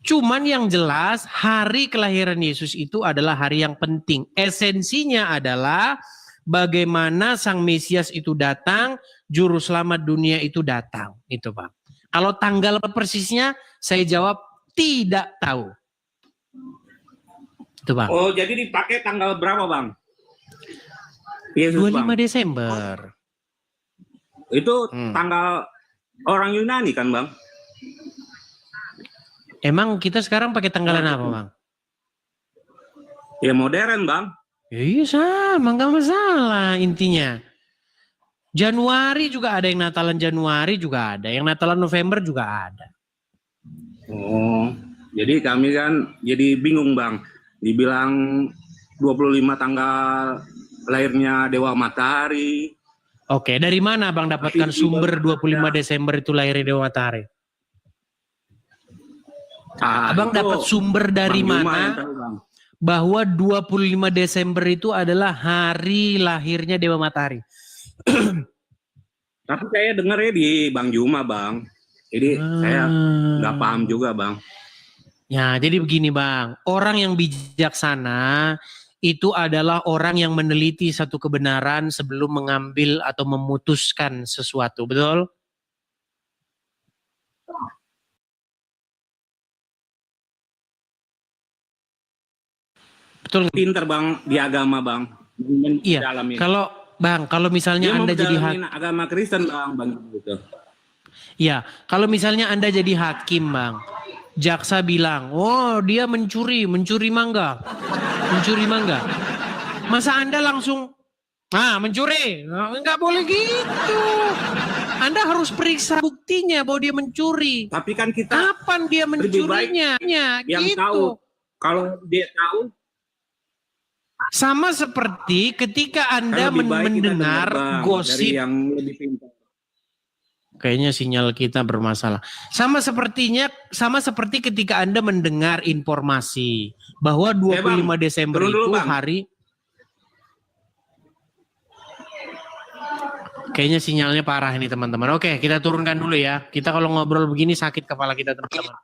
A: Cuman yang jelas hari kelahiran Yesus itu adalah hari yang penting. Esensinya adalah bagaimana Sang Mesias itu datang, Juru Selamat dunia itu datang. Itu Bang. Kalau tanggal persisnya saya jawab tidak tahu. Itu Bang.
K: Oh, jadi dipakai tanggal berapa, Bang? Yesus,
A: 25
K: Bang.
A: Desember.
K: Itu tanggal orang Yunani kan, Bang?
A: Emang kita sekarang pakai tanggalan apa, Bang?
K: Ya modern, Bang.
A: Iya sama, nggak masalah intinya. Januari juga ada, yang Natalan Januari juga ada, yang Natalan November juga ada.
K: Oh, jadi kami kan jadi bingung, Bang. Dibilang 25 tanggal lahirnya Dewa Matahari.
A: Oke, dari mana Bang dapatkan sumber 25 Desember itu lahirnya Dewa Matahari? Abang dapat sumber dari mana bahwa 25 Desember itu adalah hari lahirnya Dewa Matahari?
K: Tapi saya dengarnya di Bang Juma, Bang. Jadi saya nggak paham juga, Bang.
A: Ya, jadi begini Bang, orang yang bijaksana itu adalah orang yang meneliti satu kebenaran sebelum mengambil atau memutuskan sesuatu, betul? Betul.
K: Pinter Bang di agama, Bang.
A: Iya. Kalau misalnya Anda jadi
K: agama Kristen, Bang gitu.
A: Iya, kalau misalnya Anda jadi hakim, Bang. Jaksa bilang, "Oh, dia mencuri mangga." Mencuri mangga. Masa Anda langsung mencuri? Enggak boleh gitu. Anda harus periksa buktinya bahwa dia mencuri.
K: Tapi kan kita
A: kapan dia mencurinya?
K: Yang
A: gitu.
K: tahu. Kalau dia tahu,
A: sama seperti ketika Anda mendengar gosip
K: dari yang lebih pintar.
A: Kayaknya sinyal kita bermasalah. Sama seperti ketika Anda mendengar informasi bahwa 25 Desember itu hari. Kayaknya sinyalnya parah ini teman-teman. Oke, kita turunkan dulu ya. Kita kalau ngobrol begini sakit kepala kita teman-teman.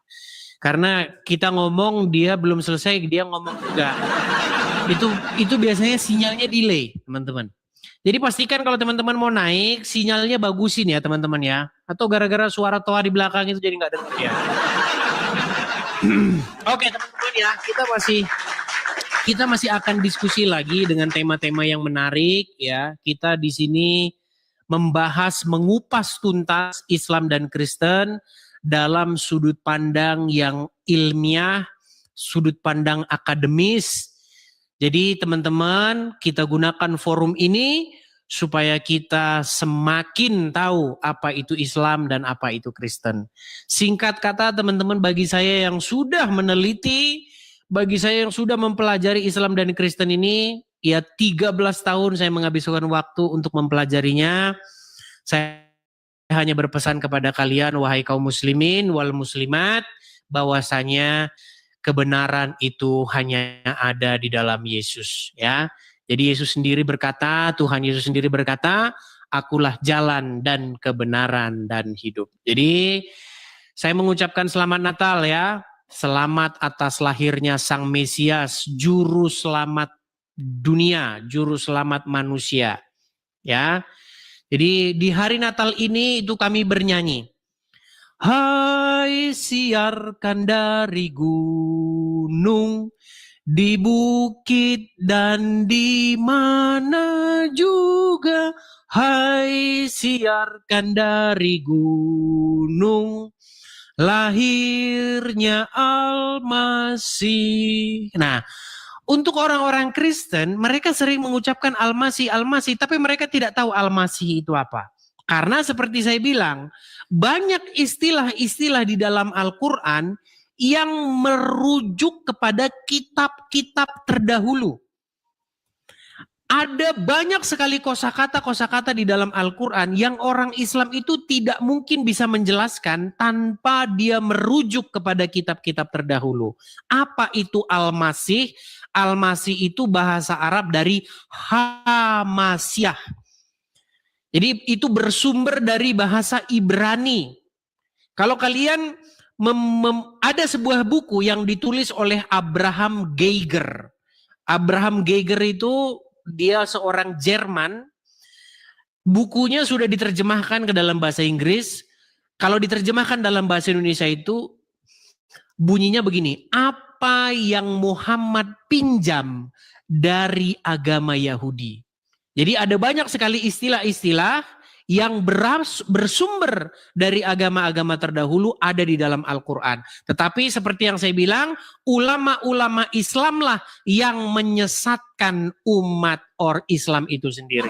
A: Karena kita ngomong dia belum selesai, dia ngomong juga. Itu biasanya sinyalnya delay, teman-teman. Jadi pastikan kalau teman-teman mau naik, sinyalnya bagusin ya teman-teman ya. Atau gara-gara suara toa di belakang itu jadi nggak dengar ya. Oke teman-teman ya, kita masih akan diskusi lagi dengan tema-tema yang menarik ya. Kita di sini membahas, mengupas tuntas Islam dan Kristen dalam sudut pandang yang ilmiah, sudut pandang akademis. Jadi teman-teman, kita gunakan forum ini supaya kita semakin tahu apa itu Islam dan apa itu Kristen. Singkat kata teman-teman, bagi saya yang sudah meneliti, bagi saya yang sudah mempelajari Islam dan Kristen ini, ya 13 tahun saya menghabiskan waktu untuk mempelajarinya. Saya hanya berpesan kepada kalian, wahai kaum muslimin wal muslimat, bahwasanya kebenaran itu hanya ada di dalam Yesus ya. Jadi Yesus sendiri berkata, Tuhan Yesus sendiri berkata, akulah jalan dan kebenaran dan hidup. Jadi saya mengucapkan selamat Natal ya. Selamat atas lahirnya Sang Mesias, juru selamat dunia, juru selamat manusia. Ya. Jadi di hari Natal ini itu kami bernyanyi. Hai siarkan dari gunung, di bukit dan di mana juga. Hai siarkan dari gunung, lahirnya Al-Masih. Nah, untuk orang-orang Kristen, mereka sering mengucapkan Al-Masih, Al-Masih, tapi mereka tidak tahu Al-Masih itu apa. Karena seperti saya bilang, banyak istilah-istilah di dalam Al-Quran yang merujuk kepada kitab-kitab terdahulu. Ada banyak sekali kosakata di dalam Al-Quran yang orang Islam itu tidak mungkin bisa menjelaskan tanpa dia merujuk kepada kitab-kitab terdahulu. Apa itu Al-Masih? Al-Masih itu bahasa Arab dari Hamasyah. Jadi itu bersumber dari bahasa Ibrani. Kalau kalian ada sebuah buku yang ditulis oleh Abraham Geiger. Abraham Geiger itu dia seorang Jerman. Bukunya sudah diterjemahkan ke dalam bahasa Inggris. Kalau diterjemahkan dalam bahasa Indonesia itu bunyinya begini. Apa yang Muhammad pinjam dari agama Yahudi? Jadi ada banyak sekali istilah-istilah yang bersumber dari agama-agama terdahulu ada di dalam Al-Quran. Tetapi seperti yang saya bilang, ulama-ulama Islamlah yang menyesatkan umat Islam itu sendiri.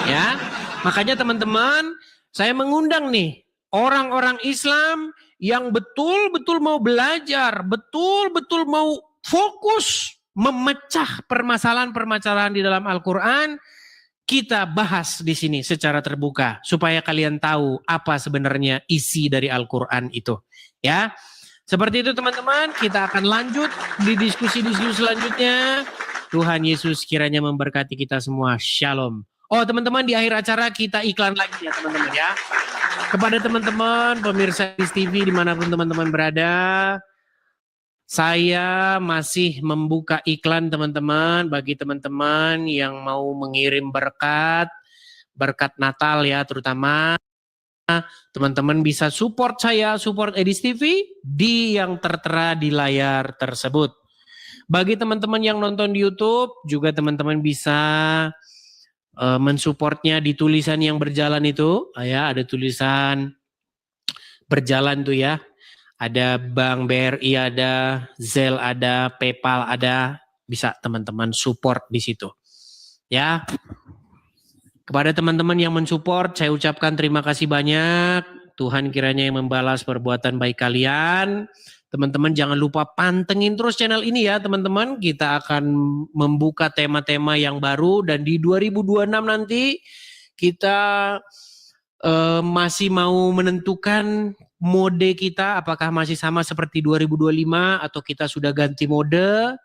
A: Ya, makanya teman-teman, saya mengundang nih orang-orang Islam yang betul-betul mau belajar, betul-betul mau fokus memecah permasalahan-permasalahan di dalam Al-Quran. Kita bahas di sini secara terbuka supaya kalian tahu apa sebenarnya isi dari Al-Quran itu. Ya, seperti itu teman-teman. Kita akan lanjut di diskusi-diskusi selanjutnya. Tuhan Yesus kiranya memberkati kita semua. Shalom. Oh teman-teman, di akhir acara kita iklan lagi ya teman-teman ya. Kepada teman-teman pemirsa IDIS TV dimanapun teman-teman berada, saya masih membuka iklan teman-teman bagi teman-teman yang mau mengirim berkat Natal ya, terutama teman-teman bisa support saya, support IDIS TV di yang tertera di layar tersebut. Bagi teman-teman yang nonton di YouTube juga teman-teman bisa mensupportnya di tulisan yang berjalan itu ya, ada tulisan berjalan tuh ya. Ada Bank BRI, ada Zelle, ada PayPal, ada, bisa teman-teman support di situ. Ya. Kepada teman-teman yang mensupport, saya ucapkan terima kasih banyak. Tuhan kiranya yang membalas perbuatan baik kalian. Teman-teman jangan lupa pantengin terus channel ini ya teman-teman. Kita akan membuka tema-tema yang baru dan di 2026 nanti kita masih mau menentukan mode kita apakah masih sama seperti 2025 atau kita sudah ganti mode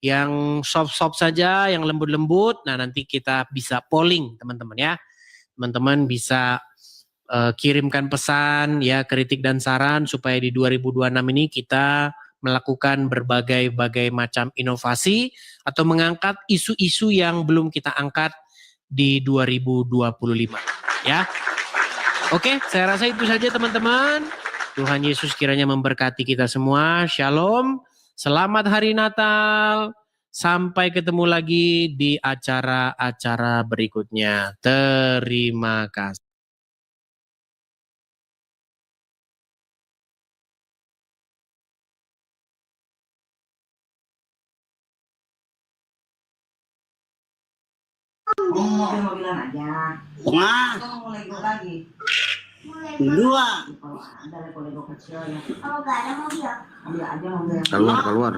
A: yang soft-soft saja, yang lembut-lembut. Nah nanti kita bisa polling teman-teman ya. Teman-teman bisa kirimkan pesan ya, kritik dan saran supaya di 2026 ini kita melakukan berbagai macam inovasi atau mengangkat isu-isu yang belum kita angkat di 2025 ya. Oke, saya rasa itu saja teman-teman. Tuhan Yesus kiranya memberkati kita semua. Shalom. Selamat Hari Natal. Sampai ketemu lagi di acara-acara berikutnya. Terima kasih.
B: Mobil-mobilan aja.
P: Wah.
B: Mau Lego lagi.
P: Dua.
B: Kalau ada Lego kecil ya. Kalau nggak ada mobil. Ambil aja mobil.
P: Keluar.